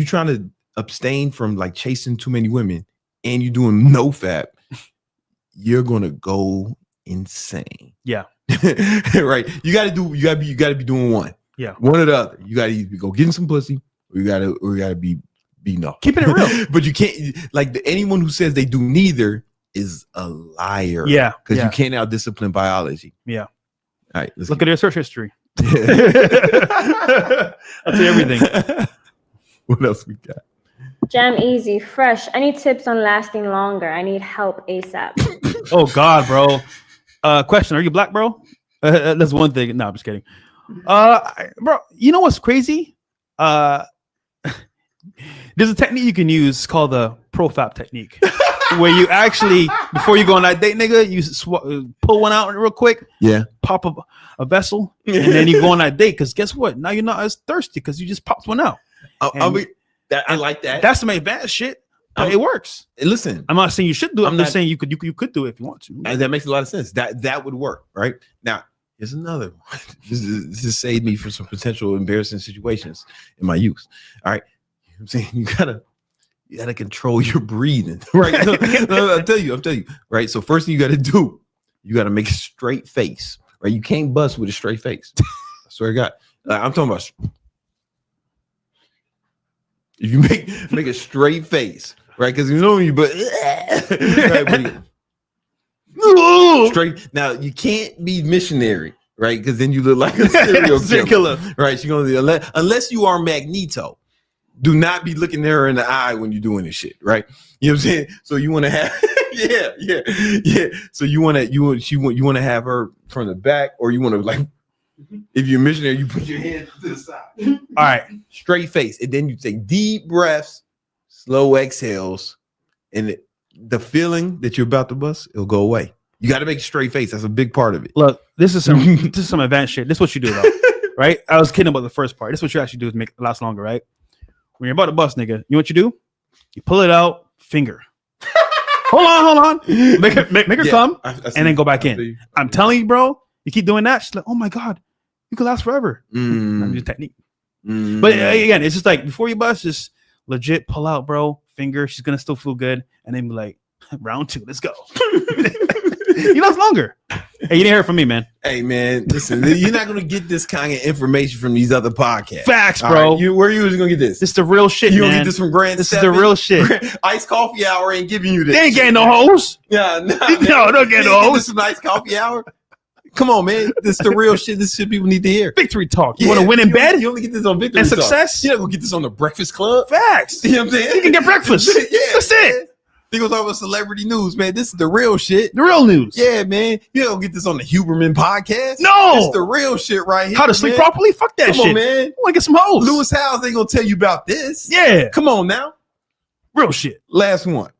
trying to abstain from like chasing too many women and you're doing no fap, you're gonna go insane. Yeah. Right. You gotta be doing one. Yeah. One or the other. You gotta either go getting some pussy or you gotta be beating up. Keeping it real. But you can't anyone who says they do neither is a liar. Yeah. Because you can't out-discipline biology. Yeah. All right. Let's Look at their search history. I'll tell you everything. What else we got? Jam Easy, fresh. Any tips on lasting longer? I need help ASAP. Oh God, bro. Question: are you black, bro? That's one thing. No, I'm just kidding. Bro, you know what's crazy? There's a technique you can use called the Pro Fap technique, where you actually, before you go on that date, nigga, you pull one out real quick. Yeah. Pop up a vessel, and then you go on that date. Because guess what? Now you're not as thirsty because you just popped one out. I like that. That's some advanced shit. It works. Listen, I'm not saying you should do it. I'm just saying you could do it if you want to. That makes a lot of sense. That would work, right? Now, here's another one. This has saved me from some potential embarrassing situations in my youth. All right. You know what I'm saying? You gotta control your breathing. Right. No, I'll tell you, right. So first thing you gotta do, you gotta make a straight face. Right. You can't bust with a straight face. I swear to God. I'm talking about if you make a straight face. Right, because you know when you straight. Now you can't be missionary, right? Because then you look like a serial killer, right? You're gonna unless you are Magneto. Do not be looking her in the eye when you're doing this shit, right? You know what I'm saying? So you want to have, yeah. So you want to have her from the back, or you want to like, if you're a missionary, you put your hands to the side. All right, straight face, and then you take deep breaths. Slow exhales, and the feeling that you're about to bust, it'll go away. You got to make a straight face. That's a big part of it. Look, this is some advanced shit. This is what you do, though, right? I was kidding about the first part. This is what you actually do to make it last longer, right? When you're about to bust, nigga, you know what you do? You pull it out, finger. hold on. Make her come, and then go back in. I'm telling you, bro. You keep doing that, she's like, oh my God, you could last forever. That's technique. But again, it's just like before you bust, just legit pull out, bro. Finger. She's gonna still feel good, and then be like, round 2, let's go. You last longer. Hey, you didn't hear it from me, man. Hey, man, listen, you're not gonna get this kind of information from these other podcasts. Facts, bro. Right, where are you gonna get this? This is the real shit, you man. Don't get this from Grand. This is the real shit. Iced Coffee Hour ain't giving you this. They ain't getting no hoes. Yeah, no, don't get no hoes. This is an Iced Coffee Hour. Come on, man. This is the real shit. This shit people need to hear. Victory talk. You want to win in bed? You only get this on Victory and Talk. Success? You're not going to get this on the Breakfast Club. Facts. You know what I'm saying? You can get breakfast. Yeah, that's it. They gonna talk about celebrity news, man. This is the real shit. The real news. Yeah, man. You don't get this on the Huberman podcast. No. It's the real shit right here. How to sleep properly? Fuck that shit. Come on, man. I want to get some hoes. Lewis Howes ain't gonna tell you about this. Yeah. Come on now. Real shit. Last one.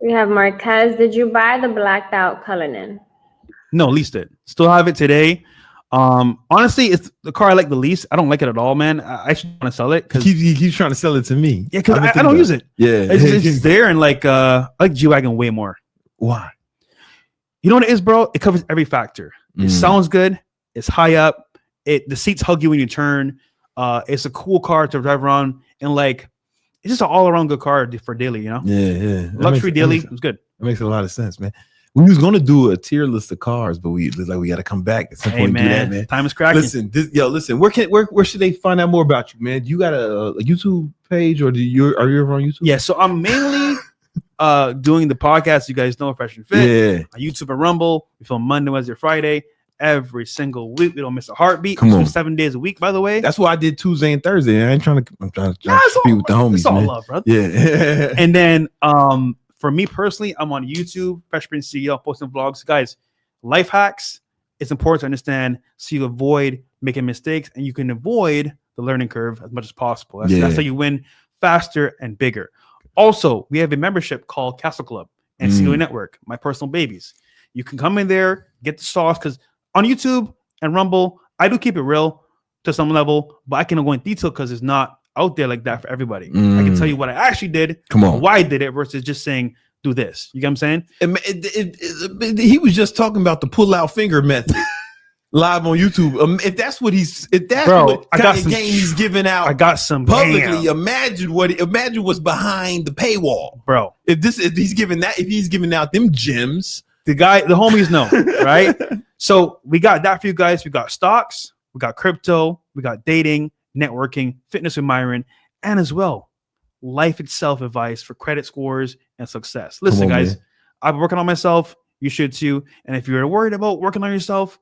We have Marquez. Did you buy the blacked out Cullinan? No, leased it. Still have it today. Honestly, it's the car I like the least. I don't like it at all, man. I actually want to sell it because he keeps trying to sell it to me. Yeah, because I don't use it. Yeah, it's there, and like I like G-Wagon way more. Why? You know what it is, bro? It covers every factor. It sounds good. It's high up. The seats hug you when you turn. It's a cool car to drive around, and like it's just an all around good car for daily. You know? Yeah. Luxury daily. It's good. That makes a lot of sense, man. We was gonna do a tier list of cars, but we got to come back at some point and do that, man. Time is cracking. Listen. Where should they find out more about you, man? You got a YouTube page, or are you ever on YouTube? Yeah, so I'm mainly doing the podcast. You guys know Fresh and Fit. Yeah. On YouTube and Rumble. We film Monday, Wednesday, Friday every single week. We don't miss a heartbeat. Come on. 7 days a week, by the way. That's why I did Tuesday and Thursday. I'm trying to compete with the homies. It's all man. love, brother. Yeah. And then for me personally, I'm on YouTube, FreshPrince CEO, posting vlogs. Guys, life hacks, it's important to understand so you avoid making mistakes and you can avoid the learning curve as much as possible. That's how you win faster and bigger. Also, we have a membership called Castle Club and CLY Network, my personal babies. You can come in there, get the sauce, because on YouTube and Rumble, I do keep it real to some level, but I can go in detail because it's not out there like that for everybody. I can tell you what I actually did, why I did it, versus just saying, do this. You get what I'm saying? He was just talking about the pull-out finger method. live on YouTube. If that's what Bro, what kind of game he's giving out, I got some publicly. damn. Imagine what's behind the paywall, bro. If he's giving out them gems, the homies know, right? So we got that for you guys. We got stocks, we got crypto, we got dating, networking, fitness with Myron, and as well, life itself advice for credit scores and success. Listen, guys, man. I've been working on myself. You should too. And if you're worried about working on yourself,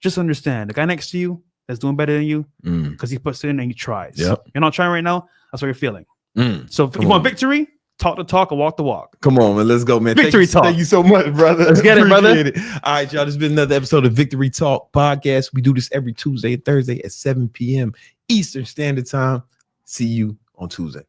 just understand the guy next to you that's doing better than you because he puts it in and he tries. Yep. You're not trying right now. That's what you're feeling. So if you want victory, talk the talk and walk the walk. Come on, man. Let's go, man. Victory talk. Thank you so much, brother. Let's get it, brother. All right, y'all. This has been another episode of Victory Talk Podcast. We do this every Tuesday and Thursday at 7 p.m. Eastern Standard Time. See you on Tuesday.